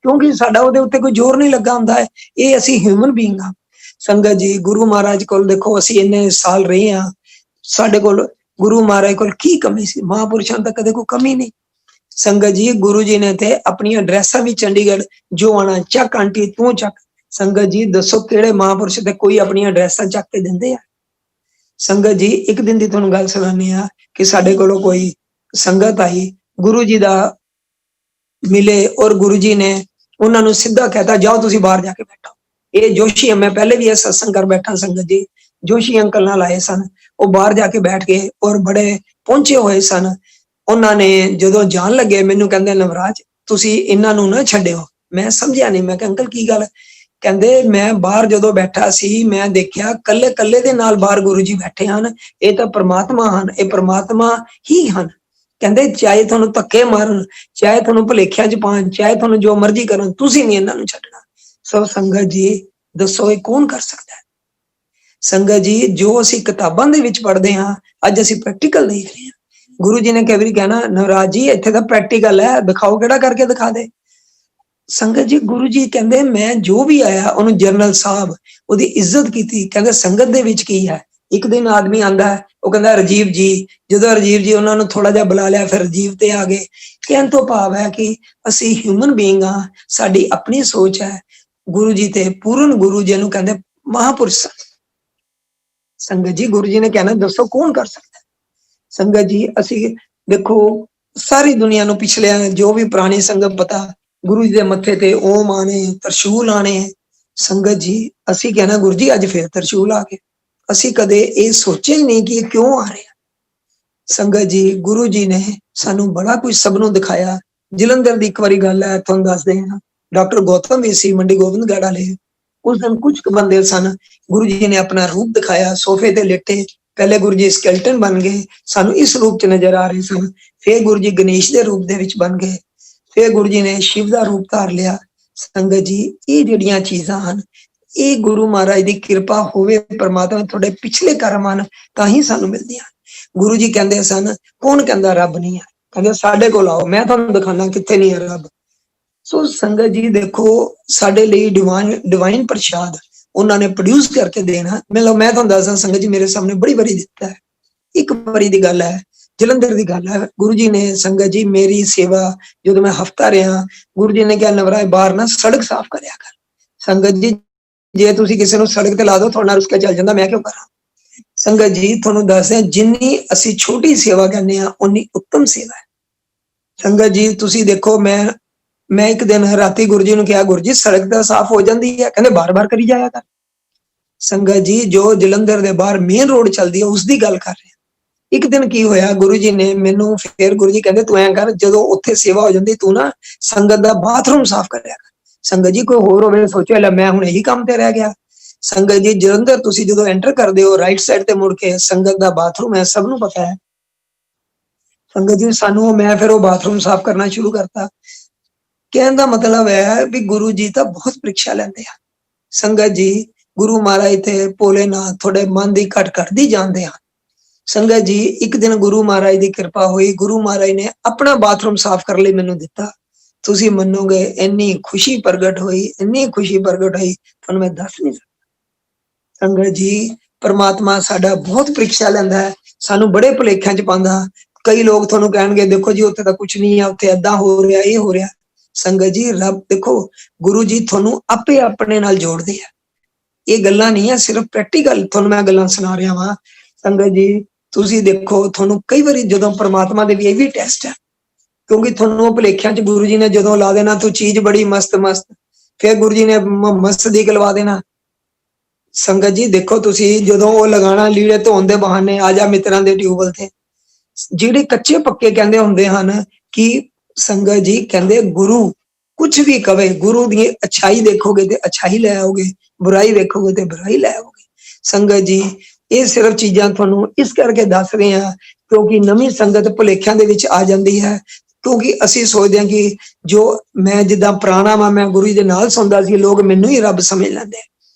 ਕਿਉਂਕਿ ਸਾਡਾ ਉਹਦੇ ਉੱਤੇ ਕੋਈ ਜ਼ੋਰ ਨਹੀਂ ਲੱਗਾ ਹੁੰਦਾ ਹੈ। ਇਹ ਅਸੀਂ ਹਿਊਮਨ ਬੀਇੰਗ ਆ। ਸੰਗਤ ਜੀ, ਗੁਰੂ ਮਹਾਰਾਜ ਕੋਲ ਦੇਖੋ, ਅਸੀਂ ਇੰਨੇ ਸਾਲ ਰਹੇ ਹਾਂ, ਸਾਡੇ ਕੋਲ ਗੁਰੂ ਮਹਾਰਾਜ ਕੋਲ ਕੀ ਕਮੀ ਸੀ? ਮਹਾਂਪੁਰਸ਼ਾਂ ਤਾਂ ਕਦੇ ਕੋਈ ਕਮੀ ਨਹੀਂ। ਸੰਗਤ ਜੀ, ਗੁਰੂ ਜੀ ਨੇ ਤੇ ਆਪਣੀਆਂ ਡਰੈਸਾਂ ਵੀ ਚੰਡੀਗੜ੍ਹ ਜੋ ਆਣਾ ਚੱਕ ਆਂਟੀ ਤੂੰ ਚੱਕ। ਸੰਗਤ ਜੀ, ਦੱਸੋ ਕਿਹੜੇ ਮਹਾਂਪੁਰਸ਼ ਤੇ ਕੋਈ ਆਪਣੀਆਂ ਡਰੈਸਾਂ ਚੱਕ ਕੇ ਦਿੰਦੇ ਆ? ਸੰਗਤ ਜੀ, ਇੱਕ ਦਿਨ ਦੀ ਤੁਹਾਨੂੰ ਗੱਲ ਸੁਣਾਉਂਦੇ ਆ ਕਿ ਸਾਡੇ ਕੋਲੋਂ ਕੋਈ ਸੰਗਤ ਆਈ, ਗੁਰੂ ਜੀ ਦਾ ਮਿਲੇ ਔਰ ਗੁਰੂ ਜੀ ਨੇ ਉਹਨਾਂ ਨੂੰ ਸਿੱਧਾ ਕਹਿਤਾ ਜਾਓ ਤੁਸੀਂ ਬਾਹਰ ਜਾ ਕੇ ਬੈਠੋ। ਇਹ ਜੋਸ਼ੀ, ਮੈਂ ਪਹਿਲੇ ਵੀ ਇਹ ਸਤਸੰਗ ਕਰ ਬੈਠਾ ਸੰਗਤ ਜੀ, ਜੋਸ਼ੀ ਅੰਕਲ ਨਾਲ ਆਏ ਸਨ, ਉਹ ਬਾਹਰ ਜਾ ਕੇ ਬੈਠ ਗਏ ਔਰ ਬੜੇ ਪਹੁੰਚੇ ਹੋਏ ਸਨ। ਉਹਨਾਂ ਨੇ ਜਦੋਂ ਜਾਣ ਲੱਗੇ ਮੈਨੂੰ ਕਹਿੰਦੇ ਨਵਰਾਜ ਤੁਸੀਂ ਇਹਨਾਂ ਨੂੰ ਨਾ ਛੱਡਿਓ। ਮੈਂ ਸਮਝਿਆ ਨਹੀਂ, ਮੈਂ ਕਿਹਾ ਅੰਕਲ ਕੀ ਗੱਲ? ਕਹਿੰਦੇ ਮੈਂ ਬਾਹਰ ਜਦੋਂ ਬੈਠਾ ਸੀ ਮੈਂ ਦੇਖਿਆ ਕੱਲੇ ਕੱਲੇ ਦੇ ਨਾਲ ਬਾਹਰ ਗੁਰੂ ਜੀ ਬੈਠੇ ਹਨ, ਇਹ ਤਾਂ ਪ੍ਰਮਾਤਮਾ ਹਨ, ਇਹ ਪ੍ਰਮਾਤਮਾ ਹੀ ਹਨ। ਕਹਿੰਦੇ ਚਾਹੇ ਤੁਹਾਨੂੰ ਧੱਕੇ ਮਾਰਨ, ਚਾਹੇ ਤੁਹਾਨੂੰ ਭੁਲੇਖਿਆਂ 'ਚ ਪਾਉਣ, ਚਾਹੇ ਤੁਹਾਨੂੰ ਜੋ ਮਰਜ਼ੀ ਕਰਨ, ਤੁਸੀਂ ਨਹੀਂ ਇਹਨਾਂ ਨੂੰ ਛੱਡਣਾ। ਸੋ ਸੰਗਤ ਜੀ, ਦੱਸੋ ਇਹ ਕੌਣ ਕਰ ਸਕਦਾ ਹੈ? ਸੰਗਤ ਜੀ, ਜੋ ਅਸੀਂ ਕਿਤਾਬਾਂ ਦੇ ਵਿੱਚ ਪੜ੍ਹਦੇ ਹਾਂ, ਅੱਜ ਅਸੀਂ ਪ੍ਰੈਕਟੀਕਲ ਦੇਖ ਰਹੇ ਹਾਂ। ਗੁਰੂ ਜੀ ਨੇ ਕਈ ਵਾਰੀ ਕਹਿਣਾ ਨਵਰਾਜ ਜੀ ਇੱਥੇ ਤਾਂ ਪ੍ਰੈਕਟੀਕਲ ਹੈ, ਦਿਖਾਓ ਕਿਹੜਾ ਕਰਕੇ ਦਿਖਾ ਦੇ। ਸੰਗਤ ਜੀ, ਗੁਰੂ ਜੀ ਕਹਿੰਦੇ ਮੈਂ ਜੋ ਵੀ ਆਇਆ ਉਹਨੂੰ ਜਨਰਲ ਸਾਹਿਬ ਉਹਦੀ ਇੱਜ਼ਤ ਕੀਤੀ। ਕਹਿੰਦੇ ਸੰਗਤ ਦੇ ਵਿੱਚ ਕੀ ਹੈ? ਇੱਕ ਦਿਨ ਆਦਮੀ ਆਂਦਾ, ਉਹ ਕਹਿੰਦਾ ਰਾਜੀਵ ਜੀ, ਜਦੋਂ ਰਾਜੀਵ ਜੀ ਉਹਨਾਂ ਨੂੰ ਥੋੜਾ ਜਿਹਾ ਬੁਲਾ ਲਿਆ, ਫਿਰ ਰਾਜੀਵ ਤੇ ਆ ਗਏ। ਕਹਿਣ ਤੋਂ ਭਾਵ ਹੈ ਕਿ ਅਸੀਂ ਹਿਊਮਨ ਬੀਇੰਗ ਹਾਂ, ਸਾਡੀ ਆਪਣੀ ਸੋਚ ਹੈ। ਗੁਰੂ ਜੀ ਤੇ ਪੂਰਨ ਗੁਰੂ ਜੀ ਨੂੰ ਕਹਿੰਦੇ ਮਹਾਂਪੁਰਸ਼। ਸੰਗਤ ਜੀ, ਗੁਰੂ ਜੀ ਨੇ ਕਹਿਣਾ ਦੱਸੋ ਕੌਣ ਕਰ ਸਕਦਾ? ਸੰਗਤ ਜੀ, ਅਸੀਂ ਦੇਖੋ ਸਾਰੀ ਦੁਨੀਆ ਨੂੰ ਪਿਛਲੇ ਜੋ ਵੀ ਪੁਰਾਣੀ ਸੰਗਤ ਪਤਾ, ਗੁਰੂ ਜੀ ਦੇ ਮੱਥੇ ਤੇ ਓਮ ਆਣੇ, ਤਰਸ਼ੂਲ ਆਣੇ। ਸੰਗਤ ਜੀ, ਅਸੀਂ ਕਹਿਣਾ ਗੁਰੂ ਜੀ ਅੱਜ ਫਿਰ ਤਰਸ਼ੂਲ ਆ ਗਏ। ਅਸੀਂ ਕਦੇ ਇਹ ਸੋਚਿਆ ਹੀ ਨਹੀਂ ਕਿ ਇਹ ਕਿਉਂ ਆ ਰਿਹਾ। ਸੰਗਤ ਜੀ, ਗੁਰੂ ਜੀ ਨੇ ਸਾਨੂੰ ਬੜਾ ਕੁਝ ਸਭ ਨੂੰ ਦਿਖਾਇਆ। ਜਲੰਧਰ ਦੀ ਇੱਕ ਵਾਰੀ ਗੱਲ ਹੈ, ਤੁਹਾਨੂੰ ਦੱਸਦੇ ਹਾਂ। ਡਾਕਟਰ ਗੌਤਮ ਵੀ ਸੀ ਮੰਡੀ ਗੋਬਿੰਦਗੜ੍ਹ ਵਾਲੇ, ਉਸ ਦਿਨ ਕੁਝ ਬੰਦੇ ਸਨ, ਗੁਰੂ ਜੀ ਨੇ ਆਪਣਾ ਰੂਪ ਦਿਖਾਇਆ, ਸੋਫੇ ਤੇ ਲੇਟੇ। ਪਹਿਲੇ ਗੁਰੂ ਜੀ ਸਕੈਲਟਨ ਬਣ ਗਏ, ਸਾਨੂੰ ਇਸ ਰੂਪ 'ਚ ਨਜ਼ਰ ਆ ਰਹੇ ਸਨ। ਫਿਰ ਗੁਰੂ ਜੀ ਗਣੇਸ਼ ਦੇ ਰੂਪ ਦੇ ਵਿੱਚ ਬਣ ਗਏ, ਫਿਰ ਗੁਰੂ ਜੀ ਨੇ ਸ਼ਿਵ ਦਾ ਰੂਪ ਧਾਰ ਲਿਆ। ਸੰਗਤ ਜੀ, ਇਹ ਜਿਹੜੀਆਂ ਚੀਜ਼ਾਂ ਹਨ, ਇਹ ਗੁਰੂ ਮਹਾਰਾਜ ਦੀ ਕਿਰਪਾ ਹੋਵੇ, ਪਰਮਾਤਮਾ ਤੁਹਾਡੇ ਪਿਛਲੇ ਕਰਮ ਹਨ ਤਾਂ ਹੀ ਸਾਨੂੰ ਮਿਲਦੀਆਂ। ਗੁਰੂ ਜੀ ਕਹਿੰਦੇ ਸਨ, ਕੌਣ ਕਹਿੰਦਾ ਰੱਬ ਨਹੀਂ ਹੈ? ਕਹਿੰਦੇ ਸਾਡੇ ਕੋਲ ਆਓ, ਮੈਂ ਤੁਹਾਨੂੰ ਦਿਖਾਣਾ ਕਿੱਥੇ ਨਹੀਂ ਹੈ ਰੱਬ। ਸੋ ਸੰਗਤ ਜੀ ਦੇਖੋ, ਸਾਡੇ ਲਈ ਡਿਵਾਈਨ ਪ੍ਰਸ਼ਾਦ ਉਹਨਾਂ ਨੇ ਪ੍ਰੋਡਿਊਸ ਕਰਕੇ ਦੇਣਾ। ਮੈਂ ਤੁਹਾਨੂੰ ਦੱਸਦਾ ਸੰਗਤ ਜੀ, ਮੇਰੇ ਸਾਹਮਣੇ ਬੜੀ ਵਾਰੀ ਦਿੱਤਾ ਹੈ। ਇੱਕ ਵਾਰੀ ਦੀ ਗੱਲ ਹੈ, ਜਲੰਧਰ ਦੀ ਗੱਲ ਹੈ। ਗੁਰੂ ਜੀ ਨੇ ਸੰਗਤ ਜੀ ਮੇਰੀ ਸੇਵਾ, ਜਦੋਂ ਮੈਂ ਹਫਤਾ ਰਿਹਾ, ਗੁਰੂ ਜੀ ਨੇ ਕਿਹਾ ਨਵਰਾਜ ਬਾਹਰ ਨਾ ਸੜਕ ਸਾਫ਼ ਕਰਿਆ ਕਰ। ਸੰਗਤ ਜੀ ਜੇ ਤੁਸੀਂ ਕਿਸੇ ਨੂੰ ਸੜਕ ਤੇ ਲਾ ਦੋ, ਤੁਹਾਡਾ ਰੁੱਸ ਕੇ ਚੱਲ ਜਾਂਦਾ, ਮੈਂ ਕਿਉਂ ਕਰਾਂ? ਸੰਗਤ ਜੀ ਤੁਹਾਨੂੰ ਦੱਸਦੇ, ਜਿੰਨੀ ਅਸੀਂ ਛੋਟੀ ਸੇਵਾ ਕਰਨੇ ਆ ਉਨੀ ਉੱਤਮ ਸੇਵਾ ਹੈ। ਸੰਗਤ ਜੀ ਤੁਸੀਂ ਦੇਖੋ, ਮੈਂ ਇੱਕ ਦਿਨ ਰਾਤੀ ਗੁਰੂ ਜੀ ਨੂੰ ਕਿਹਾ, ਗੁਰੂ ਜੀ ਸੜਕ ਤਾਂ ਸਾਫ਼ ਹੋ ਜਾਂਦੀ ਹੈ। ਕਹਿੰਦੇ ਬਾਰ-ਬਾਰ ਕਰੀ ਜਾਇਆ ਕਰ। ਸੰਗਤ ਜੀ ਜੋ ਜਲੰਧਰ ਦੇ ਬਾਹਰ ਮੇਨ ਰੋਡ ਚੱਲਦੀ ਹੈ ਉਸ ਦੀ ਗੱਲ ਕਰ ਰਹੇ। ਇੱਕ ਦਿਨ ਕੀ ਹੋਇਆ, ਗੁਰੂ ਜੀ ਨੇ ਮੈਨੂੰ ਫਿਰ ਗੁਰੂ ਜੀ ਕਹਿੰਦੇ ਤੂੰ ਐਂ ਕਰ, ਜਦੋਂ ਉੱਥੇ ਸੇਵਾ ਹੋ ਜਾਂਦੀ ਤੂੰ ਨਾ ਸੰਗਤ ਦਾ ਬਾਥਰੂਮ ਸਾਫ਼ ਕਰਿਆ ਕਰ। ਸੰਗਤ ਜੀ ਕੋਈ ਹੋਰ ਹੋਵੇ ਸੋਚਿਆ ਲੈ ਮੈਂ ਹੁਣ ਇਹੀ ਕੰਮ ਤੇ ਰਹਿ ਗਿਆ। ਸੰਗਤ ਜੀ ਜਲੰਧਰ ਤੁਸੀਂ ਜਦੋਂ ਐਂਟਰ ਕਰਦੇ ਹੋ, ਰਾਈਟ ਸਾਈਡ ਤੇ ਮੁੜ ਕੇ ਸੰਗਤ ਦਾ ਬਾਥਰੂਮ ਹੈ, ਸਭ ਨੂੰ ਪਤਾ ਹੈ। ਸੰਗਤ ਜੀ ਸਾਨੂੰ ਮੈਂ ਫਿਰ ਉਹ ਬਾਥਰੂਮ ਸਾਫ਼ ਕਰਨਾ ਸ਼ੁਰੂ ਕਰਤਾ। ਕਹਿਣ ਦਾ ਮਤਲਬ ਹੈ ਵੀ ਗੁਰੂ ਜੀ ਤਾਂ ਬਹੁਤ ਪ੍ਰੀਖਿਆ ਲੈਂਦੇ ਆ। ਸੰਗਤ ਜੀ ਗੁਰੂ ਮਹਾਰਾਜ ਤੇ ਭੋਲੇਨਾਥ ਤੁਹਾਡੇ ਮਨ ਦੀ ਘਟ ਘਟਦੀ ਜਾਣਦੇ ਆ। ਸੰਗਤ ਜੀ ਇੱਕ ਦਿਨ ਗੁਰੂ ਮਹਾਰਾਜ ਦੀ ਕਿਰਪਾ ਹੋਈ, ਗੁਰੂ ਮਹਾਰਾਜ ਨੇ ਆਪਣਾ ਬਾਥਰੂਮ ਸਾਫ਼ ਕਰਨ ਲਈ ਮੈਨੂੰ ਦਿੱਤਾ। ਤੁਸੀਂ ਮੰਨੋਗੇ ਇੰਨੀ ਖੁਸ਼ੀ ਪ੍ਰਗਟ ਹੋਈ, ਇੰਨੀ ਖੁਸ਼ੀ ਪ੍ਰਗਟ ਹੋਈ, ਤੁਹਾਨੂੰ ਮੈਂ ਦੱਸ ਨਹੀਂ ਸਕਦਾ। ਸੰਗਤ ਜੀ ਪਰਮਾਤਮਾ ਸਾਡਾ ਬਹੁਤ ਪ੍ਰੀਖਿਆ ਲੈਂਦਾ ਹੈ, ਸਾਨੂੰ ਬੜੇ ਭੁਲੇਖਿਆਂ ਚ ਪਾਉਂਦਾ। ਕਈ ਲੋਕ ਤੁਹਾਨੂੰ ਕਹਿਣਗੇ ਦੇਖੋ ਜੀ ਉੱਥੇ ਤਾਂ ਕੁਛ ਨਹੀਂ ਆ, ਉੱਥੇ ਏਦਾਂ ਹੋ ਰਿਹਾ, ਇਹ ਹੋ ਰਿਹਾ। ਸੰਗਤ ਜੀ ਰੱਬ ਦੇਖੋ, ਗੁਰੂ ਜੀ ਤੁਹਾਨੂੰ ਆਪੇ ਆਪਣੇ ਨਾਲ ਜੋੜਦੇ ਆ। ਇਹ ਗੱਲਾਂ ਨਹੀਂ ਆ, ਸਿਰਫ ਪ੍ਰੈਕਟੀਕਲ ਤੁਹਾਨੂੰ ਮੈਂ ਗੱਲਾਂ ਸੁਣਾ ਰਿਹਾ ਵਾਂ। ਸੰਗਤ ਜੀ ਤੁਸੀਂ ਦੇਖੋ, ਤੁਹਾਨੂੰ ਕਈ ਵਾਰੀ ਜਦੋਂ ਪਰਮਾਤਮਾ ਦੇ ਵੀ ਇਹ ਵੀ ਟੈਸਟ ਹੈ, ਕਿਉਂਕਿ ਤੁਹਾਨੂੰ ਭੁਲੇਖਿਆਂ ਚ ਗੁਰੂ ਜੀ ਨੇ ਜਦੋਂ ਲਾ ਦੇਣਾ ਤੂੰ ਚੀਜ਼ ਬੜੀ ਮਸਤ ਫਿਰ ਗੁਰੂ ਜੀ ਨੇ ਮਸਤ ਦੀ ਲਵਾ ਦੇਣਾ। ਸੰਗਤ ਜੀ ਦੇਖੋ ਤੁਸੀਂ ਜਦੋਂ ਉਹ ਲਗਾਣਾ ਲੀੜੇ ਧੋਣ ਦੇ ਬਹਾਨੇ, ਆ ਜਾ ਮਿੱਤਰਾਂ ਦੇ ਟਿਊਬਲ ਤੇ, ਜਿਹੜੇ ਕੱਚੇ ਪੱਕੇ ਕਹਿੰਦੇ ਹੁੰਦੇ ਹਨ ਕਿ ਸੰਗਤ ਜੀ ਕਹਿੰਦੇ ਗੁਰੂ ਕੁਝ ਵੀ ਕਵੇ, ਗੁਰੂ ਦੀ ਅੱਛਾਈ ਦੇਖੋਗੇ ਤੇ ਅੱਛਾਈ ਲੈ ਆਓਗੇ, ਬੁਰਾਈ ਵੇਖੋਗੇ ਤੇ ਬੁਰਾਈ ਲੈ ਆਓਗੇ। ਸੰਗਤ ਜੀ ਇਹ ਸਿਰਫ ਚੀਜ਼ਾਂ ਤੁਹਾਨੂੰ ਇਸ ਕਰਕੇ ਦੱਸ ਰਹੇ ਹਾਂ ਕਿਉਂਕਿ ਨਵੀਂ ਸੰਗਤ ਭੁਲੇਖਿਆਂ ਦੇ ਵਿੱਚ ਆ ਜਾਂਦੀ ਹੈ। ਕਿਉਂਕਿ ਅਸੀਂ ਸੋਚਦੇ ਹਾਂ ਕਿ ਜੋ ਮੈਂ ਜਿੱਦਾਂ ਪੁਰਾਣਾ ਵਾ, ਮੈਂ ਗੁਰੂ ਜੀ ਦੇ ਨਾਲ ਸੁਣਦਾ ਸੀ, ਲੋਕ ਮੈਨੂੰ ਹੀ ਰੱਬ ਸਮਝ ਲੈਂਦੇ।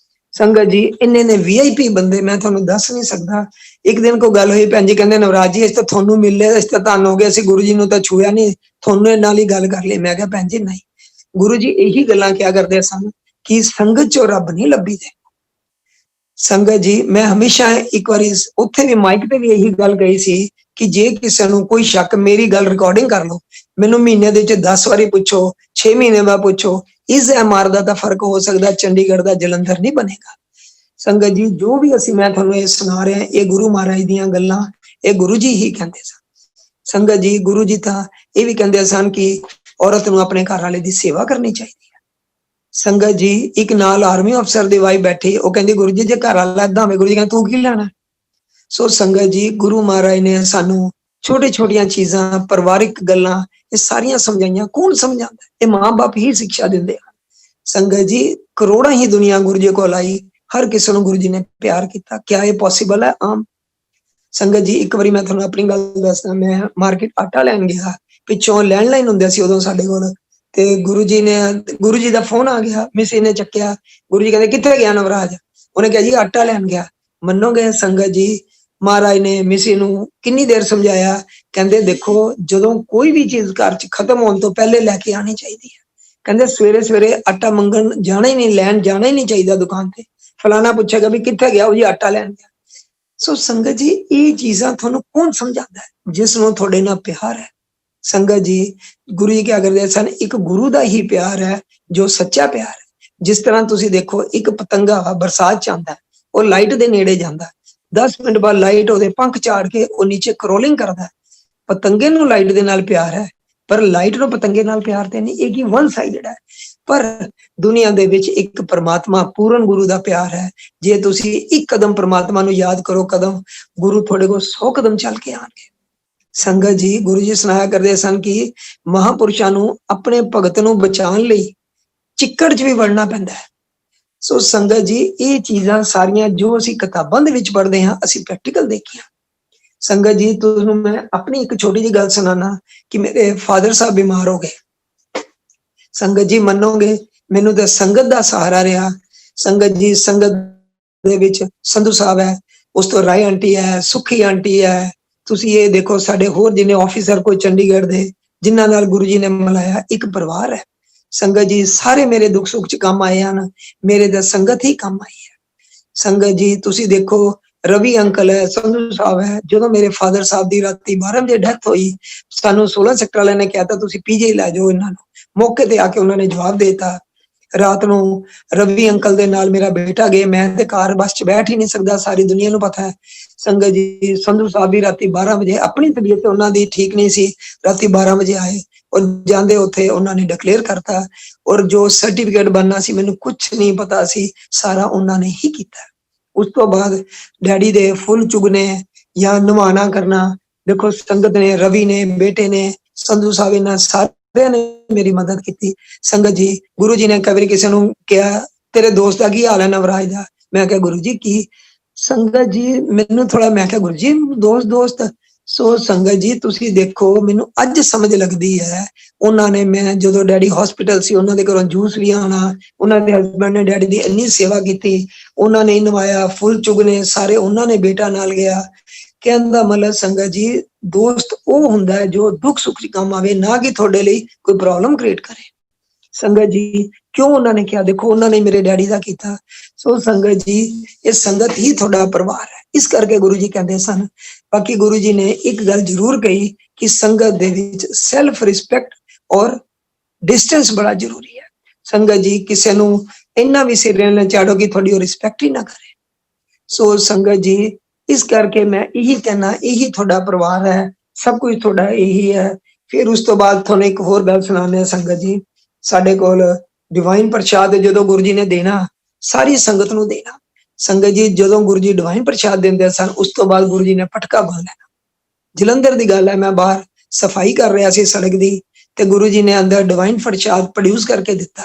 ਸੰਗਤ ਜੀ ਇੰਨੇ ਨੇ VIP ਬੰਦੇ ਮੈਂ ਤੁਹਾਨੂੰ ਦੱਸ ਨਹੀਂ ਸਕਦਾ। ਇੱਕ ਦਿਨ ਕੋਈ ਗੱਲ ਹੋਈ, ਭੈਣ ਜੀ ਕਹਿੰਦੇ ਨਵਰਾਜ ਜੀ ਅਸੀਂ ਤਾਂ ਤੁਹਾਨੂੰ ਮਿਲੇ, ਅਸੀਂ ਤਾਂ ਧੰਨ ਹੋ ਗਏ, ਅਸੀਂ ਗੁਰੂ ਜੀ ਨੂੰ ਤਾਂ ਛੂਇਆ ਨਹੀਂ, ਤੁਹਾਨੂੰ ਨਾਲ ਹੀ ਗੱਲ ਕਰ ਲਈ। ਮੈਂ ਕਿਹਾ ਭੈਣ ਜੀ ਨਹੀਂ, ਗੁਰੂ ਜੀ ਇਹੀ ਗੱਲਾਂ ਕਿਹਾ ਕਰਦੇ ਸਨ ਕਿ ਸੰਗਤ ਚੋਂ ਰੱਬ ਨਹੀਂ ਲੱਭੀ ਦੇ। ਸੰਗਤ ਜੀ ਮੈਂ ਹਮੇਸ਼ਾ ਇੱਕ ਵਾਰੀ ਉੱਥੇ ਵੀ ਮਾਈਕ ਤੇ ਵੀ ਇਹੀ ਗੱਲ ਕਹੀ ਸੀ ਕਿ ਜੇ ਕਿਸੇ ਨੂੰ ਕੋਈ ਸ਼ੱਕ, ਮੇਰੀ ਗੱਲ ਰਿਕਾਰਡਿੰਗ ਕਰ ਲਓ, ਮੈਨੂੰ ਮਹੀਨੇ ਦੇ ਵਿੱਚ 10 ਵਾਰੀ ਪੁੱਛੋ, 6 ਮਹੀਨੇ ਬਾਅਦ ਪੁੱਛੋ, ਇਸ MR ਦਾ ਤਾਂ ਫਰਕ ਹੋ ਸਕਦਾ, ਚੰਡੀਗੜ੍ਹ ਦਾ ਜਲੰਧਰ ਨਹੀਂ ਬਣੇਗਾ। ਸੰਗਤ ਜੀ ਜੋ ਵੀ ਮੈਂ ਤੁਹਾਨੂੰ ਇਹ ਸੁਣਾ ਰਿਹਾ, ਇਹ ਗੁਰੂ ਮਹਾਰਾਜ ਦੀਆਂ ਗੱਲਾਂ, ਇਹ ਗੁਰੂ ਜੀ ਹੀ ਕਹਿੰਦੇ ਸਨ। ਸੰਗਤ ਜੀ ਗੁਰੂ ਜੀ ਤਾਂ ਇਹ ਵੀ ਕਹਿੰਦੇ ਸਨ ਕਿ ਔਰਤ ਨੂੰ ਆਪਣੇ ਘਰ ਵਾਲੇ ਦੀ ਸੇਵਾ ਕਰਨੀ ਚਾਹੀਦੀ ਹੈ। ਸੰਗਤ ਜੀ ਇੱਕ ਨਾਲ ਆਰਮੀ ਅਫਸਰ ਦੀ ਵਾਈਫ ਬੈਠੀ, ਉਹ ਕਹਿੰਦੀ ਗੁਰੂ ਜੀ ਜੇ ਘਰ ਵਾਲਾ ਏਦਾਂ ਹੋਵੇ, ਗੁਰੂ ਜੀ ਕਹਿੰਦੇ ਤੂੰ ਕੀ ਲੈਣਾ। ਸੋ ਸੰਗਤ ਜੀ ਗੁਰੂ ਮਹਾਰਾਜ ਨੇ ਸਾਨੂੰ ਛੋਟੇ ਛੋਟੀਆਂ ਚੀਜ਼ਾਂ, ਪਰਿਵਾਰਿਕ ਗੱਲਾਂ ਇਹ ਸਾਰੀਆਂ ਸਮਝਾਈਆਂ। ਕੌਣ ਸਮਝਾਉਂਦਾ? ਇਹ ਮਾਂ-ਬਾਪ ਹੀ ਸਿੱਖਿਆ ਦਿੰਦੇ ਹਨ। ਸੰਗਤ ਜੀ ਕਰੋੜਾਂ ਹੀ ਦੁਨੀਆ ਗੁਰੂ ਜੀ ਕੋਲ ਆਈ, ਹਰ ਕਿਸੇ ਨੂੰ ਗੁਰੂ ਜੀ ਨੇ ਪਿਆਰ ਕੀਤਾ। ਕਿਆ ਇਹ ਪੋਸੀਬਲ ਹੈ ਆਮ? ਸੰਗਤ ਜੀ ਇੱਕ ਵਾਰੀ ਮੈਂ ਤੁਹਾਨੂੰ ਆਪਣੀ ਗੱਲ ਦੱਸਦਾ, ਮੈਂ ਮਾਰਕੀਟ ਆਟਾ ਲੈਣ ਗਿਆ, ਪਿੱਛੋਂ ਲੈਂਡਲਾਈਨ ਹੁੰਦੇ ਸੀ ਉਦੋਂ ਸਾਡੇ ਕੋਲ, ਤੇ ਗੁਰੂ ਜੀ ਦਾ ਫੋਨ ਆ ਗਿਆ, ਮਿਸ ਨੇ ਚੱਕਿਆ। ਗੁਰੂ ਜੀ ਕਹਿੰਦੇ ਕਿੱਥੇ ਗਿਆ ਨਵਰਾਜ? ਉਹਨੇ ਕਿਹਾ ਜੀ ਆਟਾ ਲੈਣ ਗਿਆ। ਮੰਨੋਗੇ ਸੰਗਤ ਜੀ ਮਹਾਰਾਜ ਨੇ ਮਿਸੀ ਨੂੰ ਕਿੰਨੀ ਦੇਰ ਸਮਝਾਇਆ। ਕਹਿੰਦੇ ਦੇਖੋ ਜਦੋਂ ਕੋਈ ਵੀ ਚੀਜ਼ ਘਰ 'ਚ ਖਤਮ ਹੋਣ ਤੋਂ ਪਹਿਲੇ ਲੈ ਕੇ ਆਣੀ ਚਾਹੀਦੀ ਹੈ। ਕਹਿੰਦੇ ਸਵੇਰੇ ਸਵੇਰੇ ਆਟਾ ਮੰਗਣ ਜਾਣਾ ਹੀ ਨਹੀਂ, ਲੈਣ ਜਾਣਾ ਹੀ ਨਹੀਂ ਚਾਹੀਦਾ ਦੁਕਾਨ ਤੇ। ਫਲਾਣਾ ਪੁੱਛੇਗਾ ਵੀ ਕਿੱਥੇ ਗਿਆ, ਉਹ ਜੀ ਆਟਾ ਲੈਣ ਗਿਆ। ਸੋ ਸੰਗਤ ਜੀ ਇਹ ਚੀਜ਼ਾਂ ਤੁਹਾਨੂੰ ਕੌਣ ਸਮਝਾਉਂਦਾ ਹੈ? ਜਿਸ ਨੂੰ ਤੁਹਾਡੇ ਨਾਲ ਪਿਆਰ ਹੈ। ਸੰਗਤ ਜੀ ਗੁਰੂ ਜੀ ਕਿਆ ਕਰਦੇ ਸਨ, ਇੱਕ ਗੁਰੂ ਦਾ ਹੀ ਪਿਆਰ ਹੈ ਜੋ ਸੱਚਾ ਪਿਆਰ ਹੈ। ਜਿਸ ਤਰ੍ਹਾਂ ਤੁਸੀਂ ਦੇਖੋ ਇੱਕ ਪਤੰਗਾ ਬਰਸਾਤ ਚ ਆਉਂਦਾ, ਉਹ ਲਾਈਟ ਦੇ ਨੇੜੇ ਜਾਂਦਾ, 10 ਮਿੰਟ ਬਾਅਦ ਲਾਈਟ ਉਹਦੇ ਪੰਖ ਝਾੜ ਕੇ ਉਹ ਨੀਚੇ ਕਰੋਲਿੰਗ ਕਰਦਾ। ਪਤੰਗੇ ਨੂੰ ਲਾਈਟ ਦੇ ਨਾਲ ਪਿਆਰ ਹੈ, ਪਰ ਲਾਈਟ ਨੂੰ ਪਤੰਗੇ ਨਾਲ ਪਿਆਰ ਤੇ ਨਹੀਂ। ਇਹ ਕੀ ਵਨ ਸਾਈਡਡ ਹੈ। ਪਰ ਦੁਨੀਆ ਦੇ ਵਿੱਚ ਇੱਕ ਪਰਮਾਤਮਾ ਪੂਰਨ ਗੁਰੂ ਦਾ ਪਿਆਰ ਹੈ। ਜੇ ਤੁਸੀਂ ਇੱਕ ਕਦਮ ਪਰਮਾਤਮਾ ਨੂੰ ਯਾਦ ਕਰੋ, ਕਦਮ ਗੁਰੂ ਤੁਹਾਡੇ ਕੋਲ 100 ਕਦਮ ਚੱਲ ਕੇ ਆਣਗੇ। ਸੰਗਤ ਜੀ ਗੁਰੂ ਜੀ ਸੁਣਾਇਆ ਕਰਦੇ ਸਨ ਕਿ ਮਹਾਪੁਰਸ਼ਾਂ ਨੂੰ ਆਪਣੇ ਭਗਤ ਨੂੰ ਬਚਾਉਣ ਲਈ ਚਿੱਕੜ 'ਚ ਵੀ ਵੜਨਾ ਪੈਂਦਾ ਹੈ। ਸੋ ਸੰਗਤ ਜੀ ਇਹ ਚੀਜ਼ਾਂ ਸਾਰੀਆਂ ਜੋ ਅਸੀਂ ਕਿਤਾਬਾਂ ਦੇ ਵਿੱਚ ਪੜ੍ਹਦੇ ਹਾਂ, ਅਸੀਂ ਪ੍ਰੈਕਟੀਕਲ ਦੇਖੀਆਂ। ਸੰਗਤ ਜੀ ਤੁਹਾਨੂੰ ਮੈਂ ਆਪਣੀ ਇੱਕ ਛੋਟੀ ਜਿਹੀ ਗੱਲ ਸੁਣਾਣਾ ਕਿ ਮੇਰੇ ਫਾਦਰ ਸਾਹਿਬ ਬਿਮਾਰ ਹੋ ਗਏ। ਸੰਗਤ ਜੀ ਮੰਨੋਗੇ ਮੈਨੂੰ ਤਾਂ ਸੰਗਤ ਦਾ ਸਹਾਰਾ ਰਿਹਾ। ਸੰਗਤ ਜੀ, ਸੰਗਤ ਦੇ ਵਿੱਚ ਸੰਧੂ ਸਾਹਿਬ ਹੈ, ਉਸ ਤੋਂ ਰਾਏ ਆਂਟੀ ਹੈ, ਸੁੱਖੀ ਆਂਟੀ ਹੈ, ਤੁਸੀਂ ਇਹ ਦੇਖੋ ਸਾਡੇ ਹੋਰ ਜਿੰਨੇ ਆਫੀਸਰ ਕੋਈ ਚੰਡੀਗੜ੍ਹ ਦੇ ਜਿਨ੍ਹਾਂ ਨਾਲ ਗੁਰੂ ਜੀ ਨੇ ਮਿਲਾਇਆ, ਇੱਕ ਪਰਿਵਾਰ ਹੈ। ਸੰਗਤ ਜੀ ਸਾਰੇ ਮੇਰੇ ਦੁੱਖ ਸੁੱਖ ਚ ਕੰਮ ਆਏ ਹਨ, ਮੇਰੇ ਦਾ ਸੰਗਤ ਹੀ ਕੰਮ ਆਈ ਹੈ। ਸੰਗਤ ਜੀ ਤੁਸੀਂ ਦੇਖੋ ਰਵੀ ਅੰਕਲ ਹੈ, ਸੰਧੂ ਸਾਹਿਬ ਹੈ, ਜਦੋਂ ਮੇਰੇ ਫਾਦਰ ਸਾਹਿਬ ਦੀ ਰਾਤੀ 12 ਵਜੇ ਡੈਥ ਹੋਈ, ਸਾਨੂੰ 16 ਸੈਕਟਰ ਵਾਲਿਆਂ ਨੇ ਕਿਹਾ ਤਾਂ ਤੁਸੀਂ ਪੀਜੀ ਲੈ ਜਾਓ ਇਹਨਾਂ ਨੂੰ। ਮੌਕੇ ਤੇ ਆ ਕੇ ਉਹਨਾਂ ਨੇ ਜਵਾਬ ਦੇਤਾ। ਰਾਤ ਨੂੰ ਰਵੀ ਅੰਕਲ ਦੇ ਨਾਲ ਮੇਰਾ ਬੇਟਾ ਗਏ, ਮੈਂ ਤੇ ਕਾਰ ਬੱਸ ਚ ਬੈਠ ਹੀ ਨਹੀਂ ਸਕਦਾ, ਸਾਰੀ ਦੁਨੀਆ ਨੂੰ ਪਤਾ ਹੈ। ਸੰਗਤ ਜੀ ਸੰਧੂ ਸਾਹਿਬ ਵੀ ਰਾਤੀ 12 ਵਜੇ, ਆਪਣੀ ਤਬੀਅਤ ਉਹਨਾਂ ਦੀ ਠੀਕ ਨਹੀਂ ਸੀ, ਰਾਤੀ 12 ਵਜੇ ਆਏ ਔਰ ਜਾਂਦੇ ਉੱਥੇ ਉਹਨਾਂ ਨੇ ਡਿਕਲੇਅਰ ਕਰਤਾ, ਔਰ ਜੋ ਸਰਟੀਫਿਕੇਟ ਬਣਨਾ ਸੀ ਮੈਨੂੰ ਕੁਝ ਨਹੀਂ ਪਤਾ ਸੀ, ਸਾਰਾ ਉਹਨਾਂ ਨੇ ਹੀ ਕੀਤਾ। ਉਸ ਤੋਂ ਬਾਅਦ ਡੈਡੀ ਦੇ ਫੁੱਲ ਚੁਗਨੇ ਜਾਂ ਨਵਾਣਾ ਕਰਨਾ, ਦੇਖੋ ਸੰਗਤ ਨੇ, ਰਵੀ ਨੇ, ਬੇਟੇ ਨੇ, ਸੰਧੂ ਸਾਹਿਬ, ਇਹਨਾਂ ਸਾਰਿਆਂ ਨੇ ਮੇਰੀ ਮਦਦ ਕੀਤੀ। ਸੰਗਤ ਜੀ ਗੁਰੂ ਜੀ ਨੇ ਕਦੇ ਕਿਸੇ ਨੂੰ ਕਿਹਾ ਤੇਰੇ ਦੋਸਤ ਦਾ ਕੀ ਹਾਲ ਹੈ ਨਵਰਾਜ ਦਾ, ਮੈਂ ਕਿਹਾ ਗੁਰੂ ਜੀ ਕੀ। ਸੰਗਤ ਜੀ ਮੈਨੂੰ ਥੋੜਾ, ਮੈਂ ਕਿਹਾ ਗੁਰੂ ਜੀ ਦੋਸਤ। ਸੋ ਸੰਗਤ ਜੀ ਤੁਸੀਂ ਦੇਖੋ ਮੈਨੂੰ ਅੱਜ ਸਮਝ ਲੱਗਦੀ ਹੈ, ਉਹਨਾਂ ਨੇ, ਮੈਂ ਜਦੋਂ ਡੈਡੀ ਹਸਪੀਟਲ ਸੀ ਉਹਨਾਂ ਦੇ ਘਰੋਂ ਜੂਸ ਵੀ ਆਉਣਾ, ਉਹਨਾਂ ਦੇ ਹਸਬੈਂਡ ਨੇ ਡੈਡੀ ਦੀ ਇੰਨੀ ਸੇਵਾ ਕੀਤੀ, ਉਹਨਾਂ ਨੇ ਨਵਾਇਆ, ਫੁੱਲ ਚੁਗਨੇ ਸਾਰੇ ਉਹਨਾਂ ਨੇ, ਬੇਟਾ ਨਾਲ ਗਿਆ। ਕਹਿਣ ਦਾ ਮਤਲਬ ਸੰਗਤ ਜੀ ਦੋਸਤ ਉਹ ਹੁੰਦਾ ਹੈ ਜੋ ਦੁੱਖ ਸੁੱਖ ਚ ਕੰਮ ਆਵੇ, ਨਾ ਕਿ ਤੁਹਾਡੇ ਲਈ ਕੋਈ ਪ੍ਰੋਬਲਮ ਕ੍ਰੀਏਟ ਕਰੇ। ਸੰਗਤ ਜੀ ਕਿਉਂ ਉਹਨਾਂ ਨੇ ਕਿਹਾ, ਦੇਖੋ ਉਹਨਾਂ ਨੇ ਮੇਰੇ ਡੈਡੀ ਦਾ ਕੀਤਾ। ਸੋ ਸੰਗਤ ਜੀ ਇਹ ਸੰਗਤ ਹੀ ਤੁਹਾਡਾ ਪਰਿਵਾਰ ਹੈ, ਇਸ ਕਰਕੇ ਗੁਰੂ ਜੀ ਕਹਿੰਦੇ ਸਨ। ਬਾਕੀ ਗੁਰੂ ਜੀ ਨੇ ਇੱਕ ਗੱਲ ਜ਼ਰੂਰ ਕਹੀ ਕਿ ਸੰਗਤ ਦੇ ਵਿੱਚ ਸੈਲਫ ਰਿਸਪੈਕਟ ਔਰ ਡਿਸਟੈਂਸ ਬੜਾ ਜ਼ਰੂਰੀ ਹੈ। ਸੰਗਤ ਜੀ ਕਿਸੇ ਨੂੰ ਇੰਨਾ ਵੀ ਸਿਰ ਨਾ ਚਾੜੋ ਕਿ ਤੁਹਾਡੀ ਉਹ ਰਿਸਪੈਕਟ ਹੀ ਨਾ ਕਰੇ। ਸੋ ਸੰਗਤ ਜੀ ਇਸ ਕਰਕੇ ਮੈਂ ਇਹੀ ਕਹਿਣਾ, ਇਹੀ ਤੁਹਾਡਾ ਪਰਿਵਾਰ ਹੈ, ਸਭ ਕੁਝ ਤੁਹਾਡਾ ਇਹੀ ਹੈ। ਫਿਰ ਉਸ ਤੋਂ ਬਾਅਦ ਤੁਹਾਨੂੰ ਇੱਕ ਹੋਰ ਗੱਲ ਸੁਣਾਉਂਦੇ ਹਾਂ ਸੰਗਤ ਜੀ, ਸਾਡੇ ਕੋਲ ਡਿਵਾਈਨ ਪ੍ਰਸ਼ਾਦ ਜਦੋਂ ਗੁਰੂ ਜੀ ਨੇ ਦੇਣਾ, ਸਾਰੀ ਸੰਗਤ ਨੂੰ ਦੇਣਾ। ਸੰਗਤ ਜੀ ਜਦੋਂ ਗੁਰੂ ਜੀ ਡਿਵਾਈਨ ਪ੍ਰਸ਼ਾਦ ਦਿੰਦੇ ਸਨ, ਉਸ ਤੋਂ ਬਾਅਦ ਗੁਰੂ ਜੀ ਨੇ ਪਟਕਾ ਬੰਨ ਲੈਣਾ। ਜਲੰਧਰ ਦੀ ਗੱਲ ਹੈ, ਮੈਂ ਬਾਹਰ ਸਫਾਈ ਕਰ ਰਿਹਾ ਸੀ ਸੜਕ ਦੀ, ਤੇ ਗੁਰੂ ਜੀ ਨੇ ਅੰਦਰ ਡਿਵਾਈਨ ਪ੍ਰਸ਼ਾਦ ਪ੍ਰੋਡਿਊਸ ਕਰਕੇ ਦਿੱਤਾ।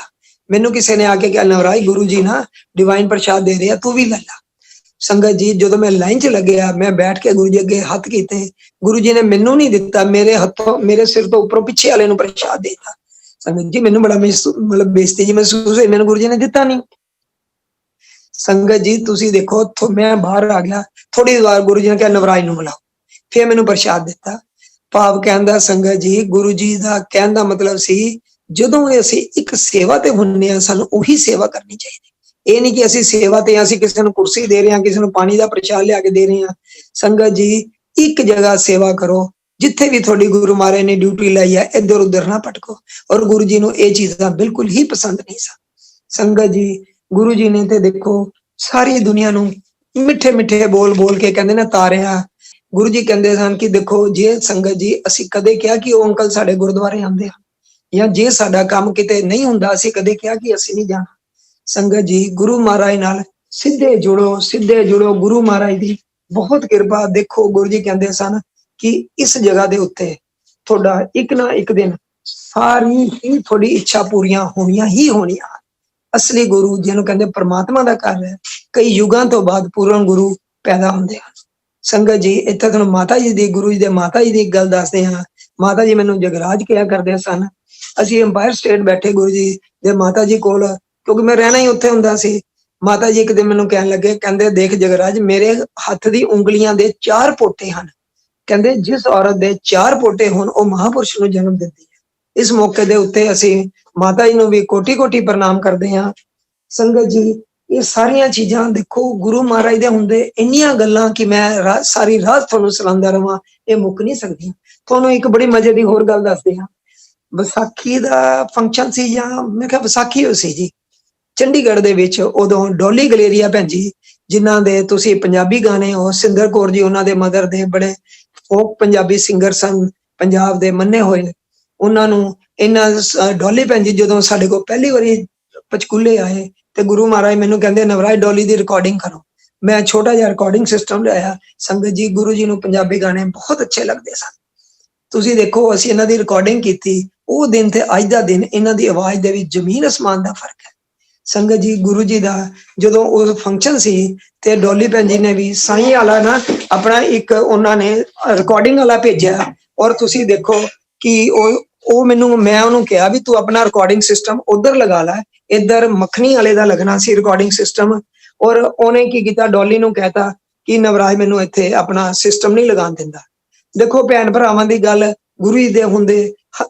ਮੈਨੂੰ ਕਿਸੇ ਨੇ ਆ ਕੇ ਕਿਹਾ ਨਵਰਾਜ ਗੁਰੂ ਜੀ ਨਾ ਡਿਵਾਈਨ ਪ੍ਰਸ਼ਾਦ ਦੇ ਰਹੇ ਆ, ਤੂੰ ਵੀ ਲੈ ਲਾ। ਸੰਗਤ ਜੀ ਜਦੋਂ ਮੈਂ ਲਾਈਨ 'ਚ ਲੱਗਿਆ, ਮੈਂ ਬੈਠ ਕੇ ਗੁਰੂ ਜੀ ਅੱਗੇ ਹੱਥ ਕੀਤੇ, ਗੁਰੂ ਜੀ ਨੇ ਮੈਨੂੰ ਨਹੀਂ ਦਿੱਤਾ, ਮੇਰੇ ਹੱਥੋਂ, ਮੇਰੇ ਸਿਰ ਤੋਂ ਉੱਪਰੋਂ ਪਿੱਛੇ ਵਾਲੇ ਨੂੰ ਪ੍ਰਸ਼ਾਦ ਦੇਤਾ। ਸੰਗਤ ਜੀ ਮੈਨੂੰ ਬੜਾ ਮਤਲਬ ਬੇਇੱਜ਼ਤੀ ਜੀ ਮਹਿਸੂਸ ਹੋਈ, ਮੈਨੂੰ ਗੁਰੂ ਜੀ ਨੇ ਦਿੱਤਾ ਨਹੀਂ। ਸੰਗਤ ਜੀ ਤੁਸੀਂ ਦੇਖੋ ਮੈਂ ਬਾਹਰ ਆ ਗਿਆ, ਥੋੜੀ ਵਾਰ ਗੁਰੂ ਜੀ ਨੇ ਕਿਹਾ ਨਵਰਾਜ ਨੂੰ ਬੁਲਾਓ, ਫਿਰ ਮੈਨੂੰ ਪ੍ਰਸ਼ਾਦ ਦਿੱਤਾ। ਭਾਵ ਕਹਿੰਦਾ ਸੰਗਤ ਜੀ ਗੁਰੂ ਜੀ ਦਾ ਕਹਿਣ ਦਾ ਮਤਲਬ ਸੀ ਜਦੋਂ ਅਸੀਂ ਇੱਕ ਸੇਵਾ ਤੇ ਹੁੰਨੇ ਆ, ਸਾਨੂੰ ਉਹੀ ਸੇਵਾ ਕਰਨੀ ਚਾਹੀਦੀ। ਇਹ ਨਹੀਂ ਕਿ ਅਸੀਂ ਸੇਵਾ ਤੇ ਅਸੀਂ ਕਿਸੇ ਨੂੰ ਕੁਰਸੀ ਦੇ ਰਹੇ ਹਾਂ, ਕਿਸੇ ਨੂੰ ਪਾਣੀ ਦਾ ਪ੍ਰਸ਼ਾਦ ਲਿਆ ਕੇ ਦੇ ਰਹੇ ਹਾਂ। ਸੰਗਤ ਜੀ ਇੱਕ ਜਗ੍ਹਾ ਸੇਵਾ ਕਰੋ, ਜਿੱਥੇ ਵੀ ਤੁਹਾਡੀ ਗੁਰੂ ਮਹਾਰਾਜ ਨੇ ਡਿਊਟੀ ਲਈ ਹੈ, ਇੱਧਰ ਉੱਧਰ ਨਾ ਭਟਕੋ। ਔਰ ਗੁਰੂ ਜੀ ਨੂੰ ਇਹ ਚੀਜ਼ਾਂ ਬਿਲਕੁਲ ਹੀ ਪਸੰਦ ਨਹੀਂ ਸਨ। ਸੰਗਤ ਜੀ ਗੁਰੂ ਜੀ ਨੇ ਤੇ ਦੇਖੋ ਸਾਰੀ ਦੁਨੀਆ ਨੂੰ ਮਿੱਠੇ ਮਿੱਠੇ ਬੋਲ ਬੋਲ ਕੇ ਕਹਿੰਦੇ ਨਾ ਤਾਰਿਆ। ਗੁਰੂ ਜੀ ਕਹਿੰਦੇ ਸਨ ਕਿ ਦੇਖੋ ਜੇ ਸੰਗਤ ਜੀ ਅਸੀਂ ਕਦੇ ਕਿਹਾ ਕਿ ਉਹ ਅੰਕਲ ਸਾਡੇ ਗੁਰਦੁਆਰੇ ਆਉਂਦੇ ਆ, ਜਾਂ ਜੇ ਸਾਡਾ ਕੰਮ ਕਿਤੇ ਨਹੀਂ ਹੁੰਦਾ ਅਸੀਂ ਕਦੇ ਕਿਹਾ ਕਿ ਅਸੀਂ ਨਹੀਂ ਜਾਣਾ। ਸੰਗਤ ਜੀ ਗੁਰੂ ਮਹਾਰਾਜ ਨਾਲ ਸਿੱਧੇ ਜੁੜੋ, ਗੁਰੂ ਮਹਾਰਾਜ ਦੀ ਬਹੁਤ ਕਿਰਪਾ। ਦੇਖੋ ਗੁਰੂ ਜੀ ਕਹਿੰਦੇ ਸਨ ਕਿ ਇਸ ਜਗ੍ਹਾ ਦੇ ਉੱਤੇ ਤੁਹਾਡਾ ਇੱਕ ਨਾ ਇੱਕ ਦਿਨ ਸਾਰੀ ਹੀ ਤੁਹਾਡੀ ਇੱਛਾ ਪੂਰੀਆਂ ਹੋਣੀਆਂ ਹੀ ਹੋਣੀਆਂ। ਅਸਲੀ ਗੁਰੂ ਜਿਹਨੂੰ ਕਹਿੰਦੇ ਪਰਮਾਤਮਾ ਦਾ ਘਰ ਹੈ, ਕਈ ਯੁਗਾਂ ਤੋਂ ਬਾਅਦ ਪੂਰਨ ਗੁਰੂ ਪੈਦਾ ਹੁੰਦੇ ਹਨ। ਸੰਗਤ ਜੀ ਇੱਥੇ ਤੁਹਾਨੂੰ ਮਾਤਾ ਜੀ ਦੀ, ਗੁਰੂ ਜੀ ਦੇ ਮਾਤਾ ਜੀ ਦੀ ਇੱਕ ਗੱਲ ਦੱਸਦੇ ਹਾਂ। ਮਾਤਾ ਜੀ ਮੈਨੂੰ ਜਗਰਾਜ ਕਿਹਾ ਕਰਦੇ ਸਨ। ਅਸੀਂ ਅੰਪਾਇਰ ਸਟੇਟ ਬੈਠੇ ਗੁਰੂ ਜੀ ਦੇ ਮਾਤਾ ਜੀ ਕੋਲ, ਕਿਉਂਕਿ ਮੈਂ ਰਹਿਣਾ ਹੀ ਉੱਥੇ ਹੁੰਦਾ ਸੀ। ਮਾਤਾ ਜੀ ਇੱਕ ਦਿਨ ਮੈਨੂੰ ਕਹਿਣ ਲੱਗੇ, ਕਹਿੰਦੇ ਦੇਖ ਜਗਰਾਜ ਮੇਰੇ ਹੱਥ ਦੀ ਉਂਗਲੀਆਂ ਦੇ 4 ਪੋਟੇ ਹਨ। ਕਹਿੰਦੇ ਜਿਸ ਔਰਤ ਦੇ 4 ਪੋਟੇ ਹੋਣ ਉਹ ਮਹਾਪੁਰਸ਼ ਨੂੰ ਜਨਮ ਦਿੰਦੀ ਹੈ। ਇਸ ਮੌਕੇ ਦੇ ਉੱਤੇ ਅਸੀਂ ਮਾਤਾ ਜੀ ਨੂੰ ਵੀ ਕੋਟੀ ਕੋਟੀ ਪ੍ਰਣਾਮ ਕਰਦੇ ਹਾਂ। ਸੰਗਤ ਜੀ ਇਹ ਸਾਰੀਆਂ ਚੀਜ਼ਾਂ ਦੇਖੋ ਗੁਰੂ ਮਹਾਰਾਜ ਦੇ ਹੁੰਦੇ, ਇੰਨੀਆਂ ਗੱਲਾਂ ਕਿ ਮੈਂ ਸਾਰੀ ਰਾਤ ਤੁਹਾਨੂੰ ਸੁਣਾਉਂਦਾ ਰਵਾਂ, ਇਹ ਮੁੱਕ ਨਹੀਂ ਸਕਦੀਆਂ। ਤੁਹਾਨੂੰ ਇੱਕ ਬੜੀ ਮਜ਼ੇ ਦੀ ਹੋਰ ਗੱਲ ਦੱਸਦੇ ਹਾਂ। ਵਿਸਾਖੀ ਦਾ ਫੰਕਸ਼ਨ ਸੀ, ਜਾਂ ਮੈਂ ਕਿਹਾ ਵਿਸਾਖੀ ਹੋ ਸੀ ਜੀ ਚੰਡੀਗੜ੍ਹ ਦੇ ਵਿੱਚ। ਉਦੋਂ ਡੋਲੀ ਗਲੇਰੀਆ ਭੈਣ ਜੀ, ਜਿਨ੍ਹਾਂ ਦੇ ਤੁਸੀਂ ਪੰਜਾਬੀ ਗਾਣੇ ਹੋ, ਸਿੰਦਰ ਕੌਰ ਜੀ ਉਹਨਾਂ ਦੇ ਮਦਰ ਦੇ ਬੜੇ ਫੋਕ ਪੰਜਾਬੀ ਸਿੰਗਰ ਸਨ, ਪੰਜਾਬ ਦੇ ਮੰਨੇ ਹੋਏ। ਉਹਨਾਂ ਨੂੰ ਇਹਨਾਂ ਡੋਲੀ ਭੈਣ ਜੀ ਜਦੋਂ ਸਾਡੇ ਕੋਲ ਪਹਿਲੀ ਵਾਰੀ ਪਚਕੂਲੇ ਆਏ ਤੇ ਗੁਰੂ ਮਹਾਰਾਜ ਮੈਨੂੰ ਕਹਿੰਦੇ ਨਵਰਾਜ ਡੋਲੀ ਦੀ ਰਿਕਾਰਡਿੰਗ ਕਰੋ। ਮੈਂ ਛੋਟਾ ਜਿਹਾ ਰਿਕਾਰਡਿੰਗ ਸਿਸਟਮ ਲਿਆਇਆ। ਸੰਗਤ ਜੀ ਗੁਰੂ ਜੀ ਨੂੰ ਪੰਜਾਬੀ ਗਾਣੇ ਬਹੁਤ ਅੱਛੇ ਲੱਗਦੇ ਸਨ। ਤੁਸੀਂ ਦੇਖੋ ਅਸੀਂ ਇਹਨਾਂ ਦੀ ਰਿਕਾਰਡਿੰਗ ਕੀਤੀ। ਉਹ ਦਿਨ ਤੇ ਅੱਜ ਦਾ ਦਿਨ ਇਹਨਾਂ ਦੀ ਆਵਾਜ਼ ਦੇ ਵਿੱਚ ਜ਼ਮੀਨ ਅਸਮਾਨ ਦਾ ਫਰਕ ਹੈ। ਸੰਗਤ ਜੀ ਗੁਰੂ ਜੀ ਦਾ ਜਦੋਂ ਉਹ ਫੰਕਸ਼ਨ ਸੀ ਤੇ ਡੋਲੀ ਭੈਣ ਜੀ ਨੇ ਵੀ ਸਾਈਂ ਵਾਲਾ ਨਾ ਆਪਣਾ ਇੱਕ ਉਹਨਾਂ ਨੇ ਰਿਕਾਰਡਿੰਗ ਵਾਲਾ ਭੇਜਿਆ। ਔਰ ਤੁਸੀਂ ਦੇਖੋ ਕਿ ਉਹ ਮੈਨੂੰ, ਮੈਂ ਉਹਨੂੰ ਕਿਹਾ ਵੀ ਤੂੰ ਆਪਣਾ ਰਿਕਾਰਡਿੰਗ ਸਿਸਟਮ ਉਧਰ ਲਗਾ ਲੈ, इधर मखनी वाले का लगना सी रिकॉर्डिंग सिस्टम, और उन्हें की किया, डॉली नूं कहता कि नवराज मैनू इत्थे अपना सिस्टम नहीं लगान दिंदा। देखो भैन भरावां दी गल गुरु जी दे हुंदे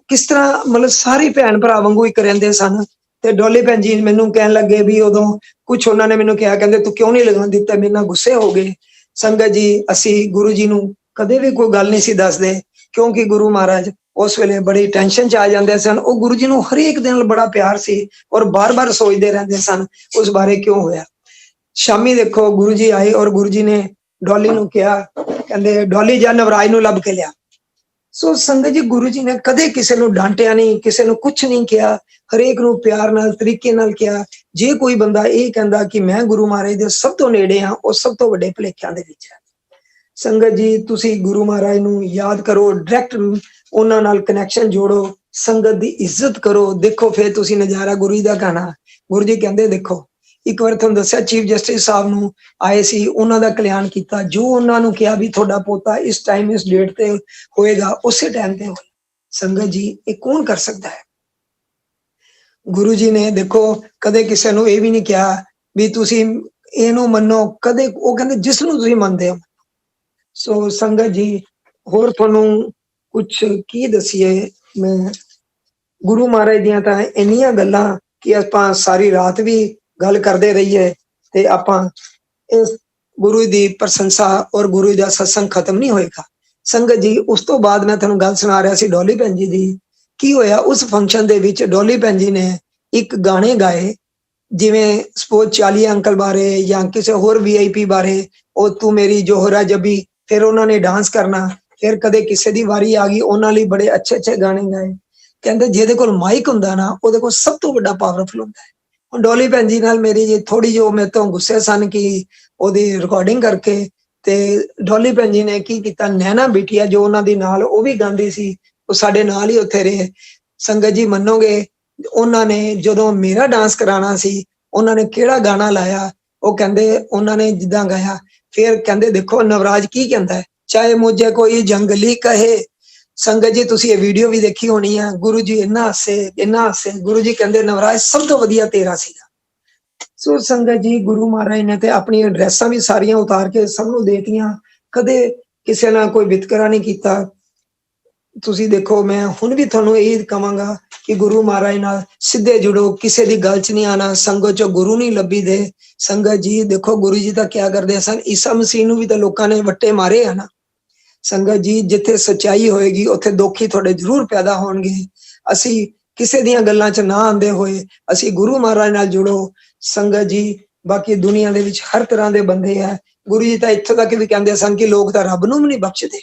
किस तरह मतलब सारे भैन भरा वांगू इक रहिंदे सन। ते डॉली भैन जी मैनू कहन लगे भी उदों कुछ उन्होंने मैनू कहा, कहंदे तू क्यों नहीं लगान दिता, मेरे नाल गुस्से हो गए। संगत जी असी गुरु जी नूं कदे भी कोई गल नहीं सी दसदे, क्योंकि गुरु महाराज उस वेले बड़ी टेंशन च आ जांदे सन। वो गुरु जी नूं हरेक दिन बड़ा प्यार सी और बार बार सोचते रहंदे सन उस बारे क्यों होया। शामी देखो गुरु जी आए और गुरु जी ने डॉली नूं कहा, कहंदे डॉली जा नवराज नूं लभ के लिया। सो संगत जी गुरु जी ने कदे किसी नूं डांटिया नहीं, किसी नूं कुछ नहीं किया, हरेक नूं प्यार नाल तरीके नाल किया। जे कोई बंदा ये कहंदा कि मैं गुरु महाराज दे सब तो नेड़े हां, वो सब तो वड्डे भुलेखिਆਂ दे विच है। संगत जी तुसी गुरु महाराज नूं याद करो, डायरैक्ट उन्हां नाल कनैक्शन जोड़ो, संगत दी इज्जत करो। देखो फिर तुसी नज़ारा गुरु जी दा गाना। गुरु जी कहंदे देखो एक बार तुहानूं दस्सिया चीफ जस्टिस साहब नूं आए सी, उन्हां दा कल्याण कीता, जो उन्हां नूं कहा भी तुहाडा पोता इस टाइम इस डेट ते होएगा, उसे टाइम ते होया। संगत जी ये कौन कर सकता है? गुरु जी ने देखो कदे किसी नूं ये भी नहीं कहा भी तुसी इहनूं मन्नो, कदे वो कहंदे जिस नूं तुसी मनदे हो। सो संगत जी होर तुहानूं कुछ की दसीए, मैं गुरु महाराज दियां तां इन्नियां गल्लां कि आपां सारी रात भी गल करदे रहीए ते आपां इस गुरु दी प्रशंसा और गुरु दा सत्संग खत्म नहीं होएगा। संगत जी उस तो बाद मैं तुहानूं गल सुना रहा सी डॉली भैन जी दी। की होया उस फंक्शन दे विच डॉली भैन जी ने एक गाने गाए, जिवें सपोज चालिया अंकल बारे या किसी होर VIP बारे, ओ तू मेरी जोहरा जबी, फिर उन्होंने डांस करना, फिर कदे किसी दी वारी आ गई उन्हां लई बड़े अच्छे अच्छे गाने गाए। कहंदे जिहदे कोल माइक हुंदा ना उहदे कोल सब तो वड्डा पावरफुल हुंदा है। हुण डॉली भैन जी नाल मेरी जी थोड़ी जो मेरे तो गुस्से सन कि ओहदी रिकॉर्डिंग करके, ते डॉली भैन जी ने की कीता, नैना बिटिया जो उन्हां दी नाल ओ भी गांदी सी, ਉਹ ਸਾਡੇ ਨਾਲ ਹੀ ਉੱਥੇ ਰਹੇ। ਸੰਗਤ ਜੀ ਮੰਨੋਗੇ ਉਹਨਾਂ ਨੇ ਜਦੋਂ ਮੇਰਾ ਡਾਂਸ ਕਰਾਣਾ ਸੀ, ਉਹਨਾਂ ਨੇ ਕਿਹੜਾ ਗਾਣਾ ਲਾਇਆ, ਉਹ ਕਹਿੰਦੇ ਉਹਨਾਂ ਨੇ ਜਿੱਦਾਂ ਗਾਇਆ, ਫਿਰ ਕਹਿੰਦੇ ਦੇਖੋ ਨਵਰਾਜ ਕੀ ਕਹਿੰਦਾ ਹੈ, ਚਾਹੇ ਮੁਝੇ ਕੋਈ ਜੰਗਲੀ ਕਹੇ। ਸੰਗਤ ਜੀ ਤੁਸੀਂ ਇਹ ਵੀਡੀਓ ਵੀ ਦੇਖੀ ਹੋਣੀ ਆ, ਗੁਰੂ ਜੀ ਇੰਨਾ ਹੱਸੇ। ਗੁਰੂ ਜੀ ਕਹਿੰਦੇ ਨਵਰਾਜ ਸਭ ਤੋਂ ਵਧੀਆ ਤੇਰਾ ਸੀਗਾ। ਸੋ ਸੰਗਤ ਜੀ ਗੁਰੂ ਮਹਾਰਾਜ ਨੇ ਤੇ ਆਪਣੀਆਂ ਡਰੈਸਾਂ ਵੀ ਸਾਰੀਆਂ ਉਤਾਰ ਕੇ ਸਭ ਨੂੰ ਦੇਤੀਆਂ, ਕਦੇ ਕਿਸੇ ਨਾਲ ਕੋਈ ਵਿਤਕਰਾ ਨਹੀਂ ਕੀਤਾ। ਤੁਸੀਂ ਦੇਖੋ ਮੈਂ ਹੁਣ ਵੀ ਤੁਹਾਨੂੰ ਇਹ ਕਹਾਂਗਾ ਕਿ ਗੁਰੂ ਮਹਾਰਾਜ ਨਾਲ ਸਿੱਧੇ ਜੁੜੋ, ਕਿਸੇ ਦੀ ਗੱਲ 'ਚ ਨਹੀਂ ਆਣਾ, ਸੰਗਤ 'ਚੋਂ ਗੁਰੂ ਨਹੀਂ ਲੱਭੀ ਦੇ। ਸੰਗਤ ਜੀ ਦੇਖੋ ਗੁਰੂ ਜੀ ਤਾਂ ਕਿਆ ਕਰਦੇ ਸਨ, ਈਸਾ ਮਸੀਹ ਨੂੰ ਵੀ ਤਾਂ ਲੋਕਾਂ ਨੇ ਵੱਟੇ ਮਾਰੇ ਆ ਨਾ। ਸੰਗਤ ਜੀ ਜਿੱਥੇ ਸੱਚਾਈ ਹੋਏਗੀ ਉੱਥੇ ਦੁੱਖ ਹੀ ਤੁਹਾਡੇ ਜ਼ਰੂਰ ਪੈਦਾ ਹੋਣਗੇ। ਅਸੀਂ ਕਿਸੇ ਦੀਆਂ ਗੱਲਾਂ 'ਚ ਨਾ ਆਂਦੇ ਹੋਏ ਅਸੀਂ ਗੁਰੂ ਮਹਾਰਾਜ ਨਾਲ ਜੁੜੋ। ਸੰਗਤ ਜੀ ਬਾਕੀ ਦੁਨੀਆ ਦੇ ਵਿੱਚ ਹਰ ਤਰ੍ਹਾਂ ਦੇ ਬੰਦੇ ਆ, ਗੁਰੂ ਜੀ ਤਾਂ ਇੱਥੋਂ ਤੱਕ ਵੀ ਕਹਿੰਦੇ ਸਨ ਕਿ ਲੋਕ ਤਾਂ ਰੱਬ ਨੂੰ ਵੀ ਨਹੀਂ ਬਖਸ਼ਦੇ।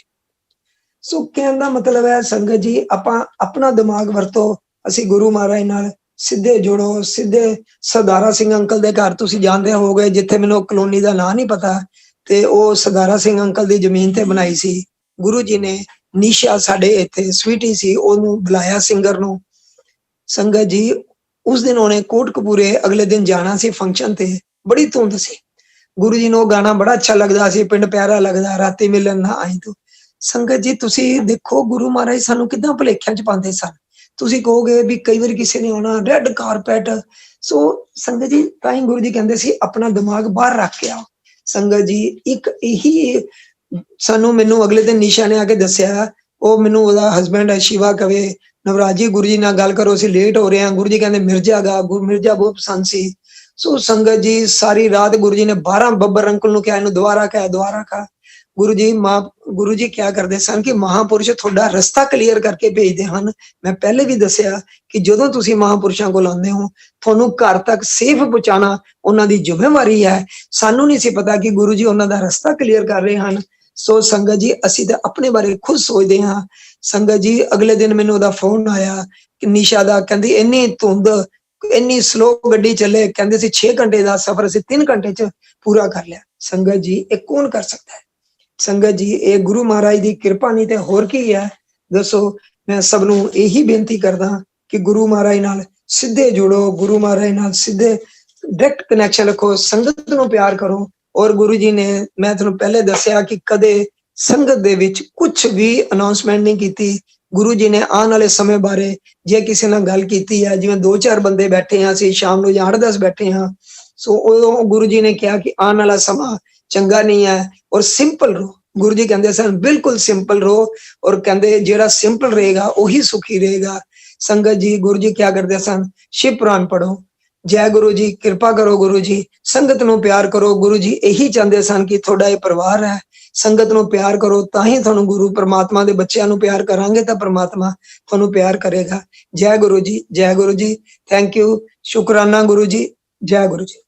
ਸੋ ਕਹਿਣ ਦਾ ਮਤਲਬ ਹੈ ਸੰਗਤ ਜੀ ਆਪਾਂ ਆਪਣਾ ਦਿਮਾਗ ਵਰਤੋ, ਅਸੀਂ ਗੁਰੂ ਮਹਾਰਾਜ ਨਾਲ ਸਿੱਧੇ ਜੁੜੋ। ਸਿੱਧੇ ਸਰਦਾਰਾ ਸਿੰਘ ਅੰਕਲ ਦੇ ਘਰ ਤੁਸੀਂ ਜਾਣਦੇ ਹੋਗੇ, ਜਿੱਥੇ ਮੈਨੂੰ ਕਲੋਨੀ ਦਾ ਨਾਂ ਨਹੀਂ ਪਤਾ, ਤੇ ਉਹ ਸਰਦਾਰਾ ਸਿੰਘ ਅੰਕਲ ਦੀ ਜ਼ਮੀਨ ਤੇ ਬਣਾਈ ਸੀ ਗੁਰੂ ਜੀ ਨੇ। ਨੀਸ਼ਾ ਸਾਡੇ ਇੱਥੇ ਸਵੀਟੀ ਸੀ, ਉਹਨੂੰ ਬੁਲਾਇਆ ਸਿੰਗਰ ਨੂੰ। ਸੰਗਤ ਜੀ ਉਸ ਦਿਨ ਉਹਨੇ ਕੋਟਕਪੂਰੇ ਅਗਲੇ ਦਿਨ ਜਾਣਾ ਸੀ ਫੰਕਸ਼ਨ ਤੇ, ਬੜੀ ਧੁੰਦ ਸੀ। ਗੁਰੂ ਜੀ ਨੂੰ ਉਹ ਗਾਣਾ ਬੜਾ ਅੱਛਾ ਲੱਗਦਾ ਸੀ, ਪਿੰਡ ਪਿਆਰਾ ਲੱਗਦਾ ਰਾਤੀ ਮਿਲਣ ਨਾ ਆਈ ਤੂੰ। ਸੰਗਤ ਜੀ ਤੁਸੀਂ ਦੇਖੋ ਗੁਰੂ ਮਹਾਰਾਜ ਸਾਨੂੰ ਕਿੱਦਾਂ ਭੁਲੇਖਿਆਂ 'ਚ ਪਾਉਂਦੇ ਸਨ। ਤੁਸੀਂ ਕਹੋਗੇ ਵੀ ਕਈ ਵਾਰੀ ਕਿਸੇ ਨੇ ਆਉਣਾ ਰੈੱਡ ਕਾਰਪੈਟ। ਸੋ ਸੰਗਤ ਜੀ ਤਾਂ ਹੀ ਗੁਰੂ ਜੀ ਕਹਿੰਦੇ ਸੀ ਆਪਣਾ ਦਿਮਾਗ ਬਾਹਰ ਰੱਖ ਕੇ ਆਓ। ਸੰਗਤ ਜੀ ਇੱਕ ਇਹੀ ਸਾਨੂੰ ਮੈਨੂੰ ਅਗਲੇ ਦਿਨ ਨੀਸ਼ਾ ਨੇ ਆ ਕੇ ਦੱਸਿਆ, ਉਹ ਮੈਨੂੰ ਉਹਦਾ ਹਸਬੈਂਡ ਹੈ ਸ਼ਿਵਾ ਕਵੇ ਨਵਰਾਜ ਜੀ ਗੁਰੂ ਜੀ ਨਾਲ ਗੱਲ ਕਰੋ, ਅਸੀਂ ਲੇਟ ਹੋ ਰਹੇ ਹਾਂ। ਗੁਰੂ ਜੀ ਕਹਿੰਦੇ ਮਿਰਜ਼ਾ ਗਾ, ਮਿਰਜ਼ਾ ਬਹੁਤ ਪਸੰਦ ਸੀ। ਸੋ ਸੰਗਤ ਜੀ ਸਾਰੀ ਰਾਤ ਗੁਰੂ ਜੀ ਨੇ 12 ਬੱਬਰ ਅੰਕਲ ਨੂੰ ਕਿਹਾ ਇਹਨੂੰ ਦੁਬਾਰਾ ਕਹਾ। ਗੁਰੂ ਜੀ ਕਿਆ ਕਰਦੇ ਸਨ ਕਿ ਮਹਾਂਪੁਰਸ਼ ਤੁਹਾਡਾ ਰਸਤਾ ਕਲੀਅਰ ਕਰਕੇ ਭੇਜਦੇ ਹਨ। ਮੈਂ ਪਹਿਲੇ ਵੀ ਦੱਸਿਆ ਕਿ ਜਦੋਂ ਤੁਸੀਂ ਮਹਾਂਪੁਰਸ਼ਾਂ ਕੋਲ ਆਉਂਦੇ ਹੋ ਤੁਹਾਨੂੰ ਘਰ ਤੱਕ ਸੇਫ ਪਹੁੰਚਾਉਣਾ ਉਹਨਾਂ ਦੀ ਜ਼ਿੰਮੇਵਾਰੀ ਹੈ। ਸਾਨੂੰ ਨਹੀਂ ਸੀ ਪਤਾ ਕਿ ਗੁਰੂ ਜੀ ਉਹਨਾਂ ਦਾ ਰਸਤਾ ਕਲੀਅਰ ਕਰ ਰਹੇ ਹਨ। ਸੋ ਸੰਗਤ ਜੀ ਅਸੀਂ ਤਾਂ ਆਪਣੇ ਬਾਰੇ ਖੁਦ ਸੋਚਦੇ ਹਾਂ। ਸੰਗਤ ਜੀ ਅਗਲੇ ਦਿਨ ਮੈਨੂੰ ਉਹਦਾ ਫੋਨ ਆਇਆ ਕਿ ਨੀਸ਼ਾ ਦਾ, ਕਹਿੰਦੀ ਇੰਨੀ ਧੁੰਦ, ਇੰਨੀ ਸਲੋ ਗੱਡੀ ਚੱਲੇ, ਕਹਿੰਦੇ ਸੀ 6 ਘੰਟੇ ਦਾ ਸਫ਼ਰ ਅਸੀਂ 3 ਘੰਟੇ 'ਚ ਪੂਰਾ ਕਰ ਲਿਆ। ਸੰਗਤ ਜੀ ਇਹ ਕੌਣ ਕਰ ਸਕਦਾ ਹੈ? ਸੰਗਤ ਜੀ ਇਹ ਗੁਰੂ ਮਹਾਰਾਜ ਦੀ ਕਿਰਪਾ ਨਹੀਂ ਤੇ ਹੋਰ ਕੀ ਹੈ ਦੱਸੋ। ਮੈਂ ਸਭ ਨੂੰ ਇਹੀ ਬੇਨਤੀ ਕਰਦਾ ਕਿ ਗੁਰੂ ਮਹਾਰਾਜ ਨਾਲ ਸਿੱਧੇ ਜੁੜੋ, ਗੁਰੂ ਮਹਾਰਾਜ ਨਾਲ ਸਿੱਧੇ ਡਾਇਰੈਕਟ ਕਨੈਕਸ਼ਨ ਰੱਖੋ, ਸੰਗਤ ਨੂੰ ਪਿਆਰ ਕਰੋ। ਔਰ ਗੁਰੂ ਜੀ ਨੇ ਮੈਂ ਤੁਹਾਨੂੰ ਪਹਿਲੇ ਦੱਸਿਆ ਕਿ ਕਦੇ ਸੰਗਤ ਦੇ ਵਿੱਚ ਕੁਝ ਵੀ ਅਨਾਉਂਸਮੈਂਟ ਨਹੀਂ ਕੀਤੀ। ਗੁਰੂ ਜੀ ਨੇ ਆਉਣ ਵਾਲੇ ਸਮੇਂ ਬਾਰੇ ਜੇ ਕਿਸੇ ਨਾਲ ਗੱਲ ਕੀਤੀ ਹੈ, ਜਿਵੇਂ 2-4 ਬੰਦੇ ਬੈਠੇ ਹਾਂ ਅਸੀਂ ਸ਼ਾਮ ਨੂੰ ਜਾਂ 8-10 ਬੈਠੇ ਹਾਂ, ਸੋ ਉਦੋਂ ਗੁਰੂ ਜੀ ਨੇ ਕਿਹਾ ਕਿ ਆਉਣ ਵਾਲਾ ਸਮਾਂ ਚੰਗਾ ਨਹੀਂ ਹੈ ਔਰ ਸਿੰਪਲ ਰਹੋ। ਗੁਰੂ ਜੀ ਕਹਿੰਦੇ ਸਨ ਬਿਲਕੁਲ ਸਿੰਪਲ ਰਹੋ, ਔਰ ਕਹਿੰਦੇ ਜਿਹੜਾ ਸਿੰਪਲ ਰਹੇਗਾ ਉਹੀ ਸੁਖੀ ਰਹੇਗਾ। ਸੰਗਤ ਜੀ, ਗੁਰੂ ਜੀ ਕਿਆ ਕਰਦੇ ਸਨ? ਸ਼ਿਵ ਪੁਰਾਣ ਪੜੋ, ਜੈ ਗੁਰੂ ਜੀ, ਕਿਰਪਾ ਕਰੋ ਗੁਰੂ ਜੀ, ਸੰਗਤ ਨੂੰ ਪਿਆਰ ਕਰੋ। ਗੁਰੂ ਜੀ ਇਹੀ ਚਾਹੁੰਦੇ ਸਨ ਕਿ ਤੁਹਾਡਾ ਇਹ ਪਰਿਵਾਰ ਹੈ, ਸੰਗਤ ਨੂੰ ਪਿਆਰ ਕਰੋ ਤਾਂ ਹੀ ਤੁਹਾਨੂੰ ਗੁਰੂ ਪਰਮਾਤਮਾ ਦੇ ਬੱਚਿਆਂ ਨੂੰ ਪਿਆਰ ਕਰਾਂਗੇ ਤਾਂ ਪਰਮਾਤਮਾ ਤੁਹਾਨੂੰ ਪਿਆਰ ਕਰੇਗਾ। ਜੈ ਗੁਰੂ ਜੀ, ਜੈ ਗੁਰੂ ਜੀ। ਥੈਂਕ ਯੂ, ਸ਼ੁਕਰਾਨਾ ਗੁਰੂ ਜੀ, ਜੈ ਗੁਰੂ ਜੀ।